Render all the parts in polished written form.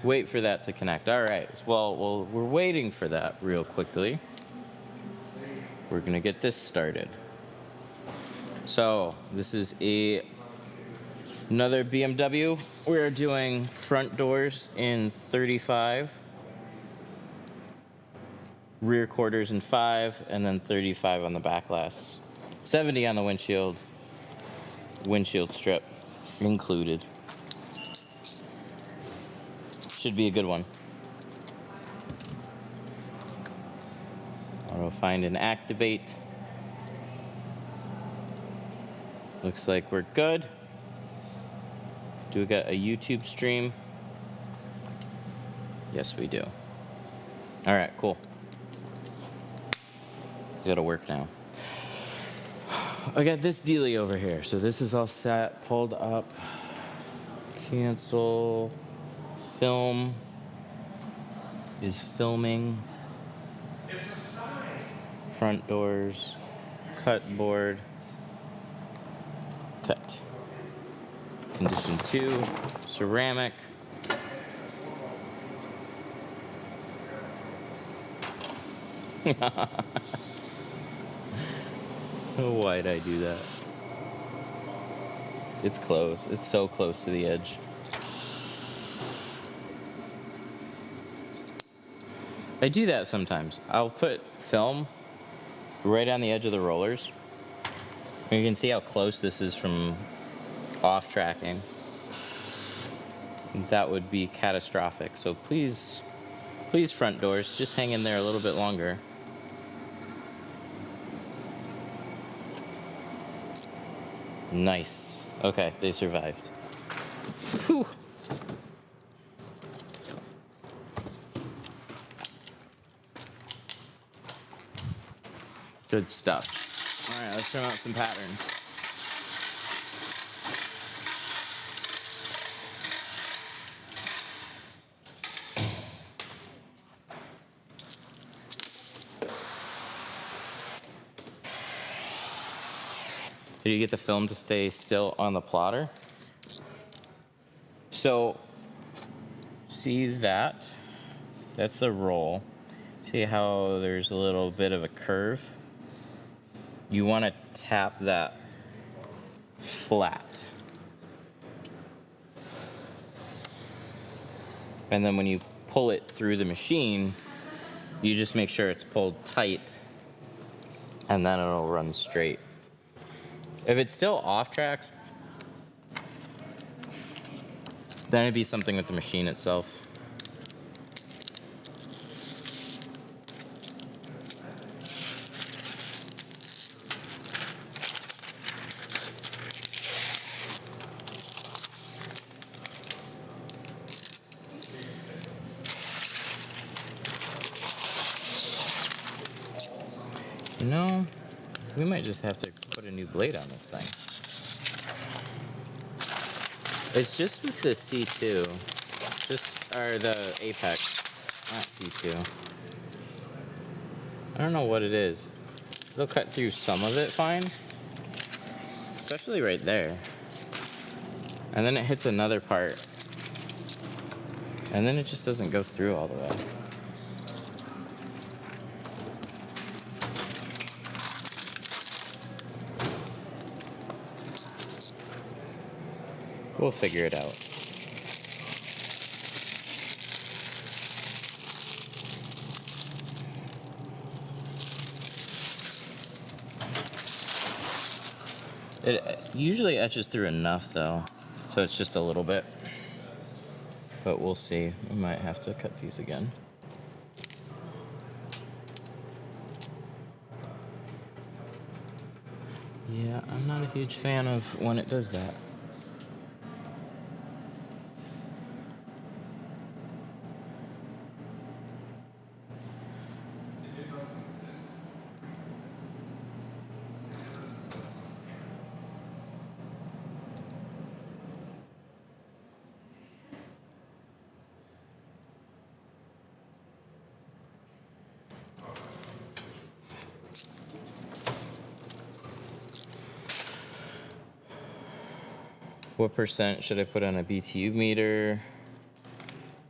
Wait for that to connect. All right. Well, we're waiting for that real quickly. We're going to get this started. So this is another BMW. We're doing front doors in 35, rear quarters in 5, and then 35 on the back glass. 70 on the windshield strip included. Should be a good one. Auto find and activate. Looks like we're good. Do we got a YouTube stream? Yes, we do. All right, cool. We gotta work now. I got this dealie over here. So this is all set, pulled up. Cancel. Film is filming. It's a sign. Front doors. Cut board. Cut. Condition 2. Ceramic. Why'd I do that? It's close. It's so close to the edge. I do that sometimes. I'll put film right on the edge of the rollers. You can see how close this is from off tracking. That would be catastrophic. So please front doors, just hang in there a little bit longer. Nice. Okay, they survived. Whew. Good stuff. All right, let's try out some patterns. So you get the film to stay still on the plotter. So, see that? That's the roll. See how there's a little bit of a curve? You want to tap that flat. And then when you pull it through the machine, you just make sure it's pulled tight, and then it'll run straight. If it's still off tracks, then it'd be something with the machine itself. You know, we might just have to put a new blade on this thing. It's just with the C2, or the Apex, not C2. I don't know what it is. It'll cut through some of it fine, especially right there. And then it hits another part, and then it just doesn't go through all the way. We'll figure it out. It usually etches through enough though, so it's just a little bit. But we'll see. We might have to cut these again. Yeah, I'm not a huge fan of when it does that. What percent should I put on a BTU meter?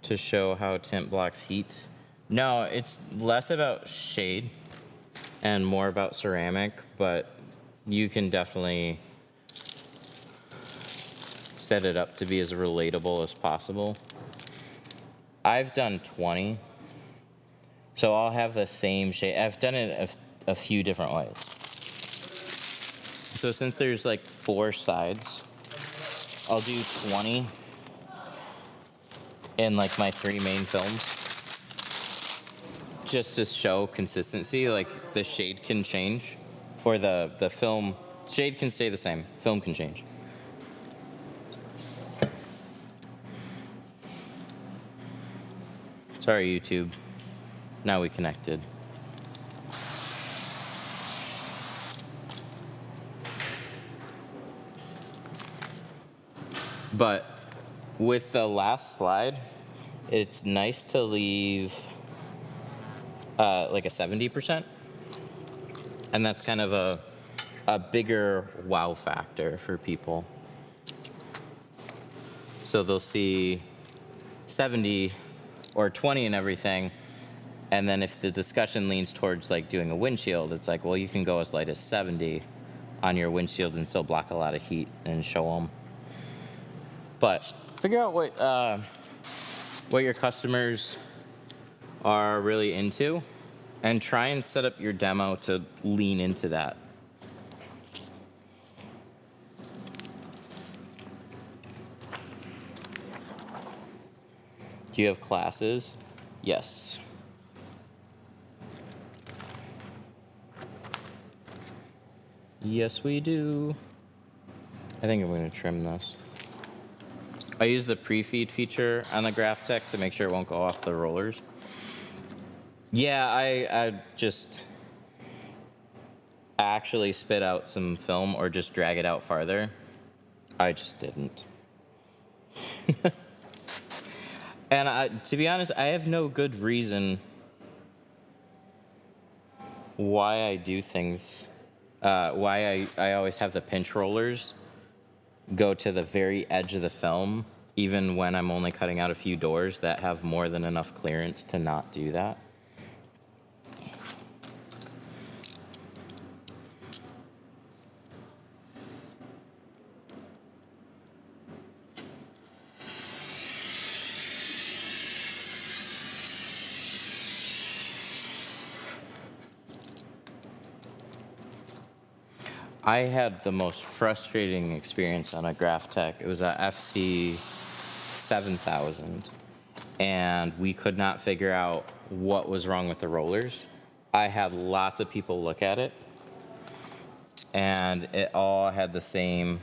to show how tint blocks heat. No, it's less about shade and more about ceramic, but you can definitely set it up to be as relatable as possible. I've done 20, so I'll have the same shade. I've done it a few different ways. So since there's like 4 sides, I'll do 20 in like my 3 main films, just to show consistency. Like the shade can change, or the film shade can stay the same, film can change. Sorry, YouTube. Now we connected. But with the last slide, it's nice to leave like a 70%. And that's kind of a bigger wow factor for people. So they'll see 70 or 20 and everything. And then if the discussion leans towards like doing a windshield, it's like, well, you can go as light as 70 on your windshield and still block a lot of heat and show them. But figure out what your customers are really into and try and set up your demo to lean into that. Do you have classes? Yes. Yes, we do. I think I'm going to trim this. I use the pre-feed feature on the GraphTech to make sure it won't go off the rollers. Yeah, I just actually spit out some film or just drag it out farther. I just didn't. And to be honest, I have no good reason why I do things, why I always have the pinch rollers go to the very edge of the film, even when I'm only cutting out a few doors that have more than enough clearance to not do that. I had the most frustrating experience on a GraphTech. It was a FC 7000, and we could not figure out what was wrong with the rollers. I had lots of people look at it, and it all had the same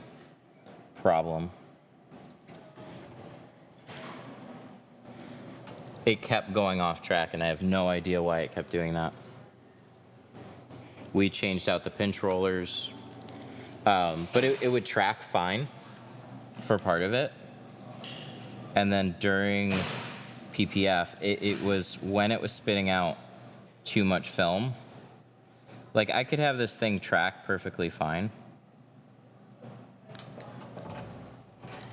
problem. It kept going off track, and I have no idea why it kept doing that. We changed out the pinch rollers. But it would track fine for part of it. And then during PPF, it was when it was spitting out too much film. Like I could have this thing track perfectly fine.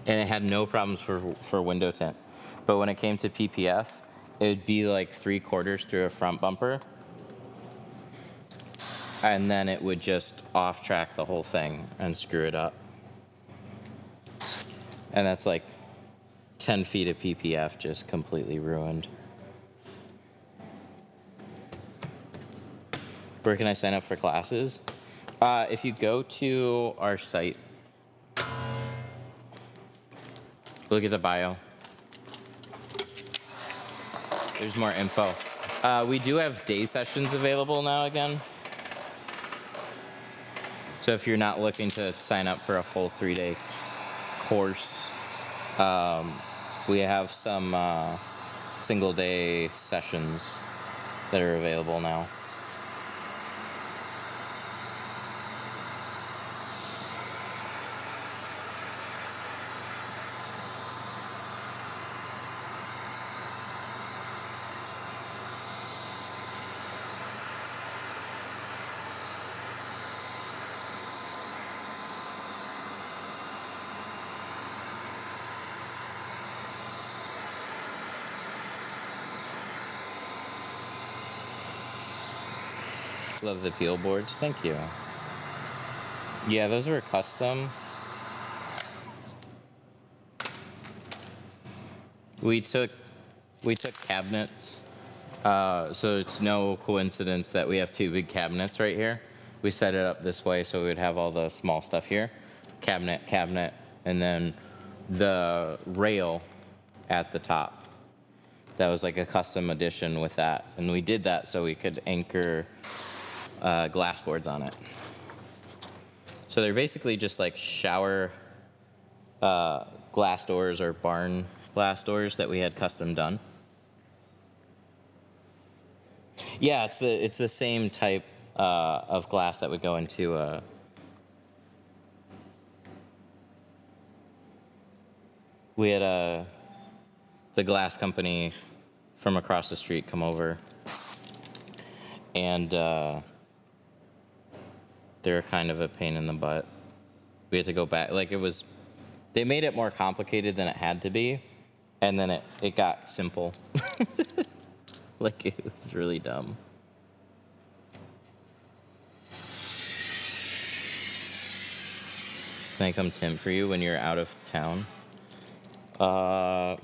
And it had no problems for window tint. But when it came to PPF, it would be like 3/4 through a front bumper. And then it would just off track the whole thing and screw it up. And that's like 10 feet of PPF just completely ruined. Where can I sign up for classes? If you go to our site, look at the bio. There's more info. We do have day sessions available now again. So if you're not looking to sign up for a full 3-day course, we have some single day sessions that are available now. Love the peel boards. Thank you. Yeah, those were custom. We took cabinets. So it's no coincidence that we have two big cabinets right here. We set it up this way so we would have all the small stuff here. Cabinet, cabinet, and then the rail at the top. That was like a custom addition with that. And we did that so we could anchor glass boards on it. So they're basically just like shower glass doors or barn glass doors that we had custom done. Yeah, it's the same type of glass that would go into we had the glass company from across the street come over, and they're kind of a pain in the butt. We had to go back. Like they made it more complicated than it had to be, and then it got simple. Like it was really dumb. Can I come tint for you when you're out of town?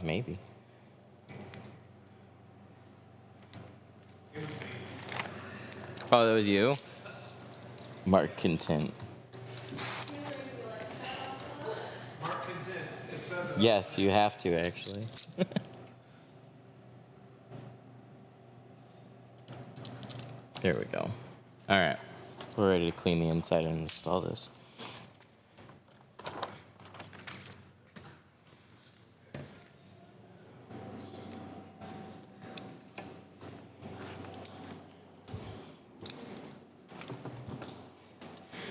Maybe. Oh, that was you? Mark can tint. Mark can tint. It says it. Yes, you have to actually. There we go. All right, we're ready to clean the inside and install this.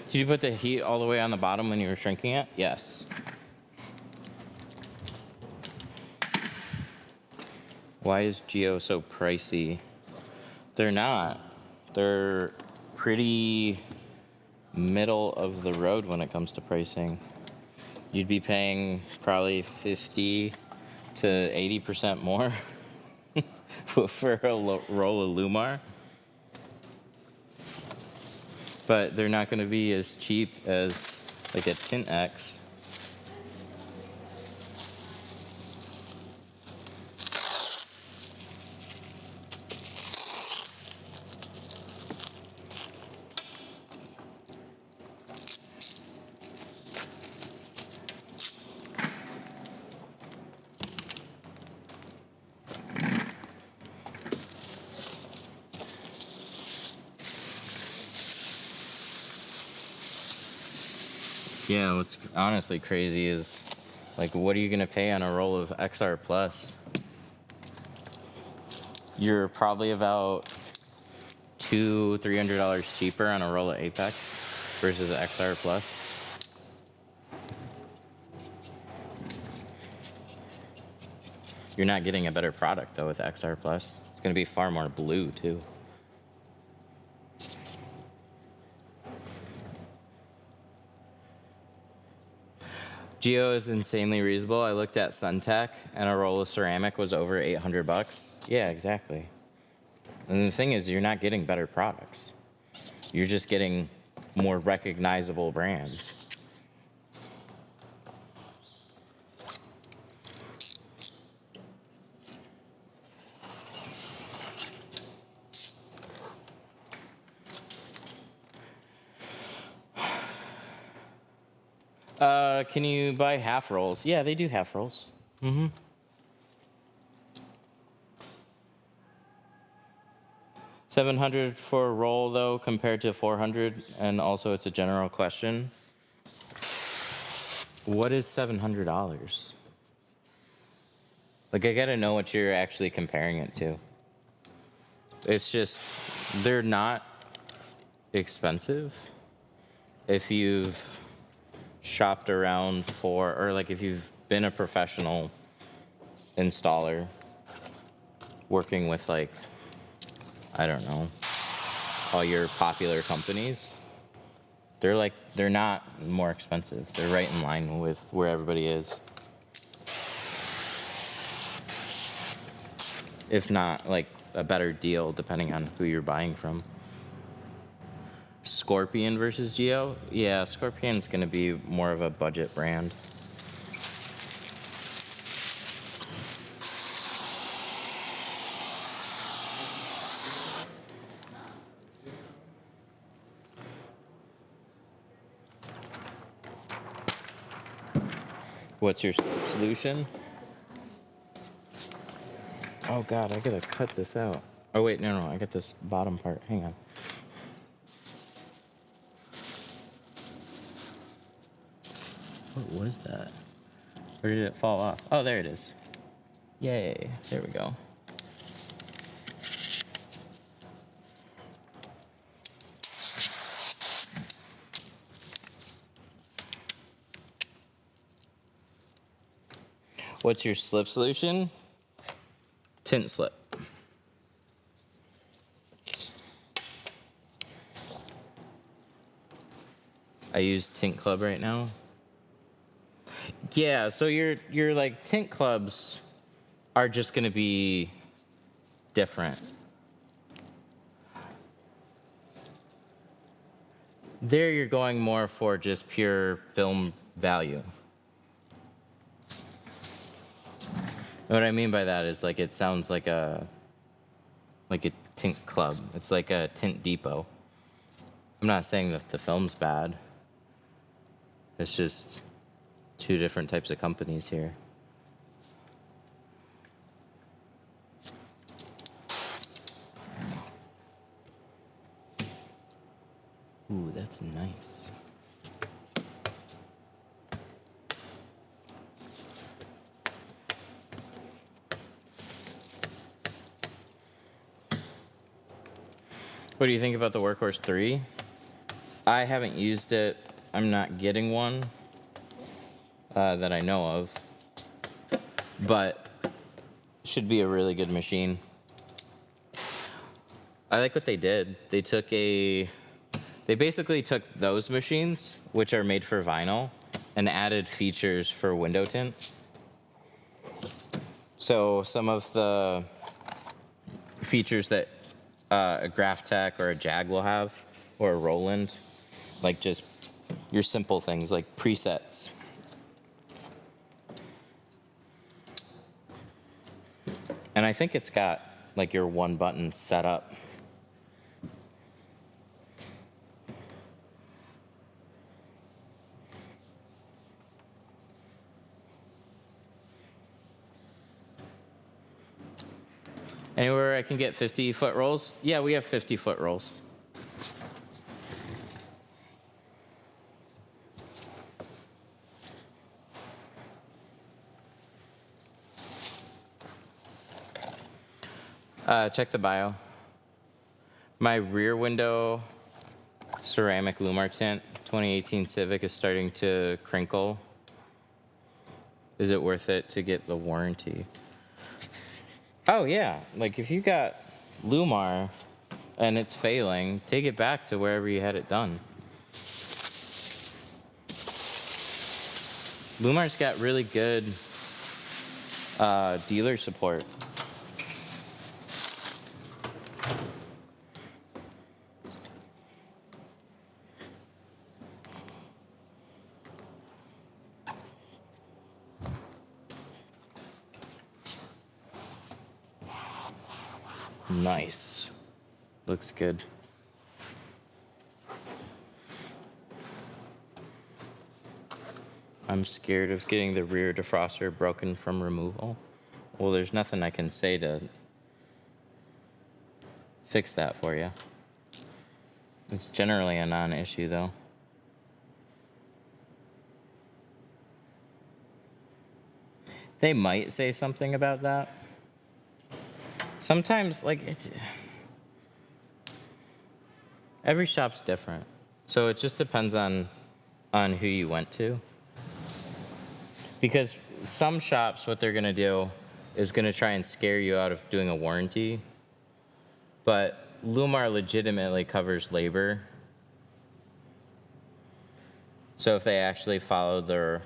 Did you put the heat all the way on the bottom when you were shrinking it? Yes. Why is Geo so pricey? They're not. They're pretty middle of the road when it comes to pricing. You'd be paying probably 50 to 80% more for a roll of Lumar. But they're not going to be as cheap as like a Tint X. Yeah, what's honestly crazy is, like, what are you gonna pay on a roll of XR Plus? You're probably about $200-300 cheaper on a roll of Apex versus an XR Plus. You're not getting a better product though with XR Plus. It's gonna be far more blue too. Geo is insanely reasonable. I looked at Suntech and a roll of ceramic was over $800. Yeah, exactly. And the thing is, you're not getting better products. You're just getting more recognizable brands. Can you buy half rolls? Yeah, they do half rolls. Mm-hmm. $700 for a roll though, compared to $400, and also it's a general question. What is $700? Like, I gotta know what you're actually comparing it to. It's just, they're not expensive if you've shopped around for, or like if you've been a professional installer working with, like, I don't know, all your popular companies. They're not more expensive. They're right in line with where everybody is. If not, like, a better deal depending on who you're buying from. Scorpion versus Geo. Yeah, Scorpion's gonna be more of a budget brand. What's your solution? Oh God, I gotta cut this out. Oh wait, no, I got this bottom part. Hang on. What was that? Where did it fall off? Oh, there it is. Yay, there we go. What's your slip solution? Tint slip. I use Tint Club right now. Yeah, so your like tint clubs are just gonna be different. There you're going more for just pure film value. What I mean by that is like it sounds like a tint club. It's like a tint depot. I'm not saying that the film's bad. It's just two different types of companies here. Ooh, that's nice. What do you think about the Workhorse 3? I haven't used it. I'm not getting one that I know of, but should be a really good machine. I like what they did. They basically took those machines, which are made for vinyl, and added features for window tint. So some of the features that a Graphtec or a Jag will have, or a Roland, like just your simple things like presets. And I think it's got like your one button set up. Anywhere I can get 50-foot rolls? Yeah, we have 50-foot rolls. Check the bio. My rear window ceramic Lumar tint 2018 Civic is starting to crinkle. Is it worth it to get the warranty? Oh yeah, like if you got Lumar and it's failing, take it back to wherever you had it done. Lumar's got really good dealer support. Nice. Looks good. I'm scared of getting the rear defroster broken from removal. Well, there's nothing I can say to fix that for you. It's generally a non-issue though. They might say something about that. Sometimes, like, every shop's different. So it just depends on who you went to. Because some shops, what they're gonna do is gonna try and scare you out of doing a warranty. But Lumar legitimately covers labor. So if they actually follow their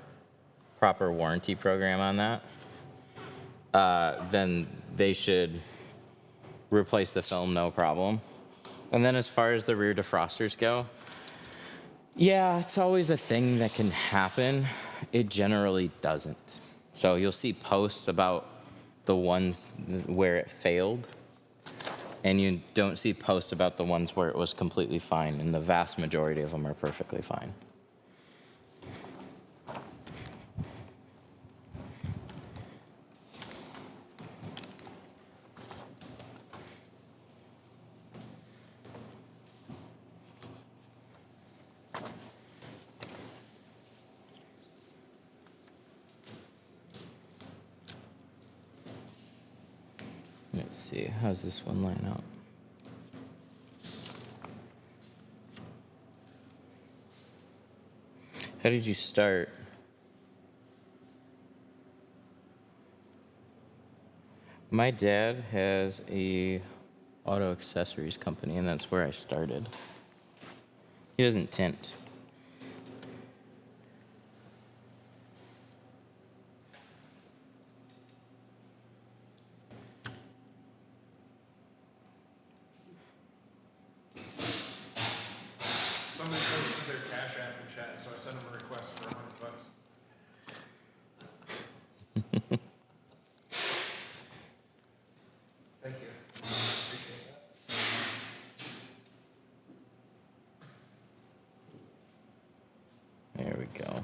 proper warranty program on that, then they should replace the film, no problem. And then as far as the rear defrosters go, Yeah, it's always a thing that can happen. It generally doesn't. So you'll see posts about the ones where it failed, and you don't see posts about the ones where it was completely fine, and the vast majority of them are perfectly fine. Let's see, how's this one line out? How did you start? My dad has a auto accessories company, and that's where I started. He doesn't tint. Somebody posted their Cash App in chat, so I sent them a request for $100. Thank you. Appreciate that. There we go.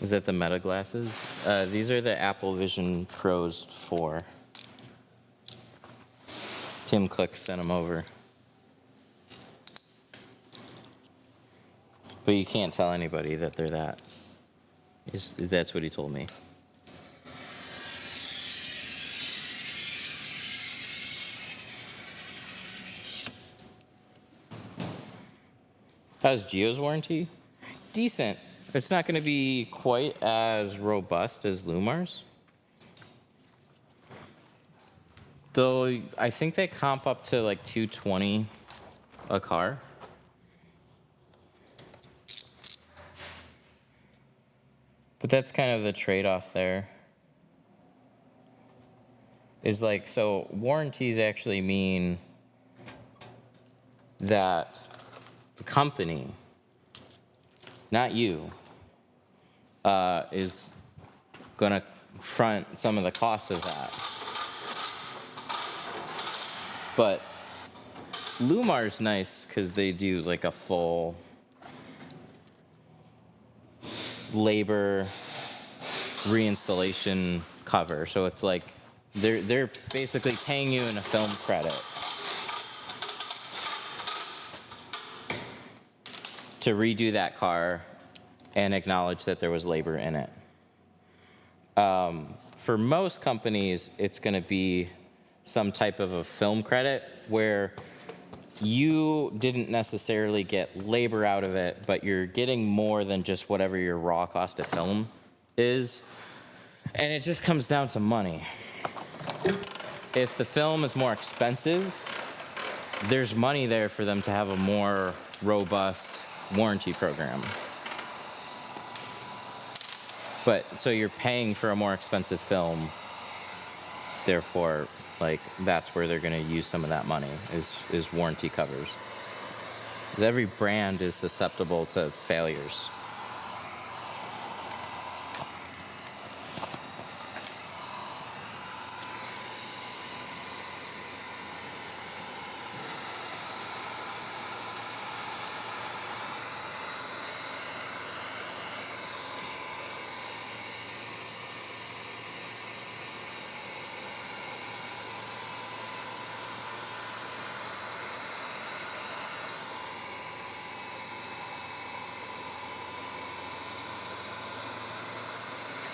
Is that the Meta glasses? These are the Apple Vision Pros 4. Tim Cook sent them over. But you can't tell anybody that they're that. That's what he told me. How's Geo's warranty? Decent. It's not going to be quite as robust as Lumar's. Though I think they comp up to like 220 a car. But that's kind of the trade-off there. Is like, so warranties actually mean that the company, not you, is gonna front some of the costs of that. But Lumar's nice because they do like a full labor reinstallation cover. So it's like they're basically paying you in a film credit to redo that car and acknowledge that there was labor in it. For most companies, it's going to be some type of a film credit where you didn't necessarily get labor out of it, but you're getting more than just whatever your raw cost of film is. And it just comes down to money. If the film is more expensive, there's money there for them to have a more robust warranty program. But so you're paying for a more expensive film, therefore, like that's where they're going to use some of that money is warranty covers. Because every brand is susceptible to failures.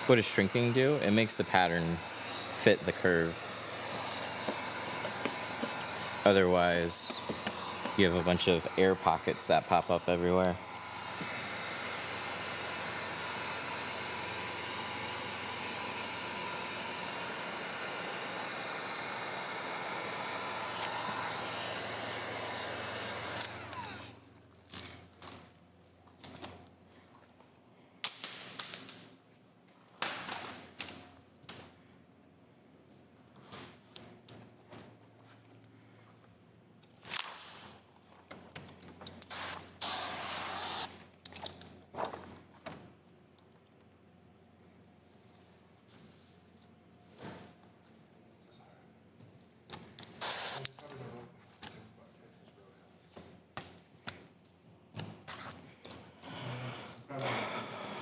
What does shrinking do? It makes the pattern fit the curve. Otherwise, you have a bunch of air pockets that pop up everywhere.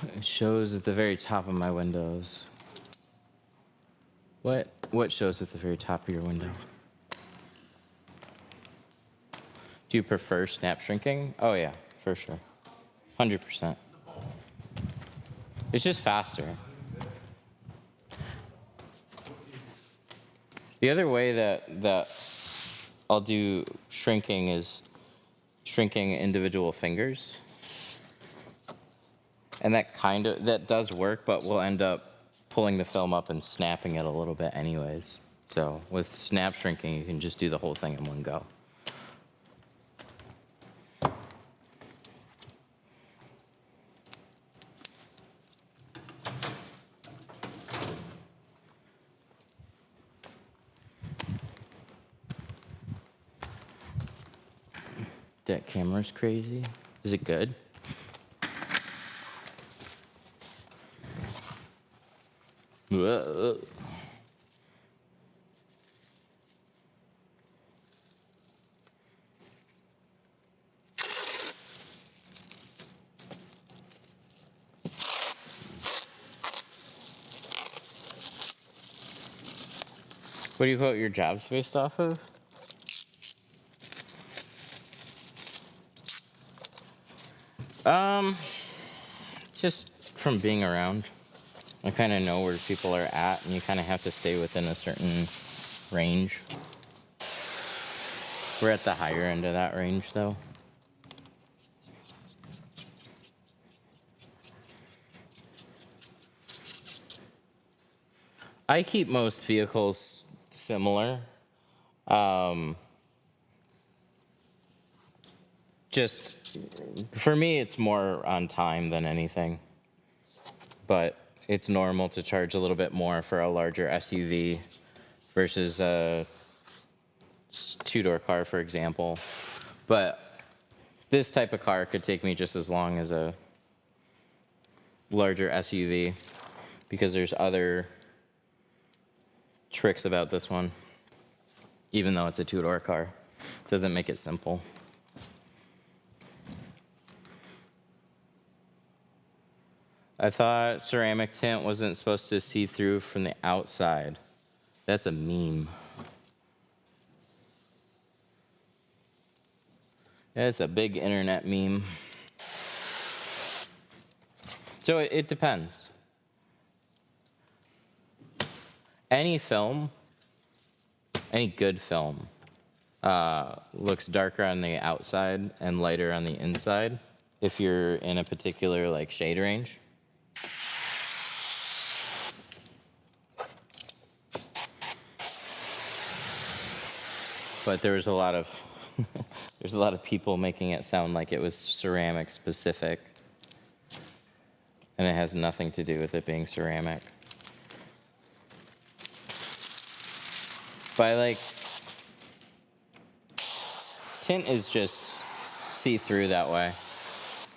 It shows at the very top of my windows. What shows at the very top of your window? Do you prefer snap shrinking? Oh yeah, for sure. 100%. It's just faster. The other way that I'll do shrinking is shrinking individual fingers. And that does work, but we'll end up pulling the film up and snapping it a little bit anyways. So with snap shrinking, you can just do the whole thing in one go. That camera's crazy. Is it good? Whoa. What do you quote your jobs based off of? Just from being around. I kind of know where people are at, and you kind of have to stay within a certain range. We're at the higher end of that range, though. I keep most vehicles similar. Just for me, it's more on time than anything. But it's normal to charge a little bit more for a larger SUV versus a two-door car, for example. But this type of car could take me just as long as a larger SUV because there's other tricks about this one. Even though it's a two-door car, doesn't make it simple. I thought ceramic tint wasn't supposed to see through from the outside. That's a meme. It's a big internet meme. So it depends. Any film, any good film, looks darker on the outside and lighter on the inside if you're in a particular like shade range. But there was a lot of there's a lot of people making it sound like it was ceramic specific, and it has nothing to do with it being ceramic. But tint is just see-through that way.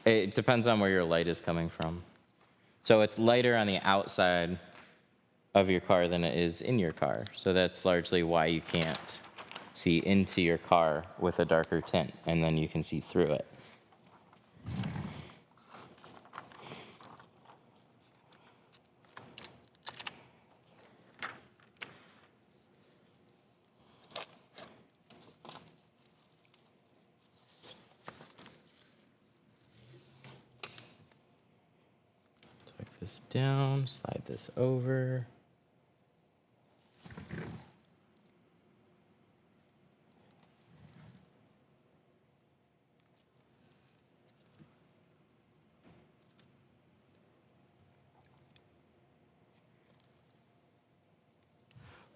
It depends on where your light is coming from. So it's lighter on the outside of your car than it is in your car. So that's largely why you can't see into your car with a darker tint, and then you can see through it. Tuck this down, slide this over.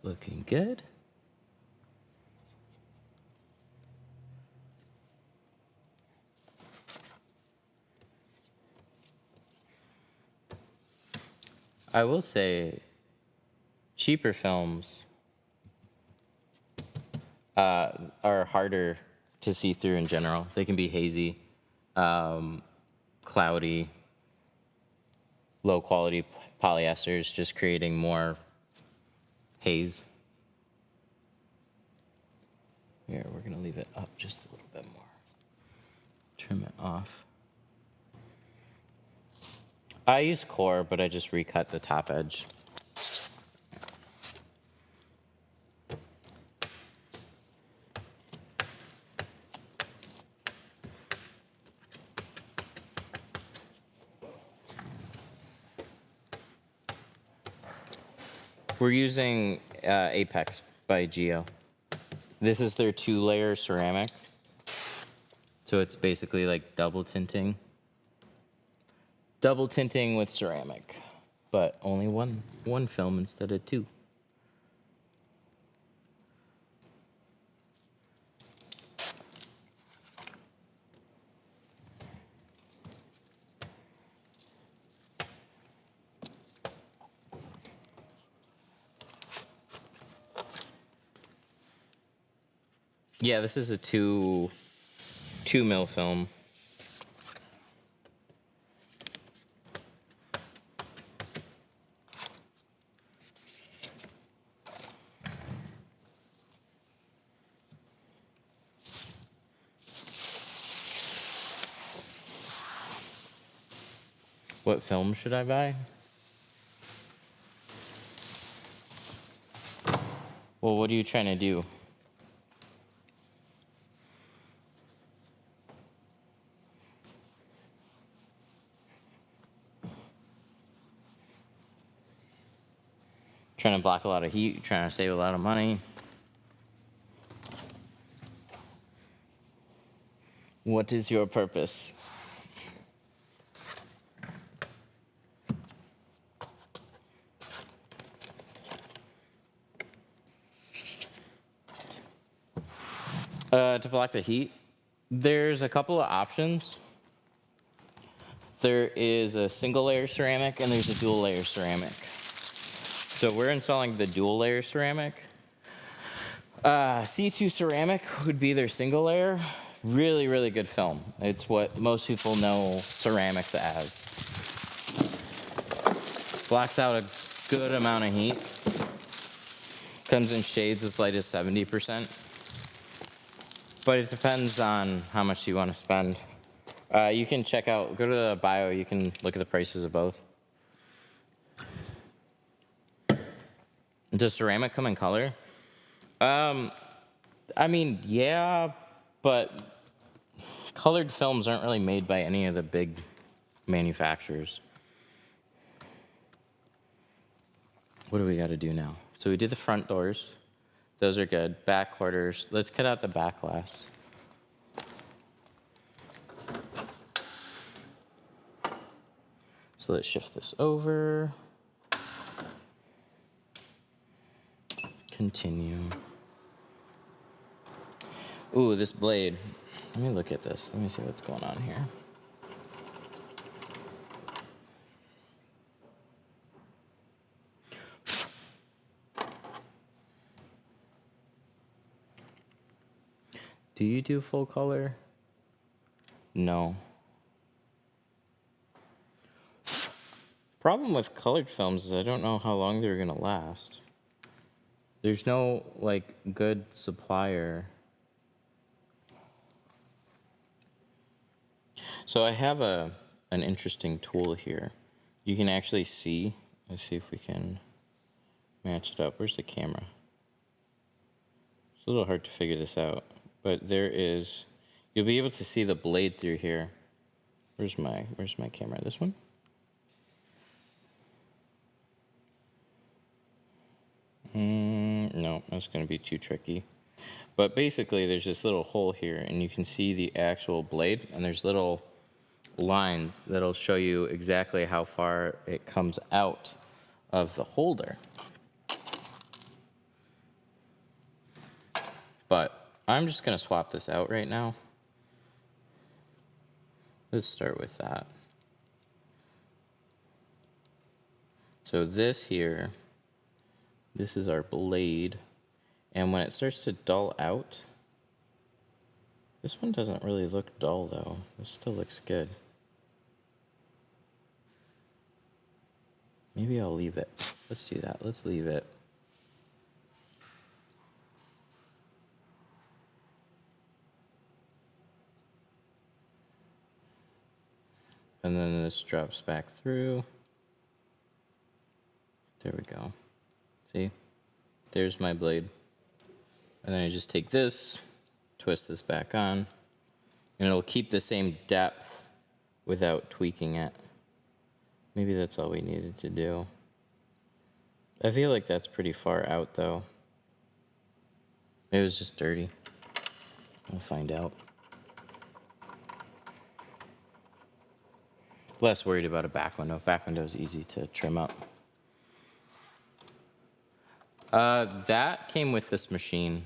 Looking good. I will say, cheaper films are harder to see through in general. They can be hazy, cloudy, low quality polyesters, just creating more haze. Here, we're gonna leave it up just a little bit more. Trim it off. I use core, but I just recut the top edge. We're using Apex by Geo. This is their 2-layer ceramic. So it's basically like double tinting. Double tinting with ceramic, but only one film instead of 2. Yeah, this is a 2 mil film. What film should I buy? Well, what are you trying to do? Trying to block a lot of heat, trying to save a lot of money. What is your purpose? To block the heat, there's a couple of options. There is a single layer ceramic and there's a dual layer ceramic. So we're installing the dual layer ceramic. C2 ceramic would be their single layer. Really, really good film. It's what most people know ceramics as. Blocks out a good amount of heat. Comes in shades as light as 70%. But it depends on how much you want to spend. You can check out, go to the bio, you can look at the prices of both. Does ceramic come in color? I mean, yeah, but colored films aren't really made by any of the big manufacturers. What do we got to do now? So we did the front doors. Those are good. Back quarters. Let's cut out the back glass. So let's shift this over. Continue. Ooh, this blade. Let me look at this. Let me see what's going on here. Do you do full color? No. Problem with colored films is I don't know how long they're gonna last. There's no like good supplier. So I have an interesting tool here. You can actually see. Let's see if we can match it up. Where's the camera? It's a little hard to figure this out, but there is. You'll be able to see the blade through here. Where's my camera? This one? No, that's going to be too tricky. But basically, there's this little hole here, and you can see the actual blade, and there's little lines that'll show you exactly how far it comes out of the holder. But I'm just going to swap this out right now. Let's start with that. So this here, this is our blade. And when it starts to dull out, this one doesn't really look dull though. This still looks good. Maybe I'll leave it. Let's do that. Let's leave it. And and then this drops back through. There we go. See? There's my blade. And then I just take this, twist this back on, and it'll keep the same depth without tweaking it. Maybe that's all we needed to do. I feel like that's pretty far out, though. It was just dirty. We'll find out. Less worried about a back window. Back window is easy to trim up. That came with this machine.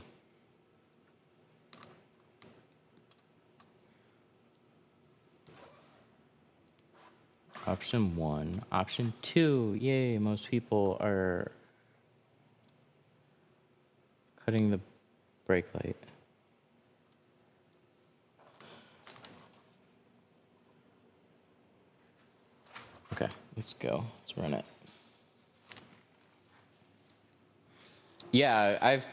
Option 1. Option 2. Yay, most people are cutting the brake light. Okay, let's go. Let's run it. Yeah, I've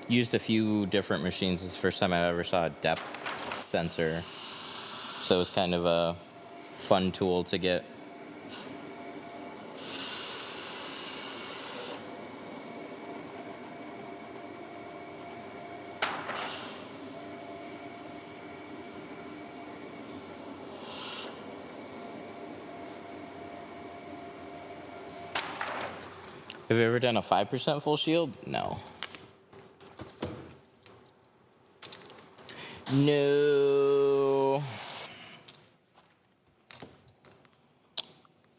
used a few different machines. It's the first time I ever saw a depth sensor. So it was kind of a fun tool to get. Have you ever done a 5% full shield? No. No.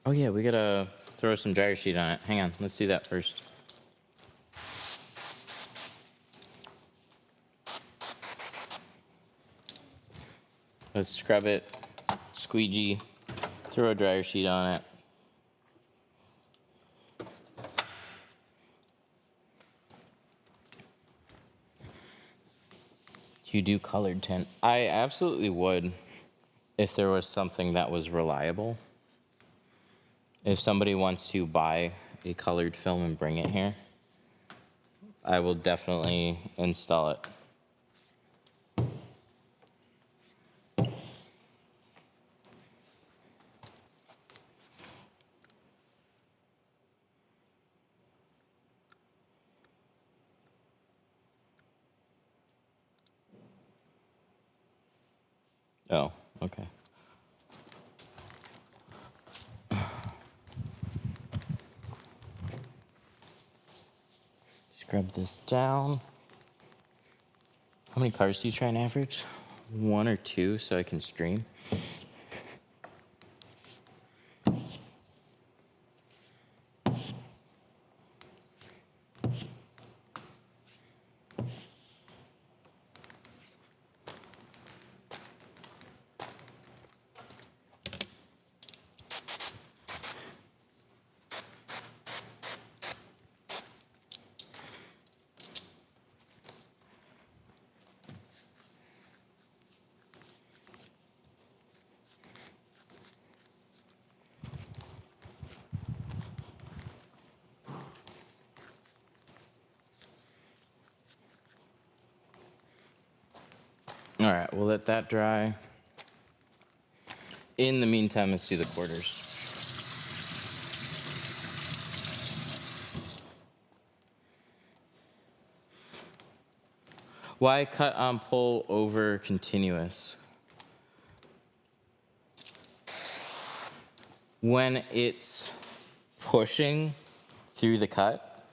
Oh yeah, we gotta throw some dryer sheet on it. Hang on, let's do that first. Let's scrub it, squeegee, throw a dryer sheet on it. You do colored tint. I absolutely would if there was something that was reliable. If somebody wants to buy a colored film and bring it here, I will definitely install it. Oh, okay. Scrub this down. How many cars do you try and average? 1 or 2 so I can stream? All right, we'll let that dry. In the meantime, let's do the quarters. Why cut on pull over continuous? When it's pushing through the cut,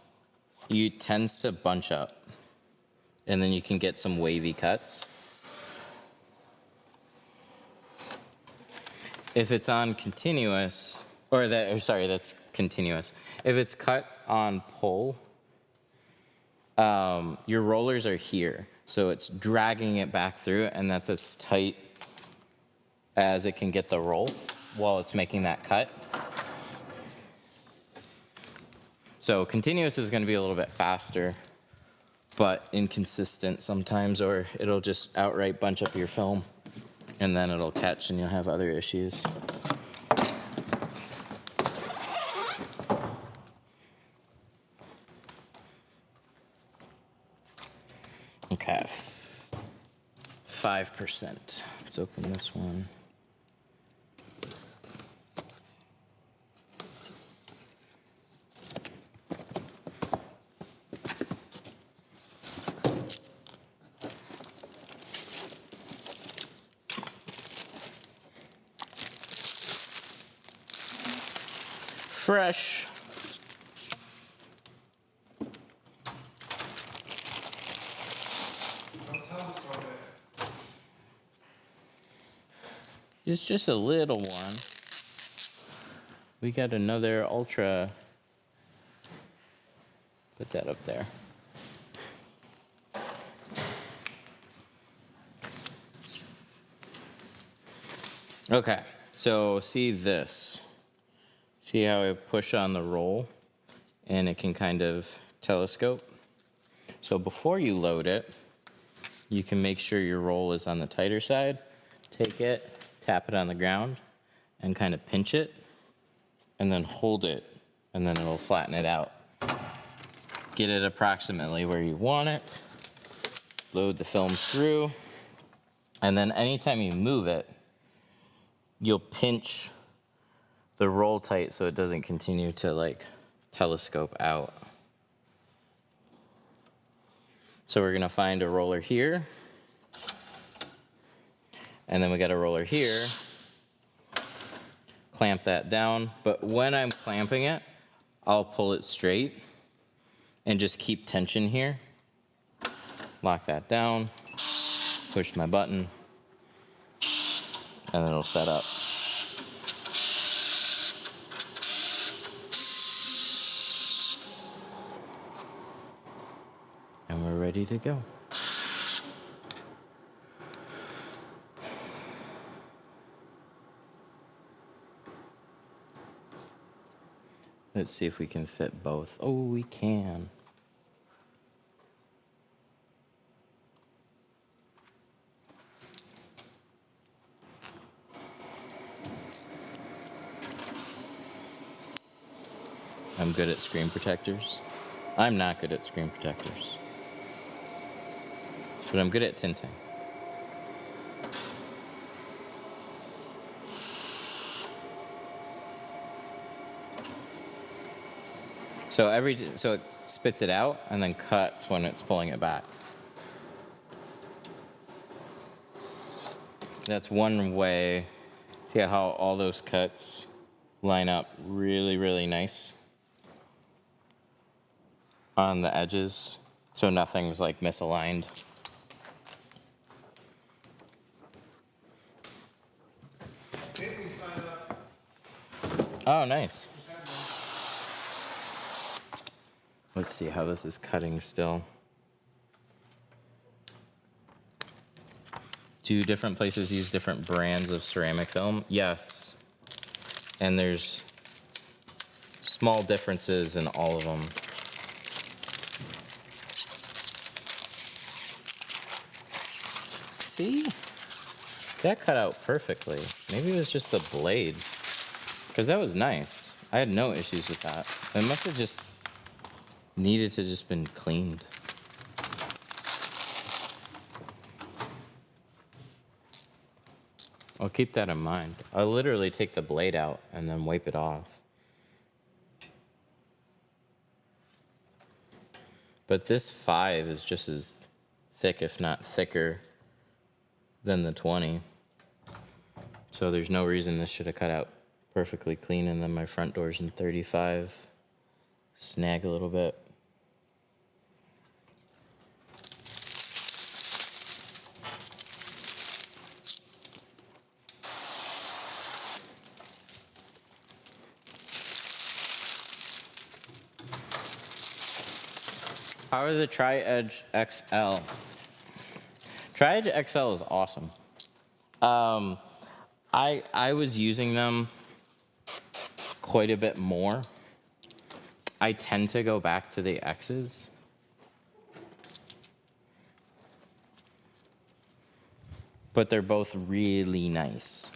it tends to bunch up, and then you can get some wavy cuts. If it's on continuous, that's continuous. If it's cut on pull, your rollers are here, so it's dragging it back through, and that's as tight as it can get the roll while it's making that cut. So continuous is going to be a little bit faster, but inconsistent sometimes, or it'll just outright bunch up your film, and then it'll catch and you'll have other issues. Okay, 5%. Let's open this one. fresh. Don't telescope it. It's just a little one. We got another Ultra. Put that up there. Okay, so see this. See how I push on the roll and it can kind of telescope? So before you load it, you can make sure your roll is on the tighter side. Take it, tap it on the ground, and kind of pinch it, and then hold it, and then it'll flatten it out. Get it approximately where you want it. Load the film through, and then anytime you move it, you'll pinch the roll tight so it doesn't continue to like telescope out. So we're gonna find a roller here, and then we got a roller here. Clamp that down, but when I'm clamping it, I'll pull it straight and just keep tension here. Lock that down, push my button, and it'll set up. And we're ready to go. Let's see if we can fit both. Oh, we can. I'm good at screen protectors. I'm not good at screen protectors. But I'm good at tinting. So it spits it out and then cuts when it's pulling it back. That's one way. See how all those cuts line up really, really nice on the edges, so nothing's like misaligned. Tinting signed up. Oh, nice. Let's see how this is cutting still. Do different places use different brands of ceramic film? Yes. And there's small differences in all of them. See? That cut out perfectly. Maybe it was just the blade. Because that was nice. I had no issues with that. It must have just needed to just been cleaned. I'll keep that in mind. I'll literally take the blade out and then wipe it off. But this 5 is just as thick, if not thicker, than the 20. So there's no reason this should have cut out perfectly clean, and then my front door's in 35. Snag a little bit. How are the Tri-Edge XL? Tri-Edge XL is awesome. I was using them quite a bit more. I tend to go back to the X's. But they're both really nice.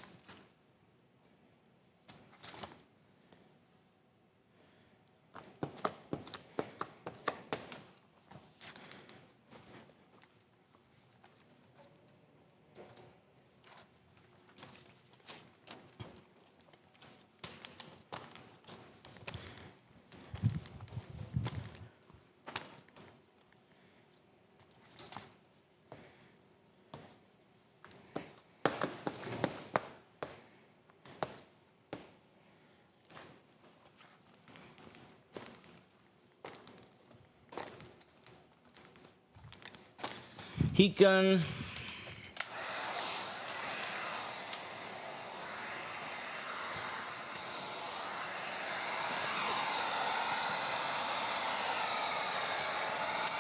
Heat gun.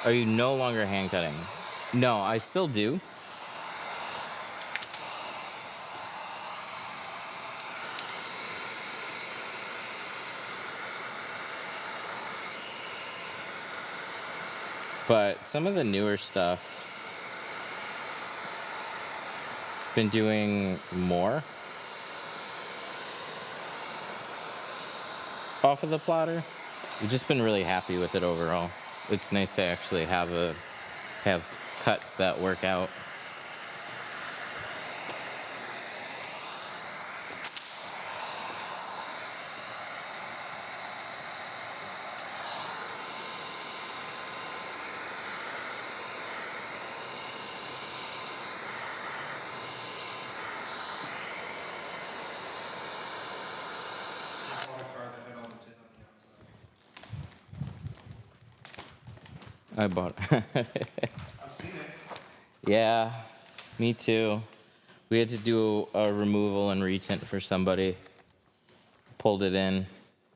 Are you no longer hand cutting? No, I still do. But some of the newer stuff, been doing more off of the plotter. I've just been really happy with it overall. It's nice to actually have cuts that work out. I bought a car that had all the tin on the outside. I bought I've seen it. Yeah, me too. We had to do a removal and retint for somebody. Pulled it in,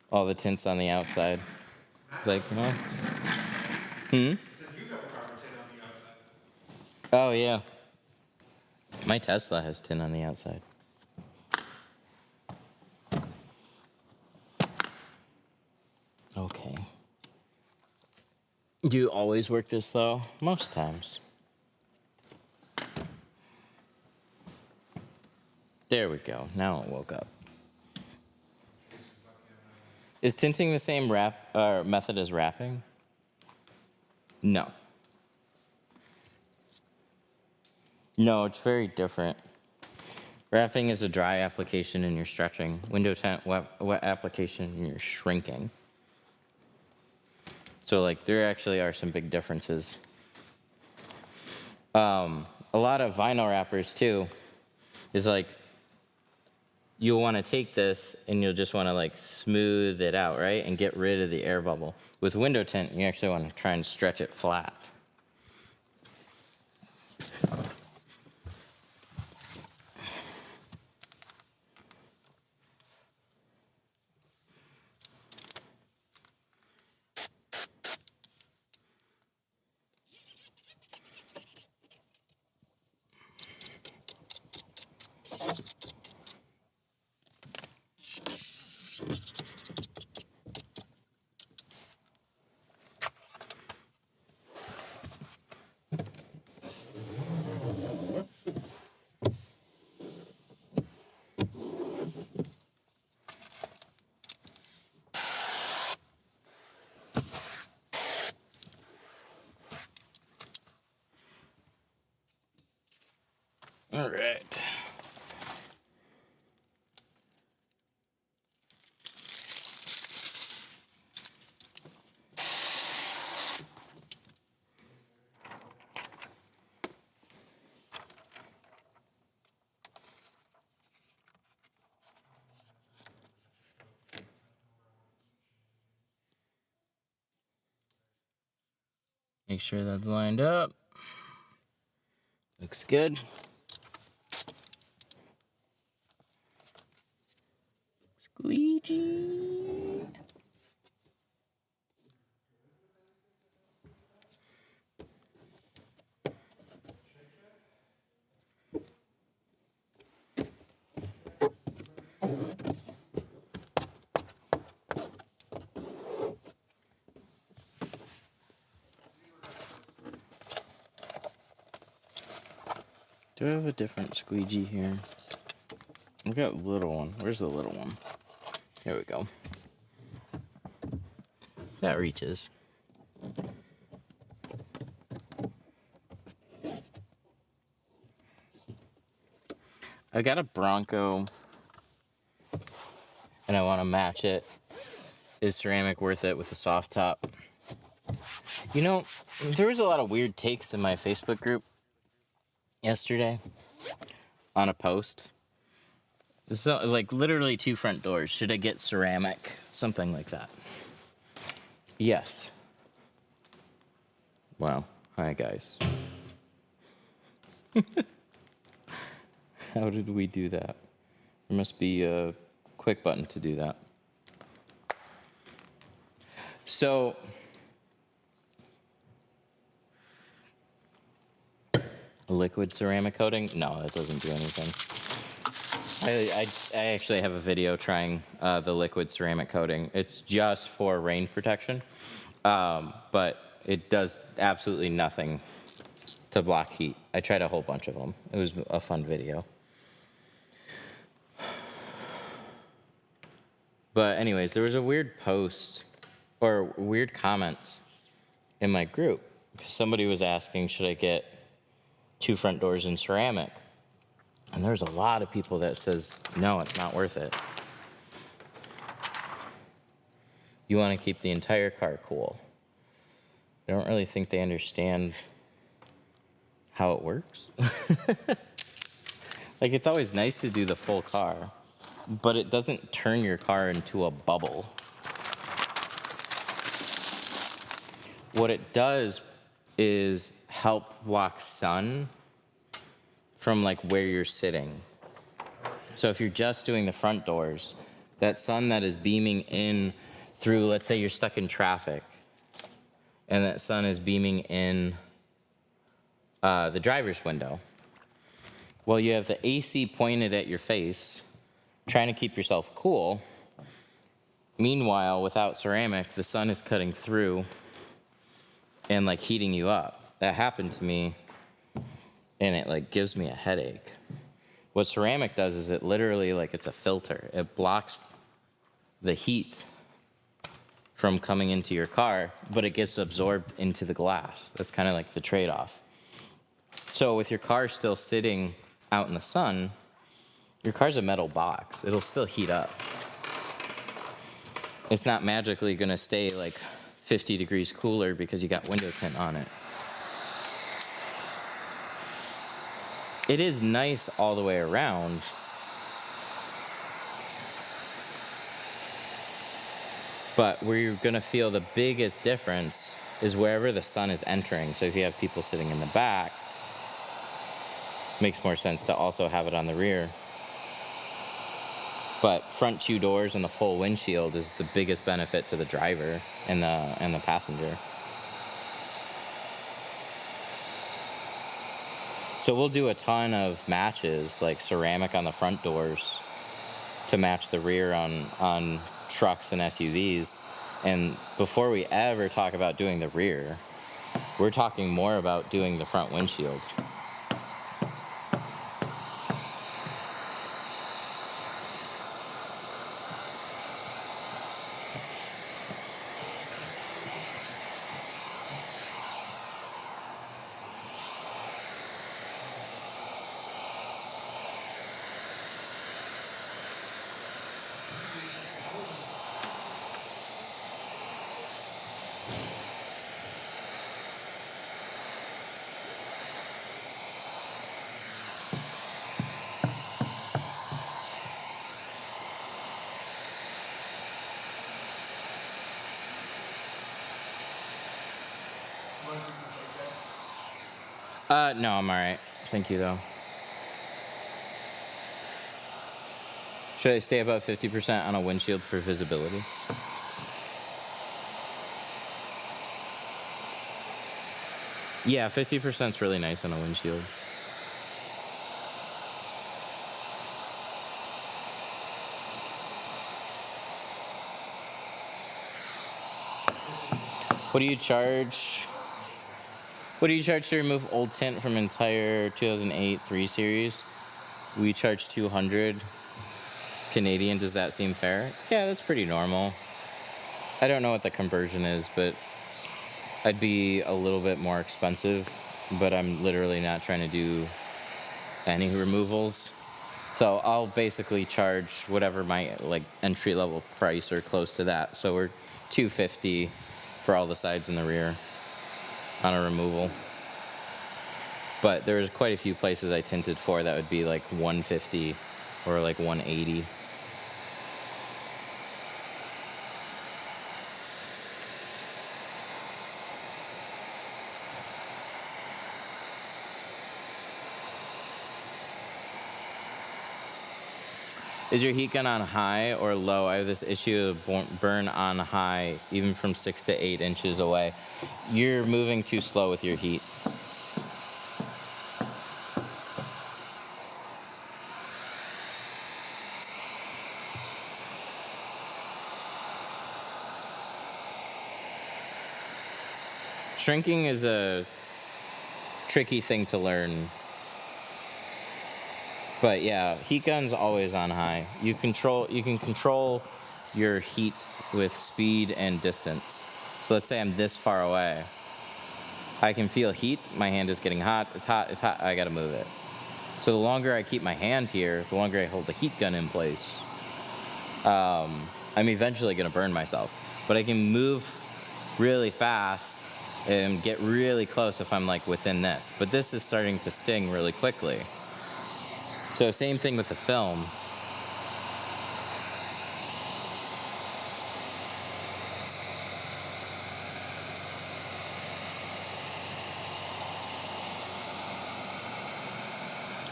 all the tints on the outside. It's like, well, I said you got a car with tin on the outside. oh yeah. My Tesla has tin on the outside. Okay. Do you always work this though? Most times. There we go. Now it woke up. Is tinting the same method as wrapping? No. No, it's very different. Wrapping is a dry application and you're stretching. Window tint, wet application, and you're shrinking. So like there actually are some big differences. A lot of vinyl wrappers too is like you'll want to take this and you'll just want to like smooth it out, right? And get rid of the air bubble. With window tint, you actually want to try and stretch it flat. All right. Make sure that's lined up. Looks good. Squeegee. Do I have a different squeegee here? I've got a little one. Where's the little one? Here we go. That reaches. I got a Bronco and I want to match it. Is ceramic worth it with a soft top? You know, there was a lot of weird takes in my Facebook group yesterday on a post. So, like literally 2 front doors. Should I get ceramic? Something like that. Yes. Wow. Hi, guys. How did we do that? There must be a quick button to do that. So, liquid ceramic coating? No, that doesn't do anything. I actually have a video trying the liquid ceramic coating. It's just for rain protection, but it does absolutely nothing to block heat. I tried a whole bunch of them. It was a fun video. But anyways, there was a weird post or weird comments in my group. Somebody was asking, should I get 2 front doors in ceramic? And there's a lot of people that says, no, it's not worth it. You want to keep the entire car cool. I don't really think they understand how it works. Like, it's always nice to do the full car, but it doesn't turn your car into a bubble. What it does is help block sun from like where you're sitting. So if you're just doing the front doors, that sun that is beaming in through, let's say you're stuck in traffic, and that sun is beaming in the driver's window. Well, you have the AC pointed at your face, trying to keep yourself cool. Meanwhile, without ceramic, the sun is cutting through and like heating you up. That happened to me, and it like gives me a headache. What ceramic does is it literally, like, it's a filter. It blocks the heat from coming into your car, but it gets absorbed into the glass. That's kind of like the trade-off. So with your car still sitting out in the sun, your car's a metal box. It'll still heat up. It's not magically gonna stay like 50 degrees cooler because you got window tint on it. It is nice all the way around, but where you're gonna feel the biggest difference is wherever the sun is entering. So if you have people sitting in the back, makes more sense to also have it on the rear. But front 2 doors and the full windshield is the biggest benefit to the driver and the passenger. So we'll do a ton of matches, like ceramic on the front doors to match the rear on trucks and SUVs. And before we ever talk about doing the rear, we're talking more about doing the front windshield. No, I'm all right. Thank you, though. Should I stay above 50% on a windshield for visibility? Yeah, 50% is really nice on a windshield. What do you charge? What do you charge to remove old tint from entire 2008 3 Series? We charge 200 Canadian. Does that seem fair? Yeah, that's pretty normal. I don't know what the conversion is, but I'd be a little bit more expensive, but I'm literally not trying to do any removals. So I'll basically charge whatever my like entry level price or close to that. So we're $250 for all the sides and the rear on a removal. But there's quite a few places I tinted for that would be like $150 or like $180. Is your heat gun on high or low? I have this issue of burn on high, even from 6 to 8 inches away. You're moving too slow with your heat. Shrinking is a tricky thing to learn. But yeah, heat gun's always on high. You can control your heat with speed and distance. So let's say I'm this far away. I can feel heat, my hand is getting hot, it's hot, I gotta move it. So the longer I keep my hand here, the longer I hold the heat gun in place, I'm eventually gonna burn myself. But I can move really fast and get really close if I'm like within this. But this is starting to sting really quickly. So same thing with the film.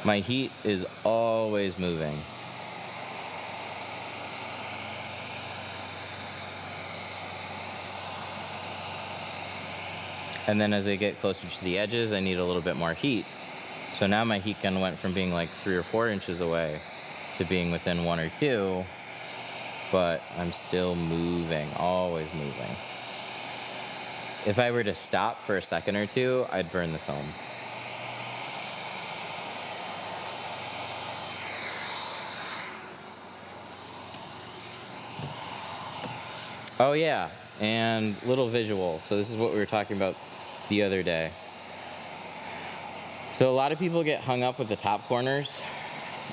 My heat is always moving. And then as I get closer to the edges, I need a little bit more heat. So now my heat gun went from being like 3 or 4 inches away to being within 1 or 2, but I'm still moving, always moving. If I were to stop for a second or two, I'd burn the film. Oh yeah, and little visual. So this is what we were talking about the other day. So a lot of people get hung up with the top corners,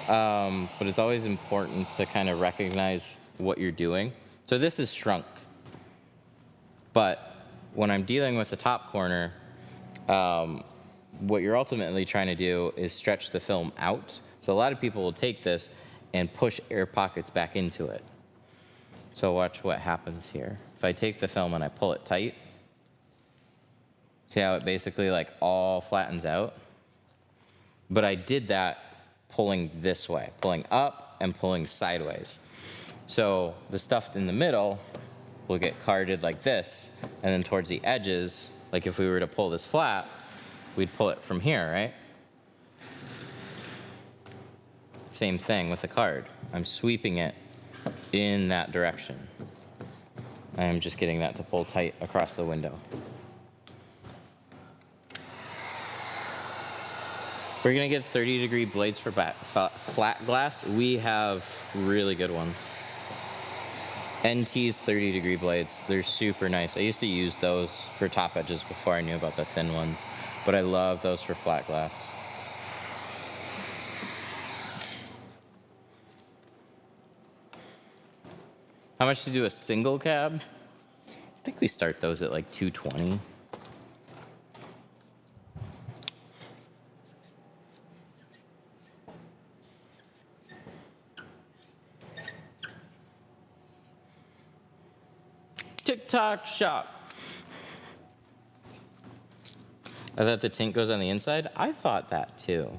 but it's always important to kind of recognize what you're doing. So this is shrunk, but when I'm dealing with the top corner, what you're ultimately trying to do is stretch the film out. So a lot of people will take this and push air pockets back into it. So watch what happens here. If I take the film and I pull it tight, see how it basically like all flattens out? But I did that pulling this way, pulling up and pulling sideways. So the stuff in the middle will get carded like this, and then towards the edges, like if we were to pull this flat, we'd pull it from here, right? Same thing with the card. I'm sweeping it in that direction. I'm just getting that to pull tight across the window. We're gonna get 30-degree blades for flat glass. We have really good ones. NT's 30-degree blades, they're super nice. I used to use those for top edges before I knew about the thin ones, but I love those for flat glass. How much to do a single cab? I think we start those at like $220. TikTok shop. I thought the tint goes on the inside. I thought that too.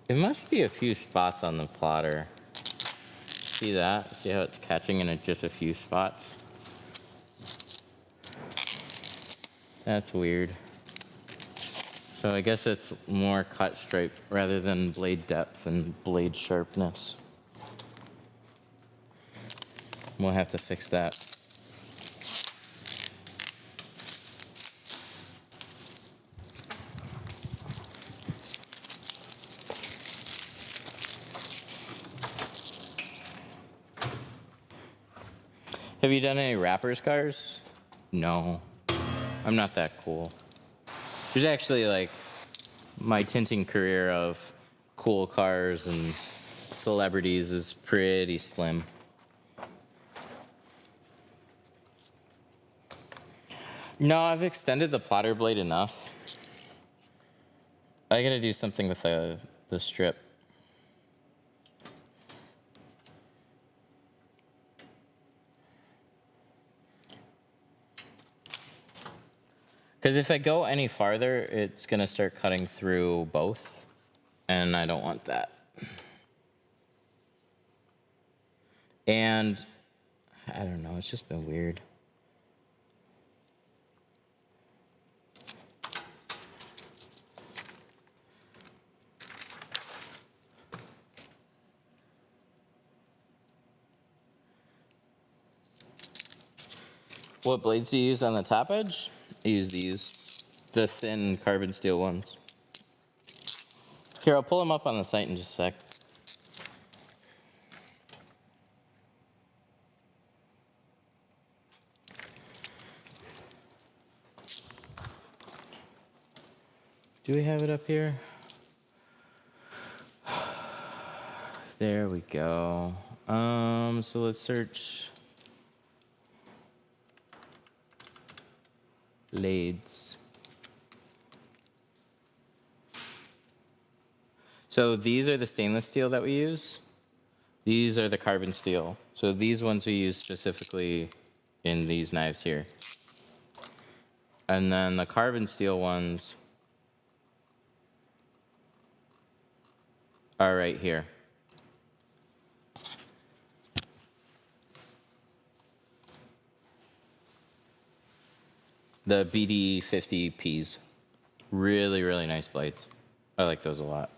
It must be a few spots on the plotter. See that? See how it's catching in just a few spots? That's weird. So I guess it's more cut stripe rather than blade depth and blade sharpness. We'll have to fix that. Have you done any rappers cars? No, I'm not that cool. There's actually like my tinting career of cool cars and celebrities is pretty slim. No, I've extended the plotter blade enough. I gotta do something with the strip. Because if I go any farther, it's going to start cutting through both, and I don't want that. And I don't know, it's just been weird. What blades do you use on the top edge? I use these, the thin carbon steel ones. Here, I'll pull them up on the site in just a sec. Do we have it up here? There we go. So let's search blades. So these are the stainless steel that we use. These are the carbon steel. So these ones we use specifically in these knives here. And then the carbon steel ones are right here. The BD50Ps. Really, really nice blades. I like those a lot.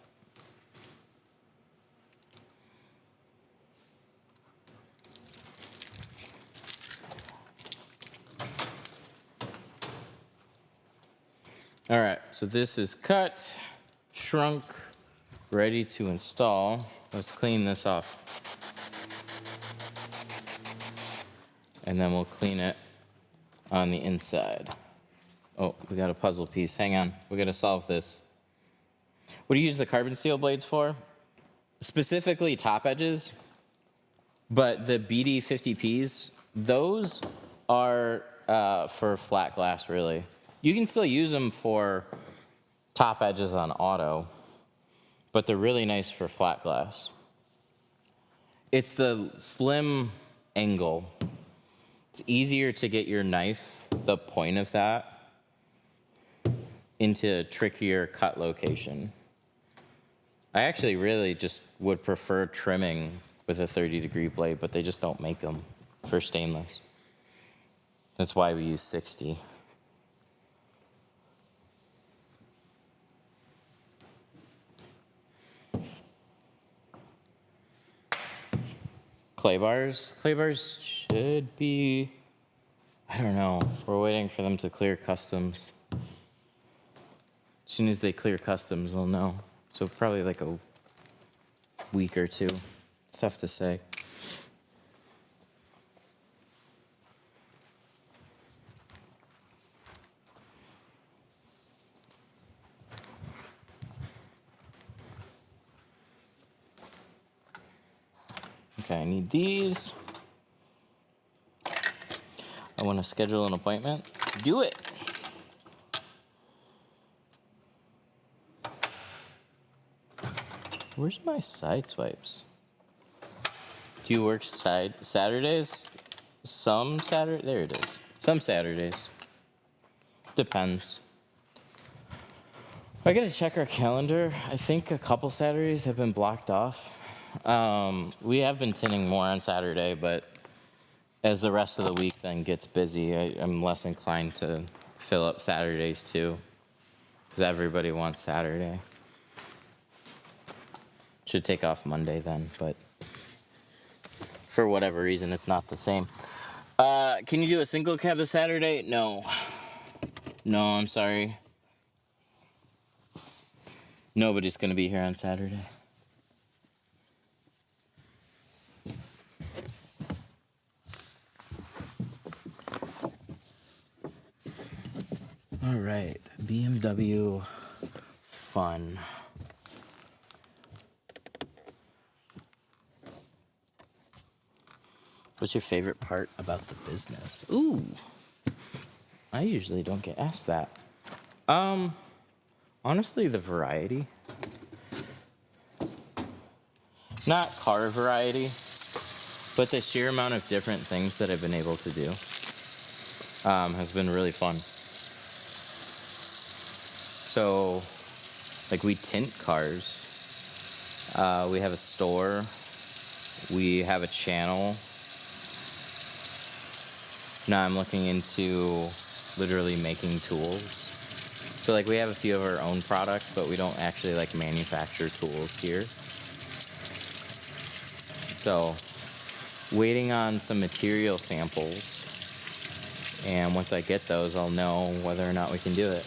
All right, so this is cut, shrunk, ready to install. Let's clean this off. And then we'll clean it on the inside. Oh, we got a puzzle piece. Hang on, we gotta solve this. What do you use the carbon steel blades for? Specifically top edges, but the BD50Ps, those are for flat glass, really. You can still use them for top edges on auto, but they're really nice for flat glass. It's the slim angle. It's easier to get your knife, the point of that, into a trickier cut location. I actually really just would prefer trimming with a 30-degree blade, but they just don't make them for stainless. That's why we use 60. Clay bars? Clay bars should be, I don't know. We're waiting for them to clear customs. As soon as they clear customs, they'll know. So probably like a week or two. It's tough to say. Okay, I need these. I want to schedule an appointment. Do it. Where's my side swipes? Do you work Saturdays? Some Saturday? There it is. Some Saturdays. Depends. I gotta check our calendar. I think a couple Saturdays have been blocked off. We have been tinting more on Saturday, but as the rest of the week then gets busy, I'm less inclined to fill up Saturdays too, because everybody wants Saturday. Should take off Monday then, but for whatever reason, it's not the same. Can you do a single cab this Saturday? No. No, I'm sorry. Nobody's gonna be here on Saturday. All right, BMW fun. What's your favorite part about the business? Ooh, I usually don't get asked that. Honestly, the variety. Not car variety, but the sheer amount of different things that I've been able to do has been really fun. So, like, we tint cars. We have a store. We have a channel. Now I'm looking into literally making tools. So, like, we have a few of our own products, but we don't actually, like, manufacture tools here. So, waiting on some material samples. And once I get those, I'll know whether or not we can do it.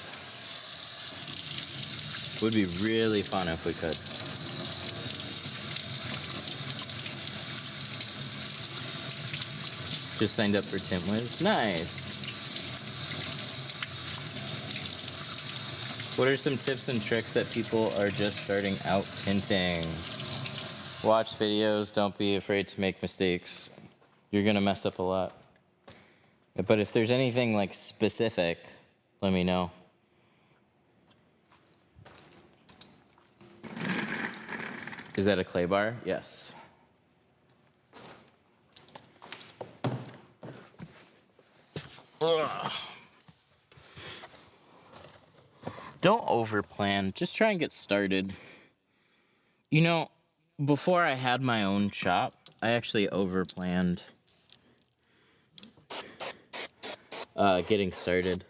Would be really fun if we could. Just signed up for TintWiz. Nice. What are some tips and tricks that people are just starting out tinting? Watch videos. Don't be afraid to make mistakes. You're gonna mess up a lot. But if there's anything like specific, let me know. Is that a clay bar? Yes. Ugh. Don't overplan. Just try and get started. You know, before I had my own shop, I actually overplanned getting started.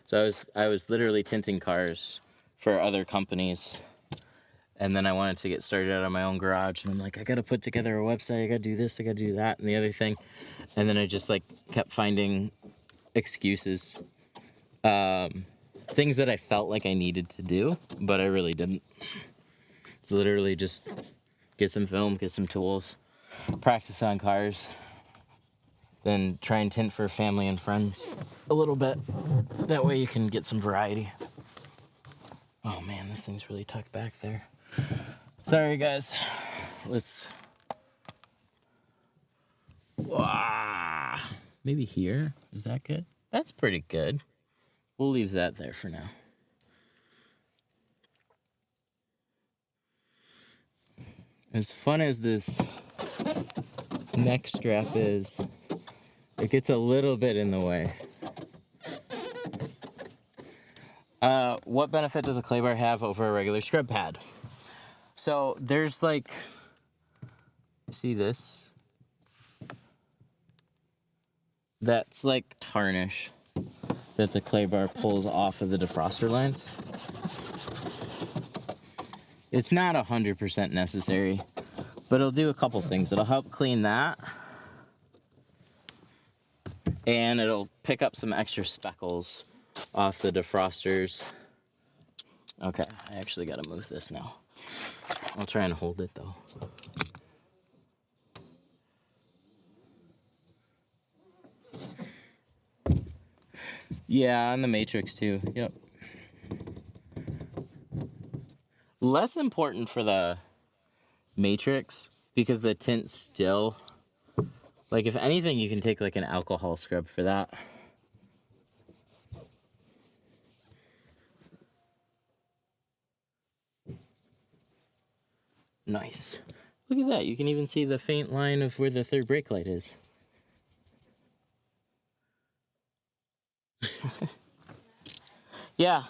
So I was literally tinting cars for other companies. And then I wanted to get started out of my own garage, and I'm like, I gotta put together a website, I gotta do this, I gotta do that, and the other thing. And then I just like kept finding excuses, things that I felt like I needed to do, but I really didn't. It's literally just get some film, get some tools, practice on cars, then try and tint for family and friends a little bit. That way you can get some variety. Oh man, this thing's really tucked back there. Sorry guys, let's, wow. Maybe here, is that good? That's pretty good. We'll leave that there for now. As fun as this neck strap is, it gets a little bit in the way. What benefit does a clay bar have over a regular scrub pad? So there's like, see this? That's like tarnish that the clay bar pulls off of the defroster lines. It's not 100% necessary, but it'll do a couple things. It'll help clean that, and it'll pick up some extra speckles off the defrosters. Okay, I actually gotta move this now. I'll try and hold it though. Yeah, on the matrix too, yep. Less important for the matrix because the tint still, like if anything you can take like an alcohol scrub for that. Nice. Look at that, you can even see the faint line of where the third brake light is. Yeah.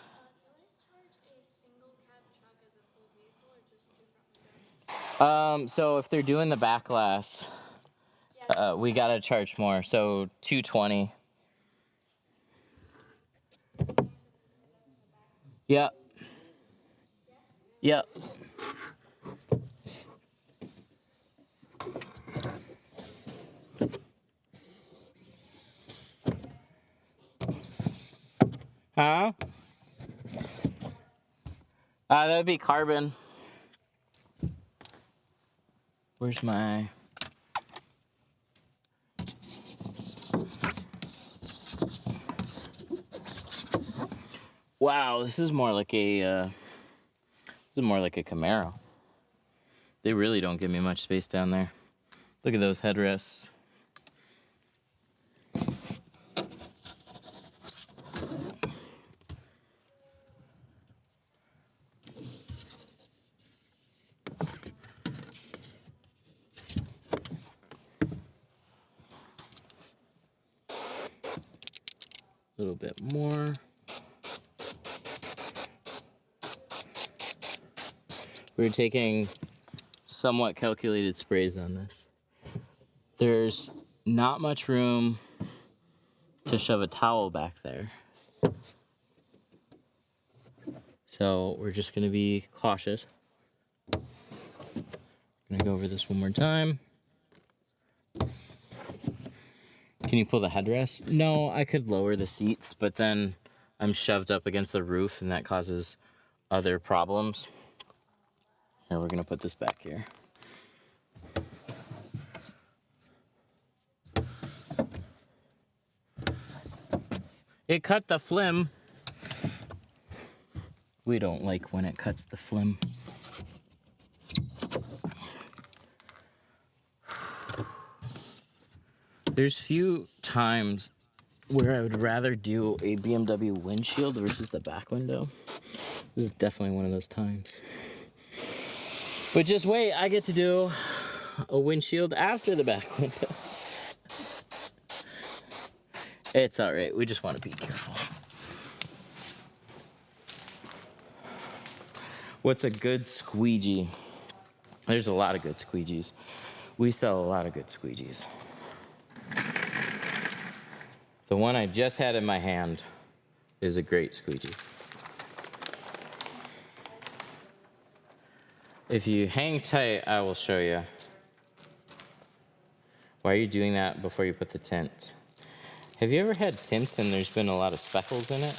So if they're doing the backlash, we gotta charge more. So $220. Yep. Yep. Huh? That would be carbon. Where's my... Wow, this is more like a Camaro. They really don't give me much space down there. Look at those headrests. A little bit more. we're taking somewhat calculated sprays on this. There's not much room to shove a towel back there. So we're just gonna be cautious. Gonna go over this one more time. Can you pull the headrest? No, I could lower the seats, but then I'm shoved up against the roof and that causes other problems. Here, we're gonna put this back here. It cut the flim. We don't like when it cuts the flim. There's few times where I would rather do a BMW windshield versus the back window. This is definitely one of those times. But just wait, I get to do a windshield after the back window. It's all right, we just want to be careful. What's a good squeegee? There's a lot of good squeegees. We sell a lot of good squeegees. The one I just had in my hand is a great squeegee. If you hang tight, I will show you. Why are you doing that before you put the tint? Have you ever had tint and there's been a lot of speckles in it?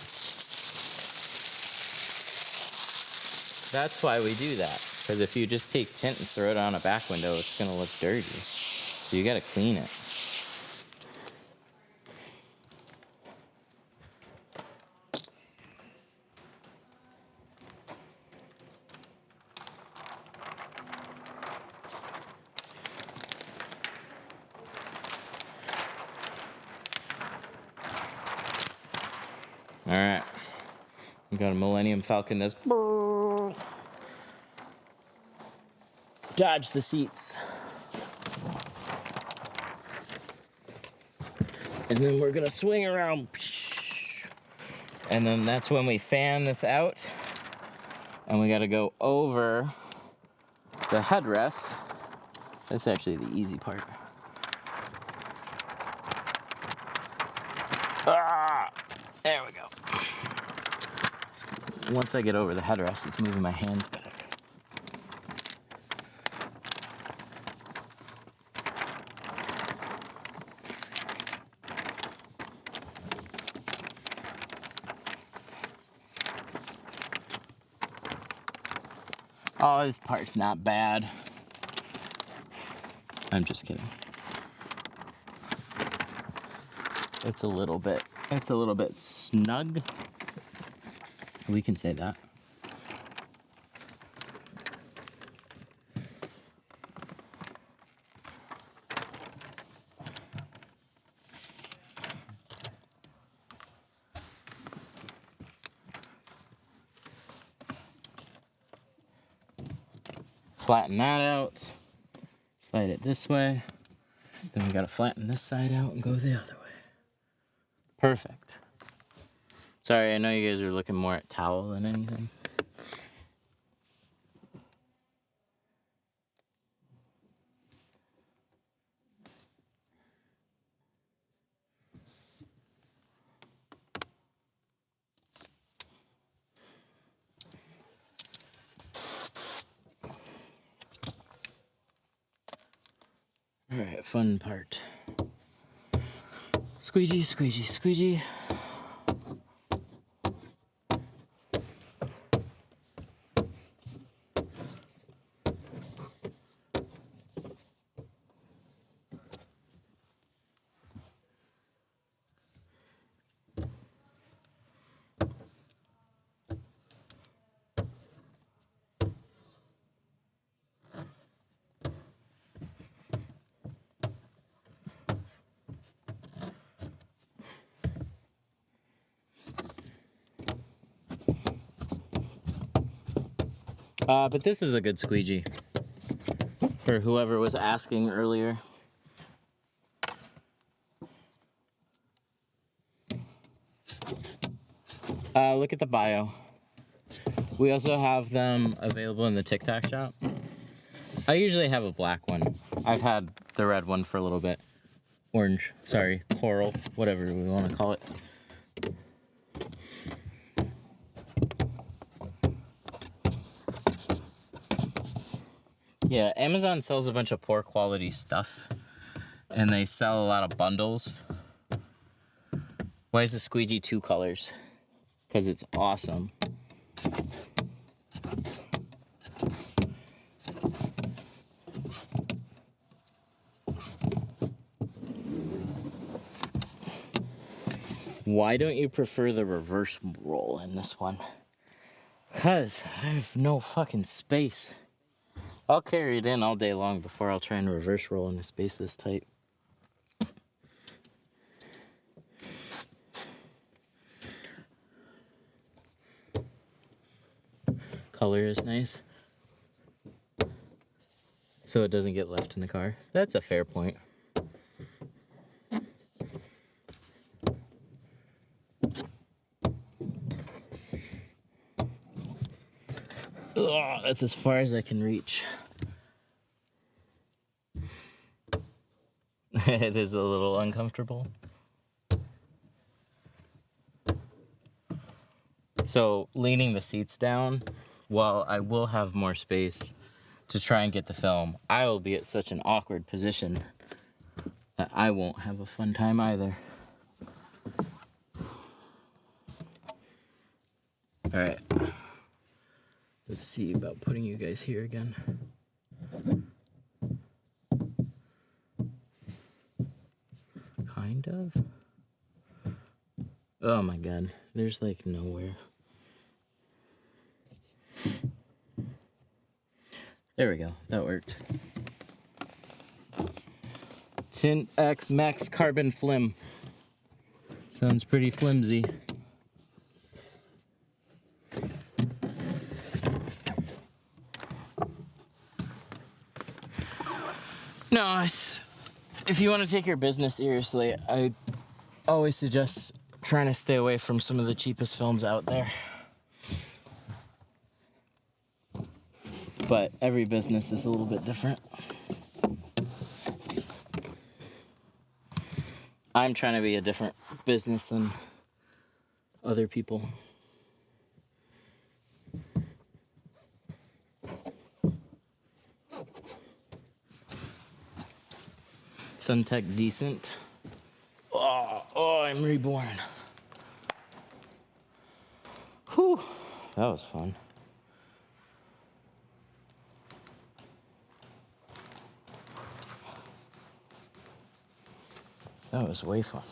That's why we do that. Because if you just take tint and throw it on a back window, it's gonna look dirty. So you gotta clean it. All right, we got a Millennium Falcon that's dodge the seats. And then we're gonna swing around. And then that's when we fan this out. And we gotta go over the headrest. That's actually the easy part. Ah, there we go. Once I get over the headrest, it's moving my hands back. Oh, this part's not bad. I'm just kidding. It's a little bit snug. We can say that. Flatten that out. Slide it this way. Then we gotta flatten this side out and go the other way. Perfect. Sorry, I know you guys are looking more at towel than anything. All right, fun part. Squeegee, squeegee, squeegee. But this is a good squeegee for whoever was asking earlier. Look at the bio. We also have them available in the Tic Tac shop. I usually have a black one. I've had the red one for a little bit. Orange, sorry, coral, whatever we want to call it. Yeah, Amazon sells a bunch of poor quality stuff, and they sell a lot of bundles. Why is the Squeegee 2 colors? Because it's awesome. Why don't you prefer the reverse roll in this one? Because I have no fucking space. I'll carry it in all day long before I'll try and reverse roll in a space this tight. Color is nice, so it doesn't get left in the car. That's a fair point. Ugh, that's as far as I can reach. It is a little uncomfortable. So leaning the seats down, while I will have more space to try and get the film, I will be at such an awkward position that I won't have a fun time either. All right. Let's see about putting you guys here again. Kind of. Oh my god, there's like nowhere. There we go, that worked. Tint X Max Carbon Flim. Sounds pretty flimsy. No, if you want to take your business seriously, I always suggest trying to stay away from some of the cheapest films out there. But every business is a little bit different. I'm trying to be a different business than other people. Suntech decent. Oh, I'm reborn. Whew, that was fun. That was way fun.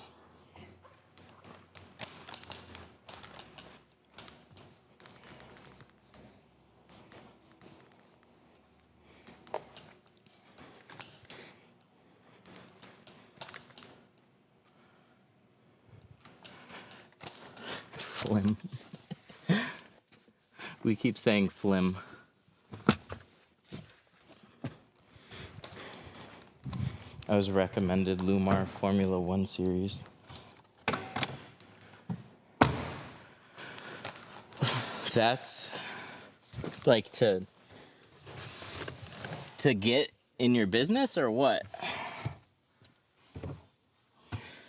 Flim. We keep saying flim. I was recommended Lumar Formula 1 series. That's like to get in your business or what?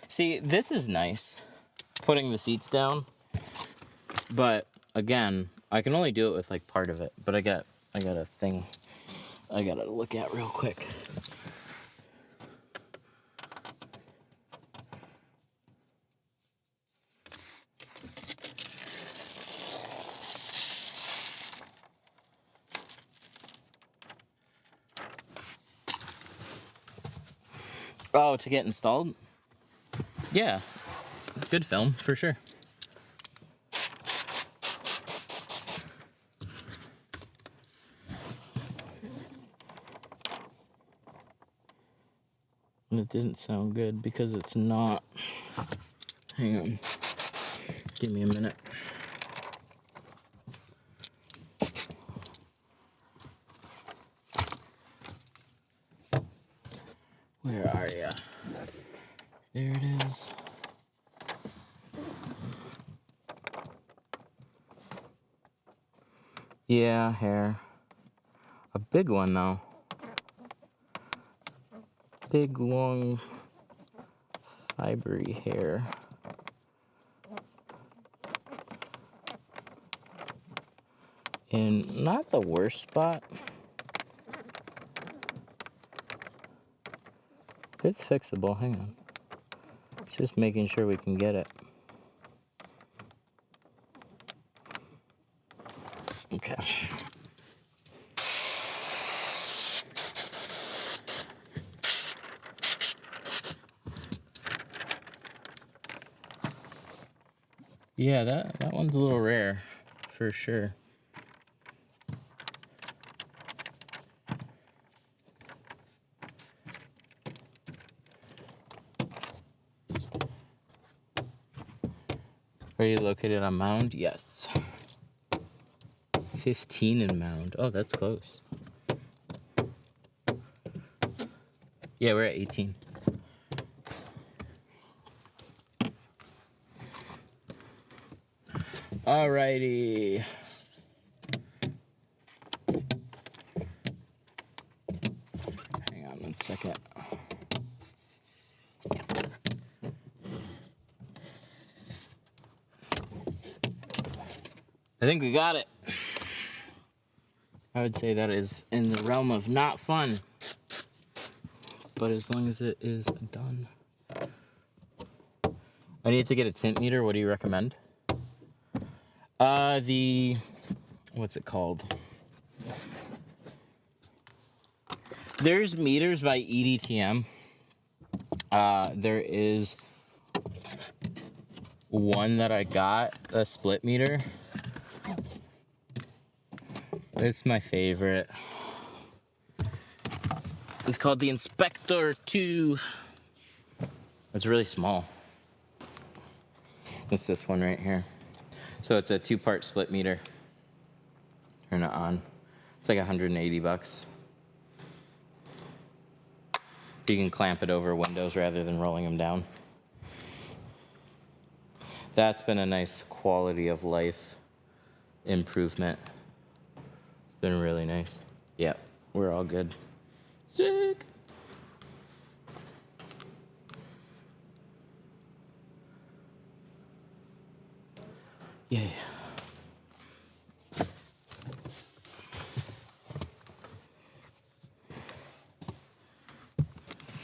See, this is nice, putting the seats down, but again, I can only do it with like part of it, but I got a thing I gotta look at real quick. Oh, to get installed? Yeah, it's good film, for sure. And it didn't sound good because it's not. Hang on. Give me a minute. Where are ya? There it is. Yeah, hair. A big one though. Big, long, fibery hair. And not the worst spot. It's fixable, hang on. Just making sure we can get it. Okay. Yeah, that one's a little rare, for sure. Are you located on Mound? Yes. 15 in Mound. Oh, that's close. Yeah, we're at 18. Alrighty. Hang on 1 second. I think we got it. I would say that is in the realm of not fun. But as long as it is done. I need to get a tint meter. What do you recommend? What's it called? There's meters by EDTM. There is one that I got, a split meter. It's my favorite. It's called the Inspector 2. It's really small. It's this one right here. So it's a 2-part split meter. Turn it on. It's like 180 bucks. You can clamp it over windows rather than rolling them down. That's been a nice quality of life improvement. It's been really nice. Yep, we're all good. Sick. Yeah.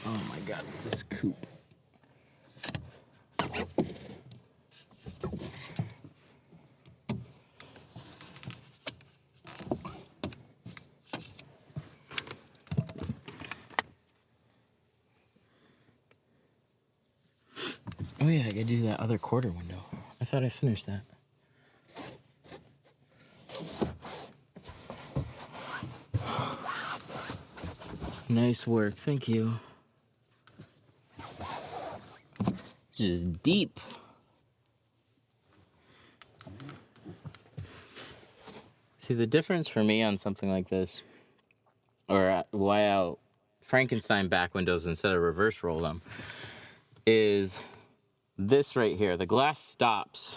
Oh my god, this coupe. Oh yeah, I gotta do that other quarter window. I thought I finished that. Nice work, thank you. Just deep. See, the difference for me on something like this, or why I'll Frankenstein back windows instead of reverse roll them, is this right here. The glass stops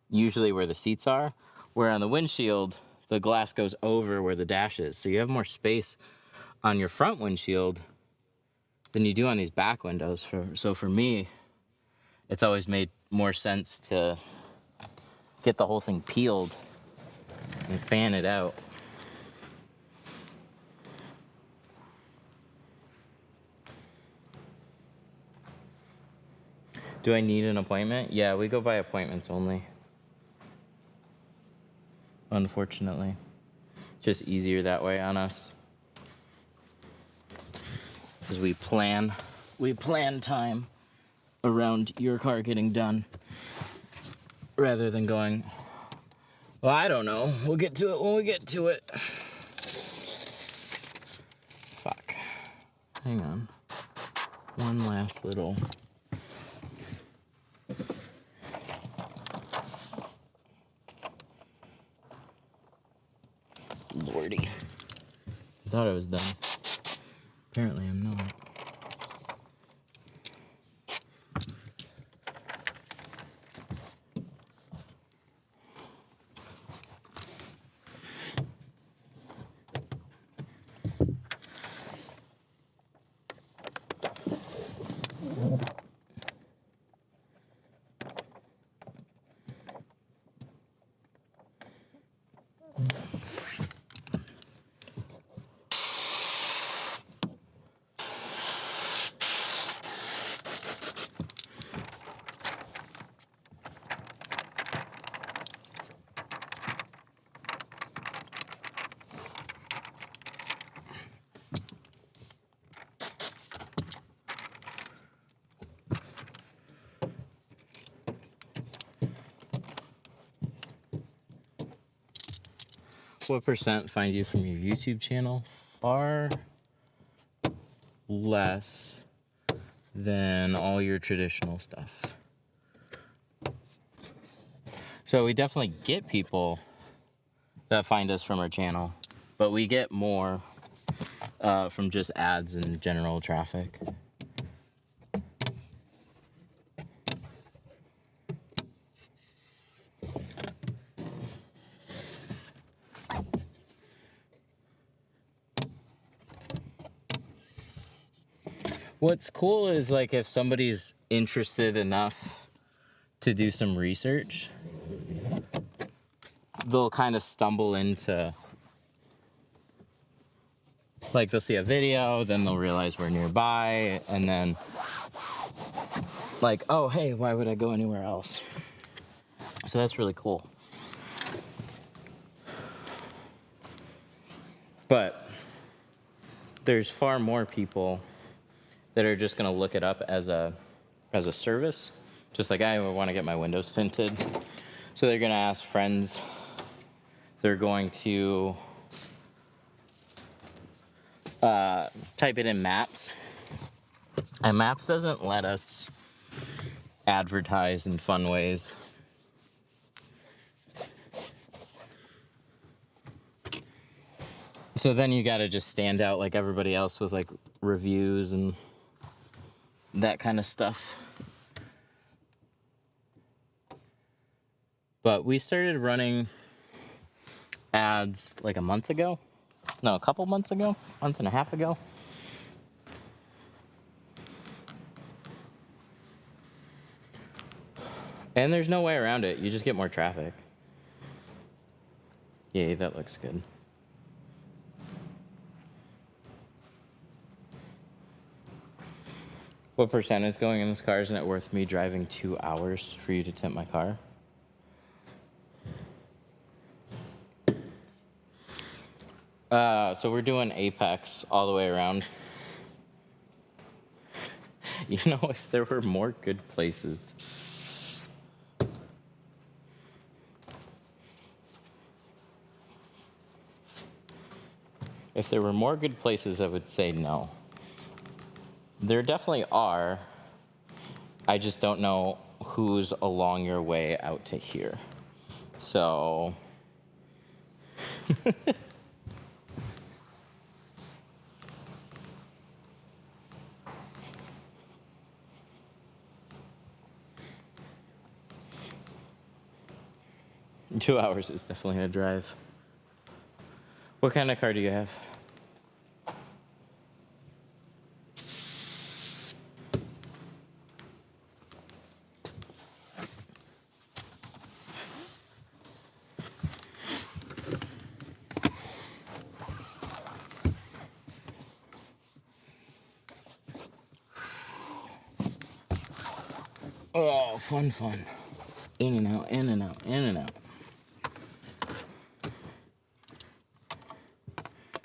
usually where the seats are, where on the windshield, the glass goes over where the dash is. So you have more space on your front windshield than you do on these back windows. So for me, it's always made more sense to get the whole thing peeled and fan it out. Do I need an appointment? Yeah, we go by appointments only. Unfortunately. Just easier that way on us. Because we plan time around your car getting done. Rather than going, well, I don't know. We'll get to it when we get to it. Fuck. Hang on. One last little... Lordy. I thought I was done. Apparently I'm not. what percent find you from your YouTube channel? Far less than all your traditional stuff. So we definitely get people that find us from our channel, but we get more from just ads and general traffic. What's cool is like if somebody's interested enough to do some research, they'll kind of stumble into, like they'll see a video, then they'll realize we're nearby, and then like, oh hey, why would I go anywhere else? So that's really cool. But there's far more people that are just going to look it up as a service, just like I want to get my windows tinted. So they're going to ask friends. They're going to type it in Maps. And Maps doesn't let us advertise in fun ways. So then you got to just stand out like everybody else with like reviews and that kind of stuff. But we started running ads like a month ago. No, a couple months ago, month and a half ago. And there's no way around it. You just get more traffic. Yay, that looks good. What percent is going in this car? Isn't it worth me driving 2 hours for you to tint my car? So we're doing Apex all the way around. You know, if there were more good places. If there were more good places, I would say no. There definitely are. I just don't know who's along your way out to here. So... 2 hours is definitely a drive. What kind of car do you have? Oh, fun, fun. In and out, in and out, in and out.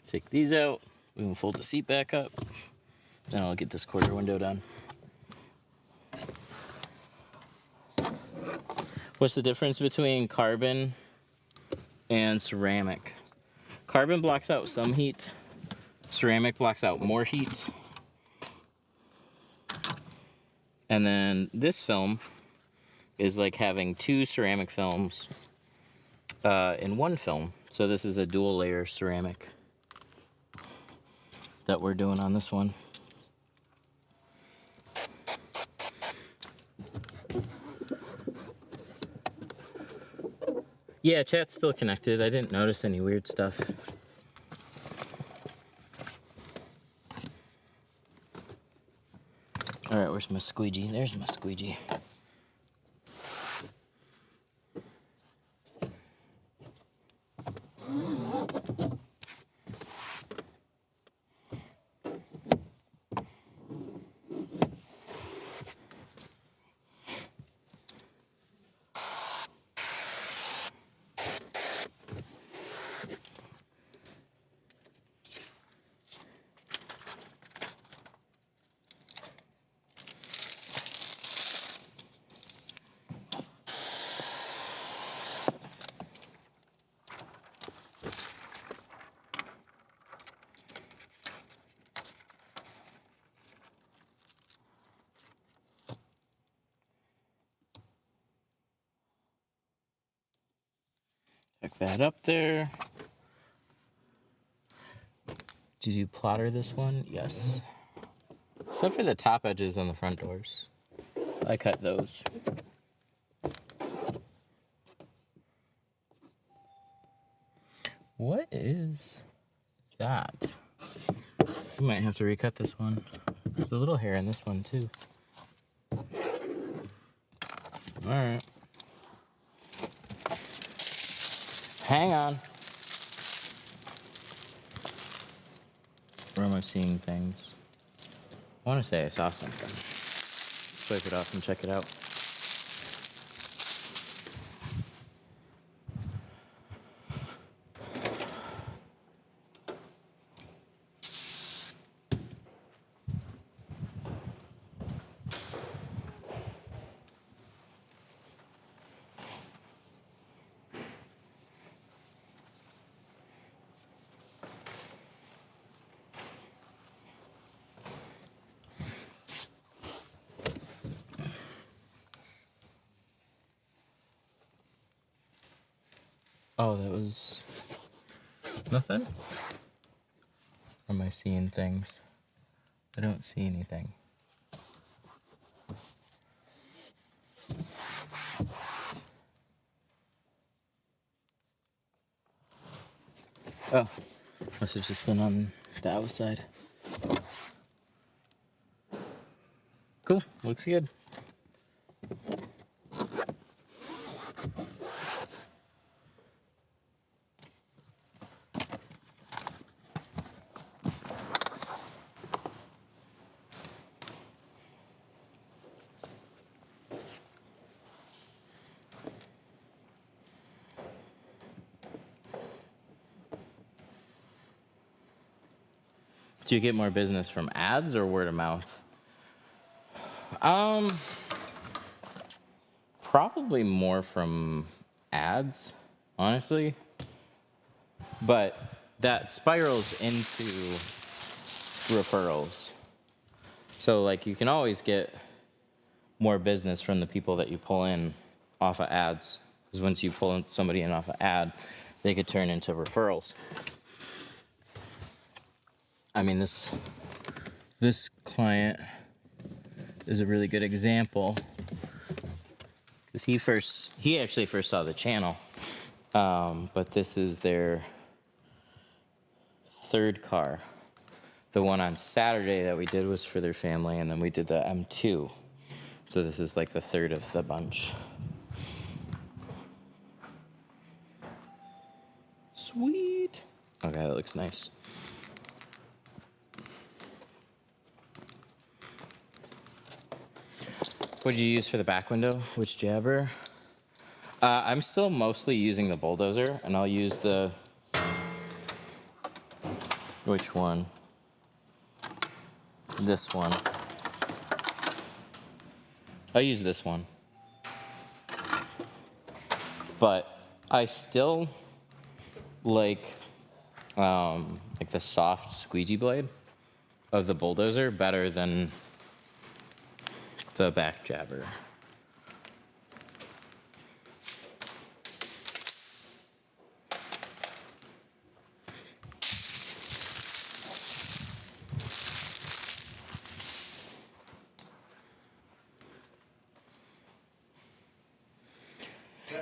Take these out. We can fold the seat back up. Then I'll get this quarter window done. What's the difference between carbon and ceramic? Carbon blocks out some heat. Ceramic blocks out more heat. And then this film is like having 2 ceramic films in one film. So this is a dual layer ceramic that we're doing on this one. Yeah, chat's still connected. I didn't notice any weird stuff. All right, where's my squeegee? There's my squeegee. Back that up there. Did you plotter this one? Yes. Except for the top edges on the front doors. I cut those. What is that? You might have to recut this one. There's a little hair in this one too. Alright. Hang on. Where am I seeing things? I want to say I saw something. Swipe it off and check it out. Oh, that was nothing? Or am I seeing things? I don't see anything. Oh, must have just been on the outside. Cool, looks good. Do you get more business from ads or word of mouth? Probably more from ads, honestly. But that spirals into referrals. So like you can always get more business from the people that you pull in off of ads. Because once you pull somebody in off an ad, they could turn into referrals. I mean, this client is a really good example because he actually first saw the channel, but this is their third car. The one on Saturday that we did was for their family, and then we did the M2. So this is like the third of the bunch. Sweet. Okay, that looks nice. What did you use for the back window? Which jabber? I'm still mostly using the bulldozer, and I'll use the... Which one? This one. I'll use this one. But I still like the soft squeegee blade of the bulldozer better than the back jabber.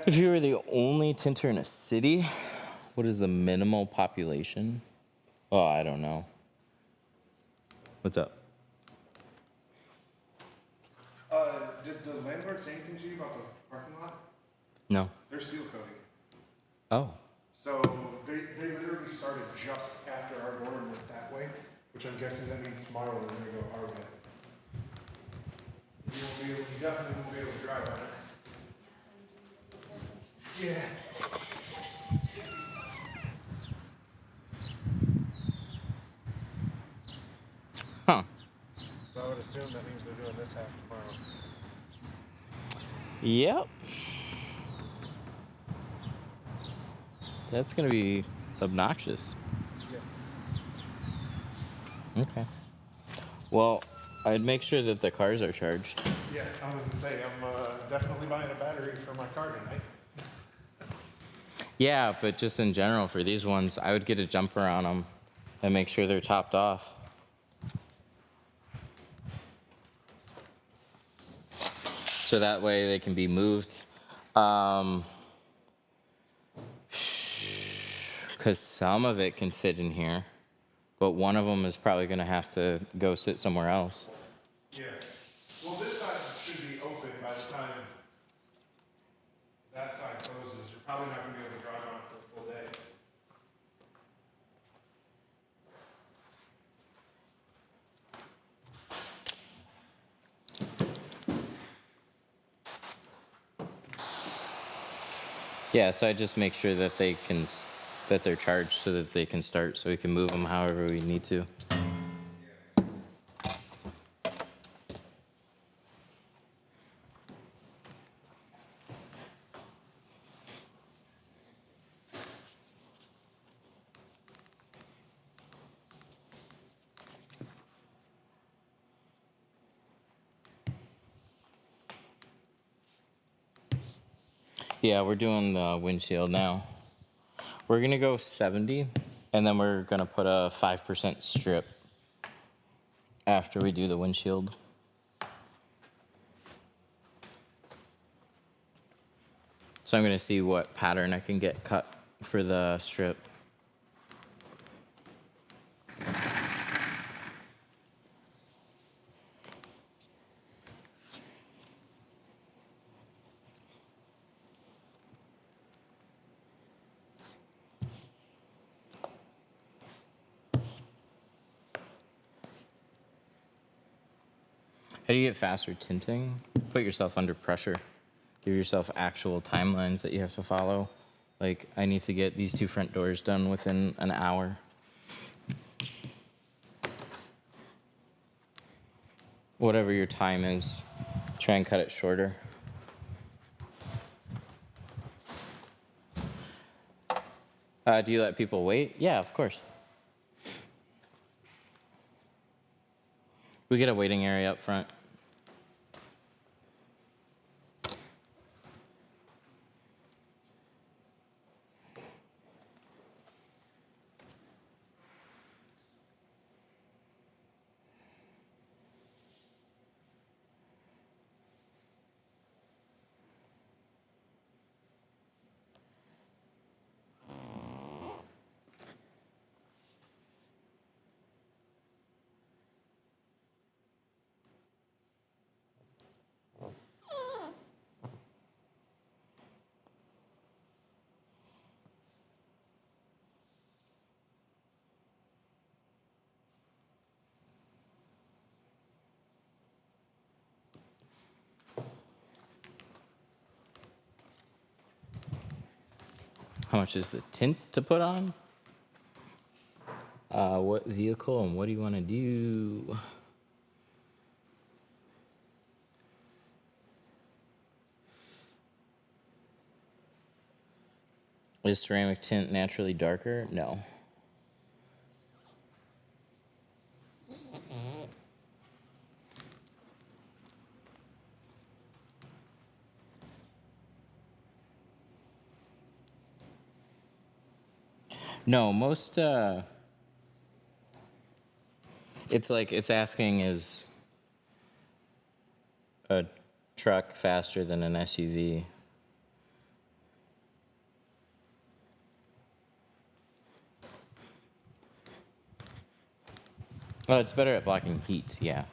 If you were the only tinter in a city, what is the minimal population? Oh, I don't know. What's up? Did the landlord say anything to you about the parking lot? No. They're seal coating. Oh. So they literally started just after our door and went that way, which I'm guessing that means tomorrow we're gonna go our way. You definitely won't be able to drive on it. Yeah. Huh. So I would assume that means they're doing this half tomorrow. Yep. That's gonna be obnoxious. Yeah. Okay. Well, I'd make sure that the cars are charged. Yeah, I was gonna say, I'm definitely buying a battery for my car tonight. Yeah, but just in general for these ones, I would get a jumper on them and make sure they're topped off. So that way they can be moved. Because some of it can fit in here, but one of them is probably going to have to go sit somewhere else. Yeah. Well, this side should be open by the time that side closes. You're probably not going to be able to drive on it for a full day. Yeah, so I just make sure that that they're charged so that they can start, so we can move them however we need to. Yeah, we're doing the windshield now. We're gonna go 70, and then we're gonna put a 5% strip after we do the windshield. So I'm gonna see what pattern I can get cut for the strip. How do you get faster tinting? Put yourself under pressure. Give yourself actual timelines that you have to follow. Like, I need to get these 2 front doors done within an hour. Whatever your time is, try and cut it shorter. Do you let people wait? Yeah, of course. We get a waiting area up front. How much is the tint to put on? What vehicle and what do you want to do? Is ceramic tint naturally darker? No. No, most, it's like, it's asking is a truck faster than an SUV? Oh, it's better at blocking heat, yeah.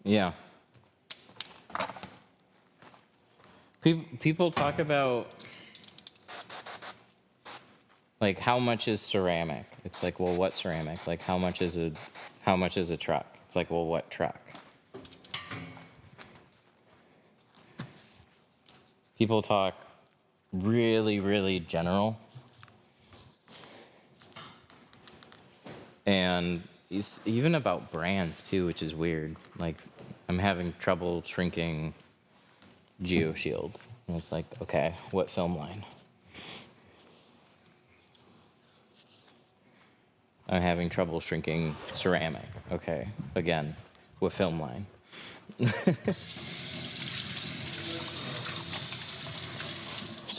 Yeah. People talk about, like, how much is ceramic? It's like, well, what ceramic? Like, how much is a truck? It's like, well, what truck? People talk really, really general. And even about brands too, which is weird. Like, I'm having trouble shrinking GeoShield. And it's like, okay, what film line? I'm having trouble shrinking ceramic. Okay, again, with film line. It's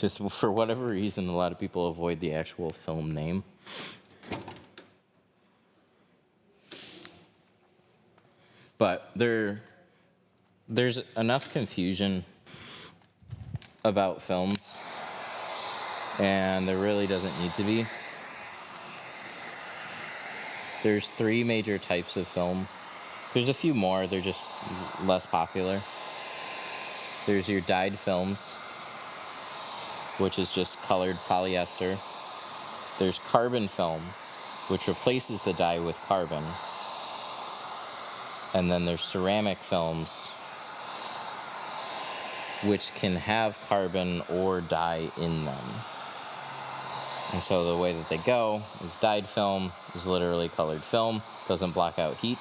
just for whatever reason, a lot of people avoid the actual film name. But there's enough confusion about films, and there really doesn't need to be. There's 3 major types of film. There's a few more, they're just less popular. There's your dyed films, which is just colored polyester. There's carbon film, which replaces the dye with carbon. And then there's ceramic films, which can have carbon or dye in them. And so the way that they go is dyed film is literally colored film, doesn't block out heat.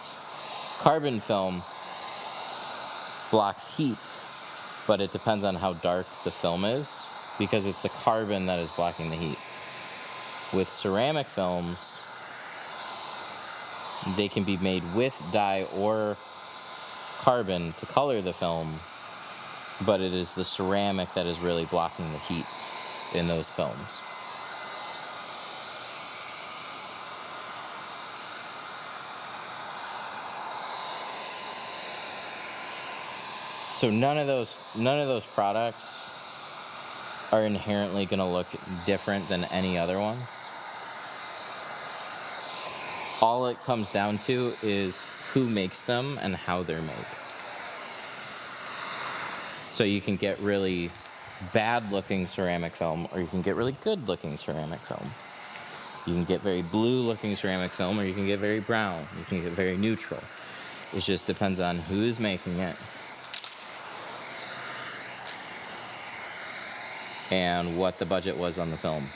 Carbon film blocks heat, but it depends on how dark the film is, because it's the carbon that is blocking the heat. With ceramic films, they can be made with dye or carbon to color the film, but it is the ceramic that is really blocking the heat in those films. So none of those products are inherently going to look different than any other ones. All it comes down to is who makes them and how they're made. So you can get really bad looking ceramic film, or you can get really good looking ceramic film. You can get very blue looking ceramic film, or you can get very brown. You can get very neutral. It just depends on who is making it and what the budget was on the film.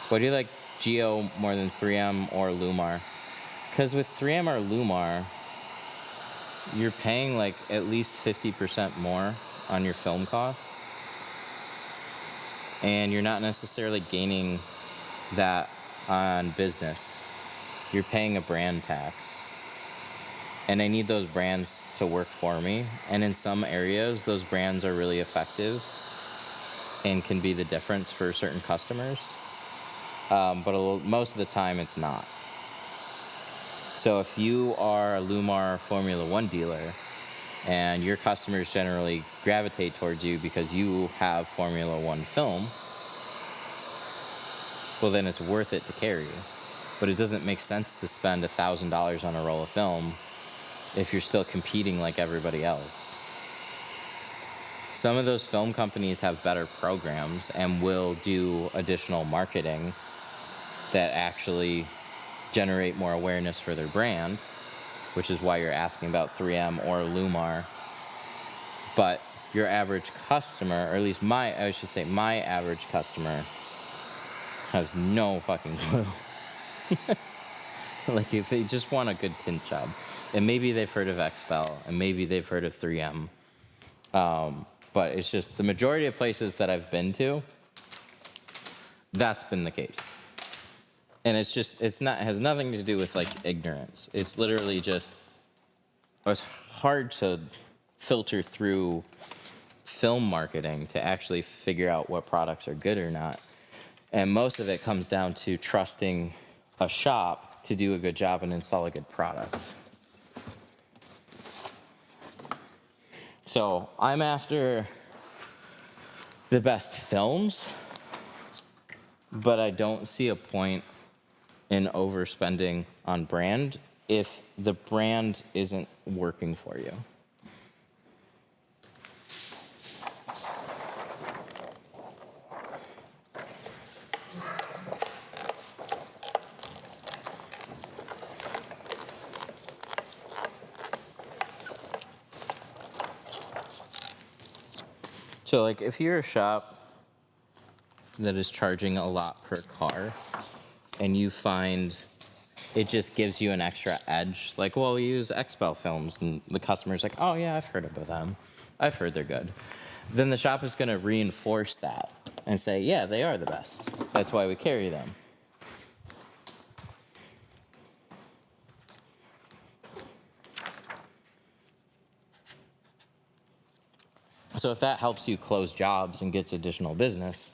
Why do you like Geo more than 3M or Lumar? Because with 3M or Lumar, you're paying like at least 50% more on your film costs, and you're not necessarily gaining that on business. You're paying a brand tax, and I need those brands to work for me, and in some areas those brands are really effective and can be the difference for certain customers, but most of the time it's not. So if you are a Lumar Formula One dealer and your customers generally gravitate towards you because you have Formula One film, well, then it's worth it to carry you. But it doesn't make sense to spend $1,000 on a roll of film if you're still competing like everybody else. Some of those film companies have better programs and will do additional marketing that actually generate more awareness for their brand, which is why you're asking about 3M or Lumar. But your average customer, or at least my average customer, has no fucking clue. Like, if they just want a good tint job, and maybe they've heard of Expel, and maybe they've heard of 3M, but it's just the majority of places that I've been to, that's been the case. And it has nothing to do with like ignorance. It's literally just, it's hard to filter through film marketing to actually figure out what products are good or not. And most of it comes down to trusting a shop to do a good job and install a good product. So I'm after the best films, but I don't see a point in overspending on brand if the brand isn't working for you. So like if you're a shop that is charging a lot per car and you find it just gives you an extra edge, like, well, we use Expel films, and the customer's like, oh yeah, I've heard of them, I've heard they're good, then the shop is going to reinforce that. and say, yeah, they are the best. That's why we carry them. So if that helps you close jobs and gets additional business,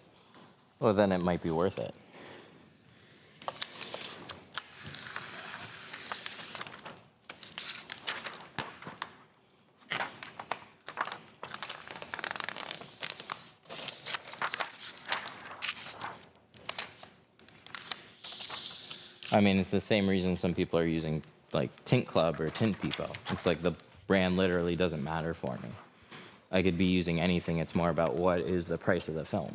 well, then it might be worth it. I mean, it's the same reason some people are using like Tint Club or Tint Depot. It's like the brand literally doesn't matter for me. I could be using anything. It's more about what is the price of the film.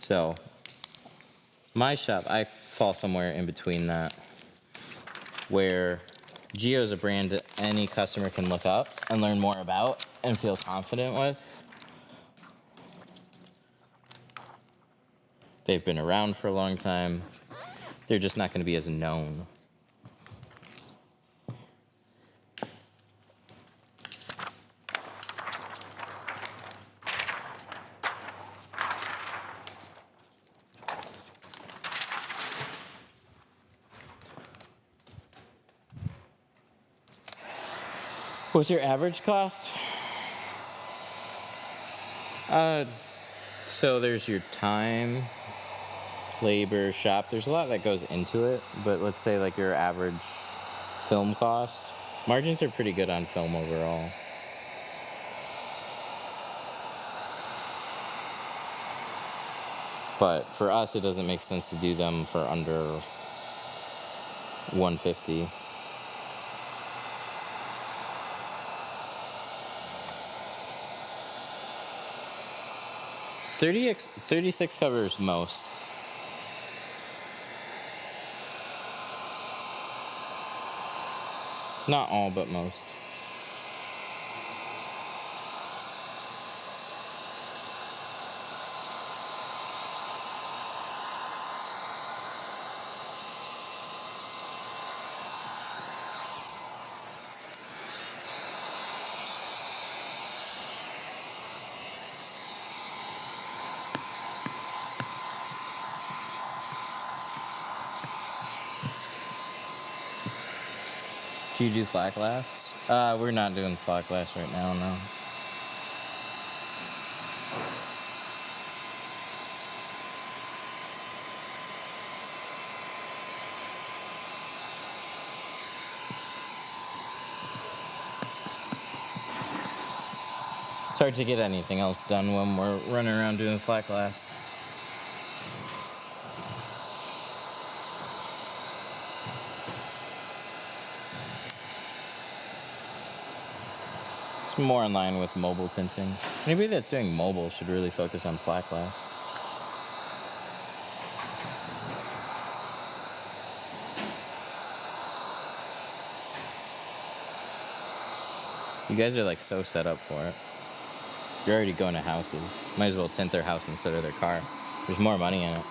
So my shop, I fall somewhere in between that, where Geo is a brand that any customer can look up and learn more about and feel confident with. They've been around for a long time. They're just not going to be as known. What's your average cost? So there's your time, labor, shop. There's a lot that goes into it, but let's say like your average film cost. Margins are pretty good on film overall. But for us, it doesn't make sense to do them for under $150. $36 covers most. Not all, but most. Do you do flat glass? We're not doing flat glass right now, no. It's hard to get anything else done when we're running around doing flat glass. It's more in line with mobile tinting. Anybody that's doing mobile should really focus on flat glass. You guys are like so set up for it. You're already going to houses. Might as well tint their house instead of their car. There's more money in it.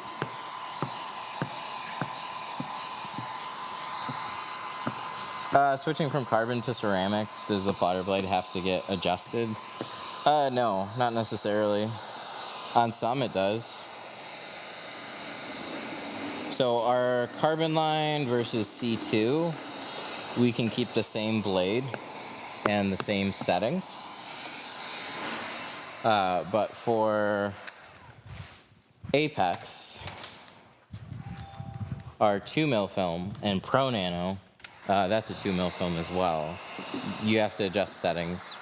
Switching from carbon to ceramic, does the plotter blade have to get adjusted? No, not necessarily. On some it does. So our carbon line versus C2, we can keep the same blade and the same settings. But for Apex, our 2mm film, and Pro Nano, that's a 2mm film as well. You have to adjust settings.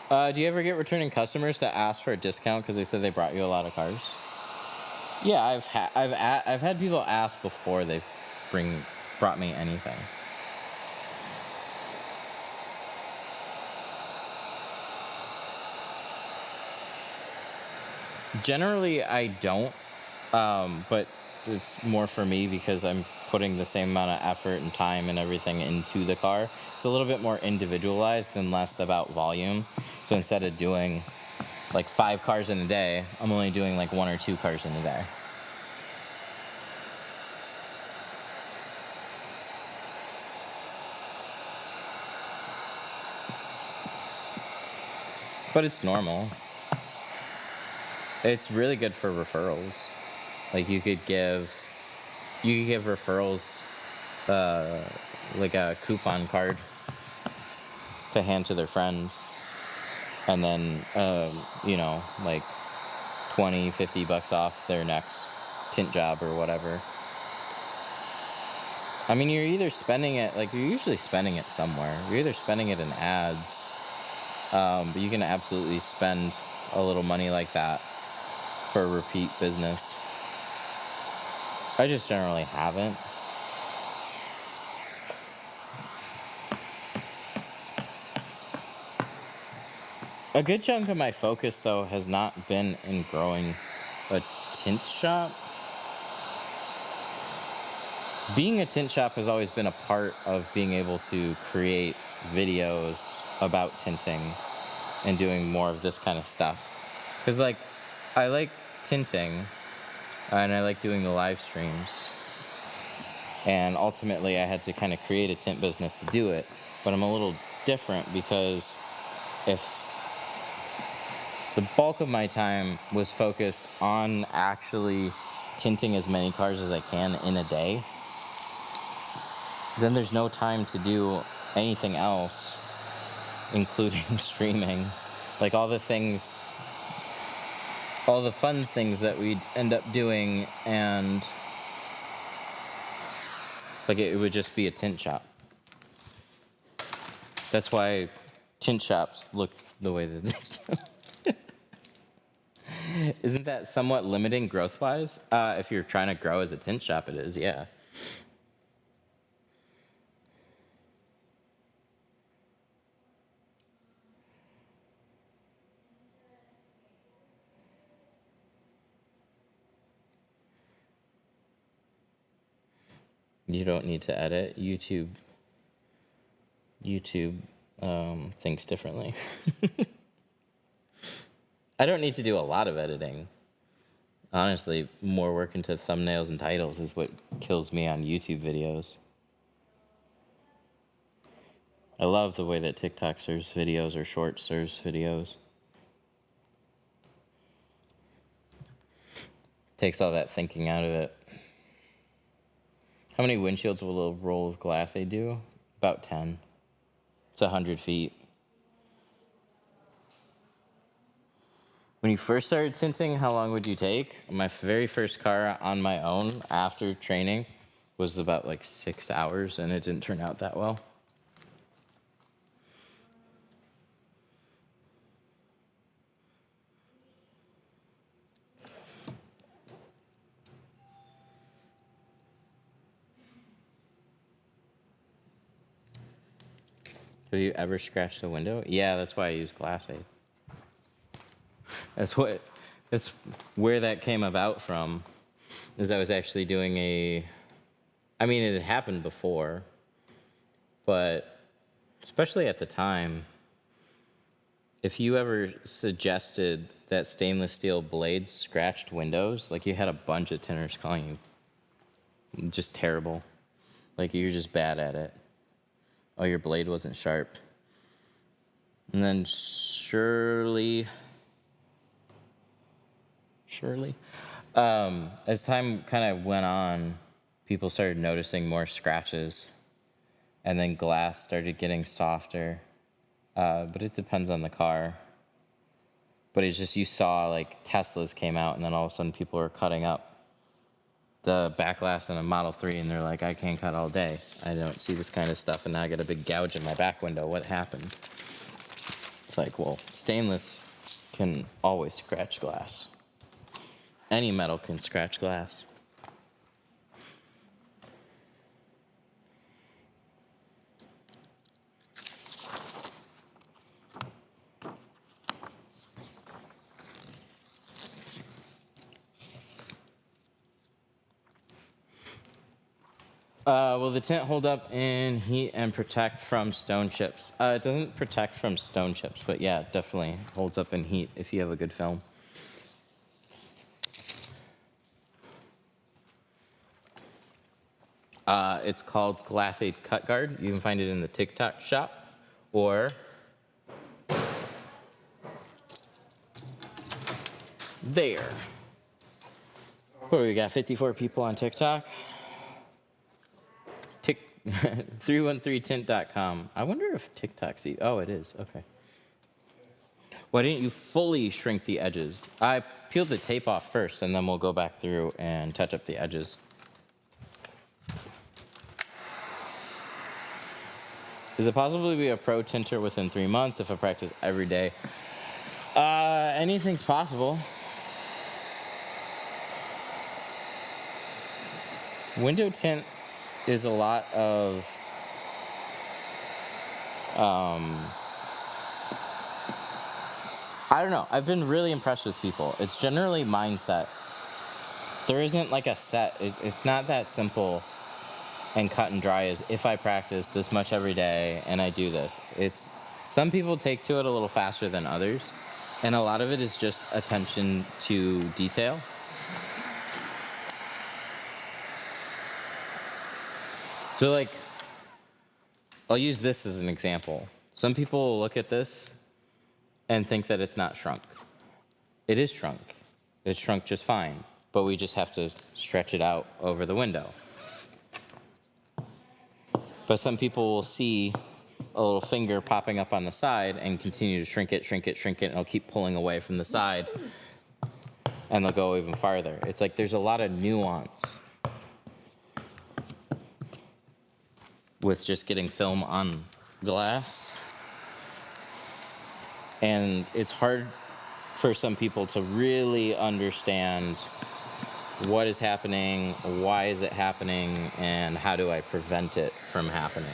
Do you ever get returning customers that ask for a discount because they said they brought you a lot of cars? Yeah, I've had people ask before they've brought me anything. Generally, I don't, but it's more for me because I'm putting the same amount of effort and time and everything into the car. It's a little bit more individualized and less about volume. So instead of doing like 5 cars in a day, I'm only doing like 1 or 2 cars in a day. But it's normal. It's really good for referrals. Like you could give referrals like a coupon card to hand to their friends, and then like 20-50 bucks off their next tint job or whatever. I mean, you're either spending it, like you're usually spending it somewhere. You're either spending it in ads, but you can absolutely spend a little money like that for repeat business. I just generally haven't. A good chunk of my focus, though, has not been in growing a tint shop. Being a tint shop has always been a part of being able to create videos about tinting and doing more of this kind of stuff. Because, like, I like tinting and I like doing the live streams. And ultimately, I had to kind of create a tint business to do it. But I'm a little different because if the bulk of my time was focused on actually tinting as many cars as I can in a day, then there's no time to do anything else, including streaming. Like all the fun things that we'd end up doing, and like it would just be a tint shop. That's why tint shops look the way that they do. Isn't that somewhat limiting growth-wise? If you're trying to grow as a tint shop, it is, yeah. You don't need to edit. YouTube thinks differently. I don't need to do a lot of editing. Honestly, more work into thumbnails and titles is what kills me on YouTube videos. I love the way that TikTok serves videos or Shorts serves videos. Takes all that thinking out of it. How many windshields will a roll of glass they do? About 10. It's 100 feet. When you first started tinting, how long would you take? My very first car on my own after training was about like 6 hours, and it didn't turn out that well. Have you ever scratched a window? Yeah, that's why I use Glass Aid. That's where that came about from, is I was actually doing I mean, it had happened before, but especially at the time, if you ever suggested that stainless steel blades scratched windows, like you had a bunch of tinters calling you just terrible. Like you're just bad at it. Oh, your blade wasn't sharp. And then surely, as time kind of went on, people started noticing more scratches, and then glass started getting softer. But it depends on the car. But it's just, you saw like Teslas came out, and then all of a sudden people were cutting up the back glass on a Model 3, and they're like, I can't cut all day. I don't see this kind of stuff, and now I got a big gouge in my back window. What happened? It's like, well, stainless can always scratch glass. Any metal can scratch glass. Will the tint hold up in heat and protect from stone chips? It doesn't protect from stone chips, but yeah, it definitely holds up in heat if you have a good film. It's called Glassade Cut Guard. You can find it in the TikTok shop, or there. What do we got? 54 people on TikTok. 313tint.com. I wonder if TikTok's. Oh, it is. Okay. Why didn't you fully shrink the edges? I peeled the tape off first, and then we'll go back through and touch up the edges. Is it possible to be a pro tinter within 3 months if I practice every day? Anything's possible. Window tint is a lot of I don't know. I've been really impressed with people. It's generally mindset. There isn't like a set. It's not that simple and cut and dry as if I practice this much every day and I do this. It's some people take to it a little faster than others, and a lot of it is just attention to detail. So like, I'll use this as an example. Some people will look at this and think that it's not shrunk. It is shrunk. It's shrunk just fine, but we just have to stretch it out over the window. But some people will see a little finger popping up on the side and continue to shrink it, and it'll keep pulling away from the side, and they'll go even farther. It's like there's a lot of nuance with just getting film on glass. And it's hard for some people to really understand what is happening, why is it happening, and how do I prevent it from happening.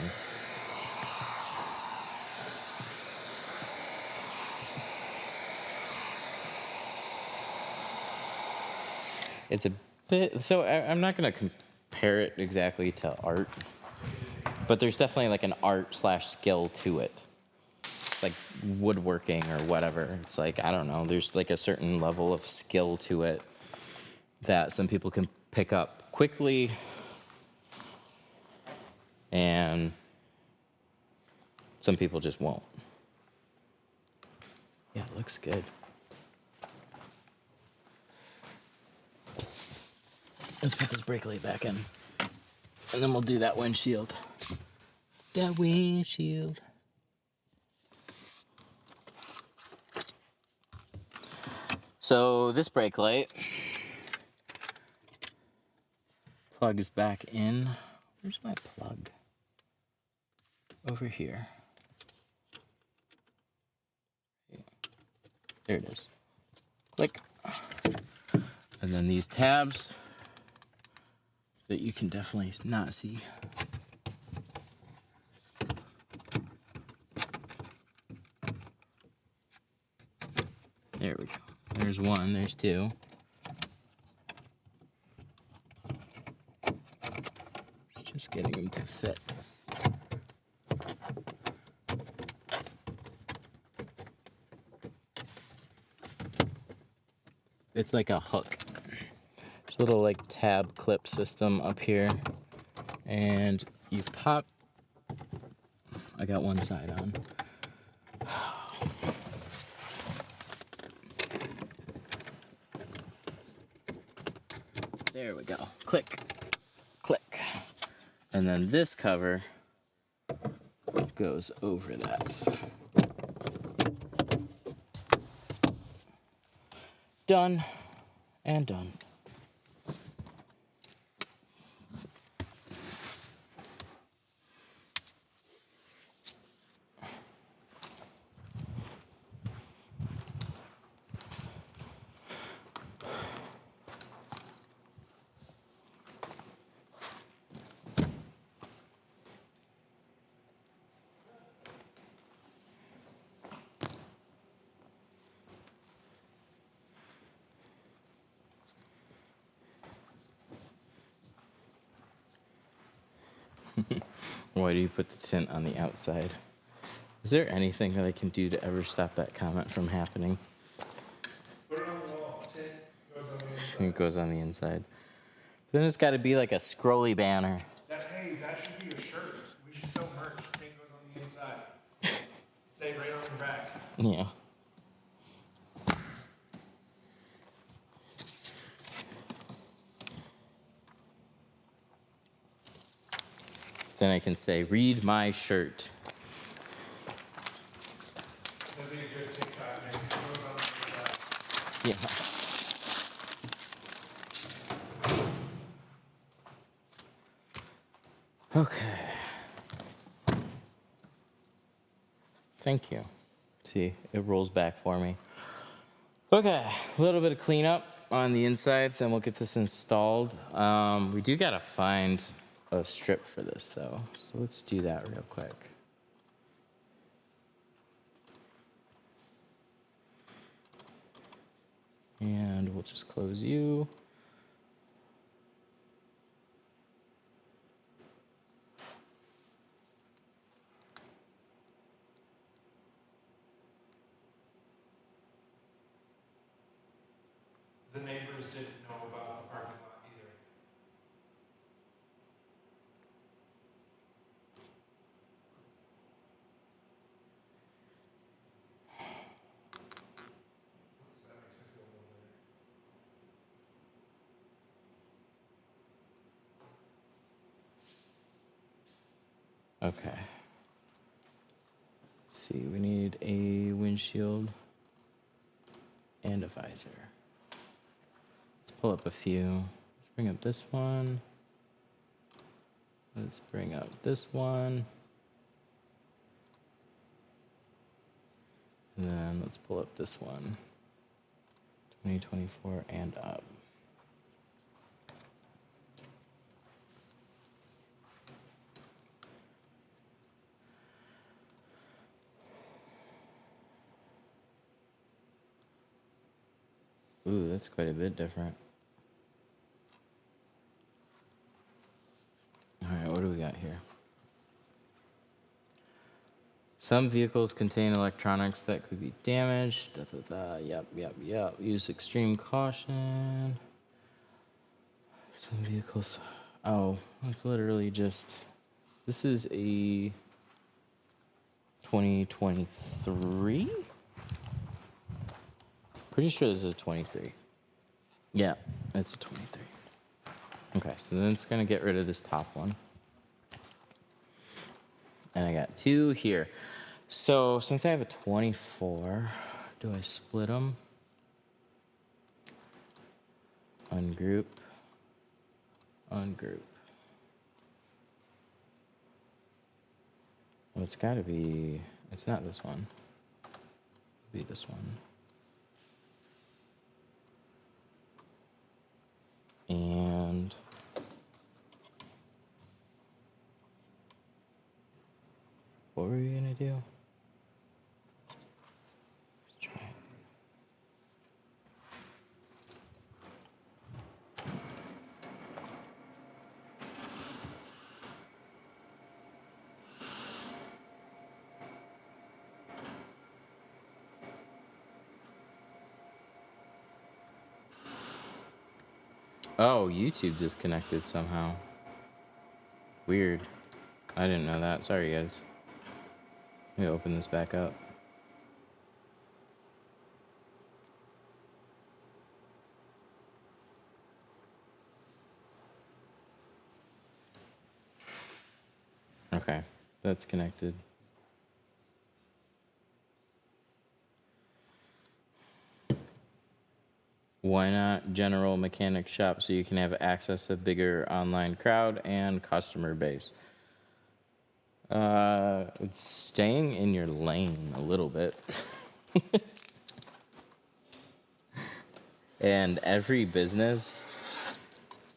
It's a bit, so I'm not going to compare it exactly to art, but there's definitely like an art/skill to it. Like woodworking or whatever. It's like, I don't know, there's like a certain level of skill to it that some people can pick up quickly, and some people just won't. Yeah, it looks good. Let's put this brake light back in, and then we'll do that windshield. That windshield. So this brake light plugs back in. Where's my plug? Over here. There it is. Click. And then these tabs that you can definitely not see. There we go. There's one, there's two. It's just getting them to fit. It's like a hook. It's a little like tab clip system up here. And you pop. I got one side on. There we go. Click, click. And then this cover goes over that. Done and done. Why do you put the tint on the outside? Is there anything that I can do to ever stop that comment from happening? Put it on the wall. Tint goes on the inside. It goes on the inside. Then it's got to be like a scrolly banner. Hey, that should be a shirt. We should sell merch. Tint goes on the inside. Say right on your back. Yeah. Then I can say, read my shirt. That'd be a good TikTok, man. It goes on the inside. Yeah. Okay. Thank you. See, it rolls back for me. Okay, a little bit of cleanup on the inside, then we'll get this installed. We do gotta find a strip for this though, so let's do that real quick. And we'll just close you. The neighbors didn't know about the parking lot either. That makes me feel a little better. Okay. Let's see, we need a windshield and a visor. Let's pull up a few. Let's bring up this one. Let's bring up this one. And then let's pull up this one. 2024 and up. Ooh, that's quite a bit different. All right, what do we got here? Some vehicles contain electronics that could be damaged. Da, da, da. Yep. Use extreme caution. Some vehicles. Oh, it's literally just. This is a 2023? Pretty sure this is a 23. Yeah, it's a 23. Okay, so then it's gonna get rid of this top one. And I got two here. So since I have a 24, do I split them? Ungroup. Ungroup. Well, it's gotta be, it's not this one. It'll be this one. And what were we gonna do? Let's try it. Oh, YouTube disconnected somehow. Weird. I didn't know that. Sorry, guys. Let me open this back up. Okay, that's connected. Why not general mechanic shop so you can have access to bigger online crowd and customer base? It's staying in your lane a little bit. And every business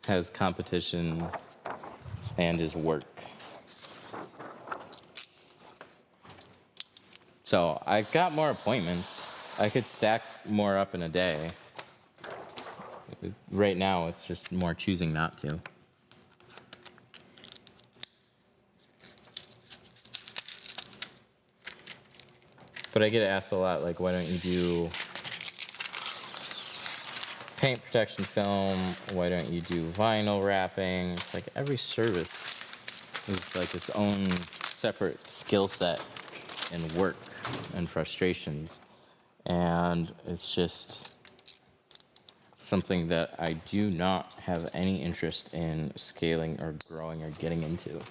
has competition and is work. So I got more appointments. I could stack more up in a day. Right now, it's just more choosing not to. But I get asked a lot, like, why don't you do paint protection film? Why don't you do vinyl wrapping? It's like every service is like its own separate skill set and work and frustrations. And it's just something that I do not have any interest in scaling or growing or getting into.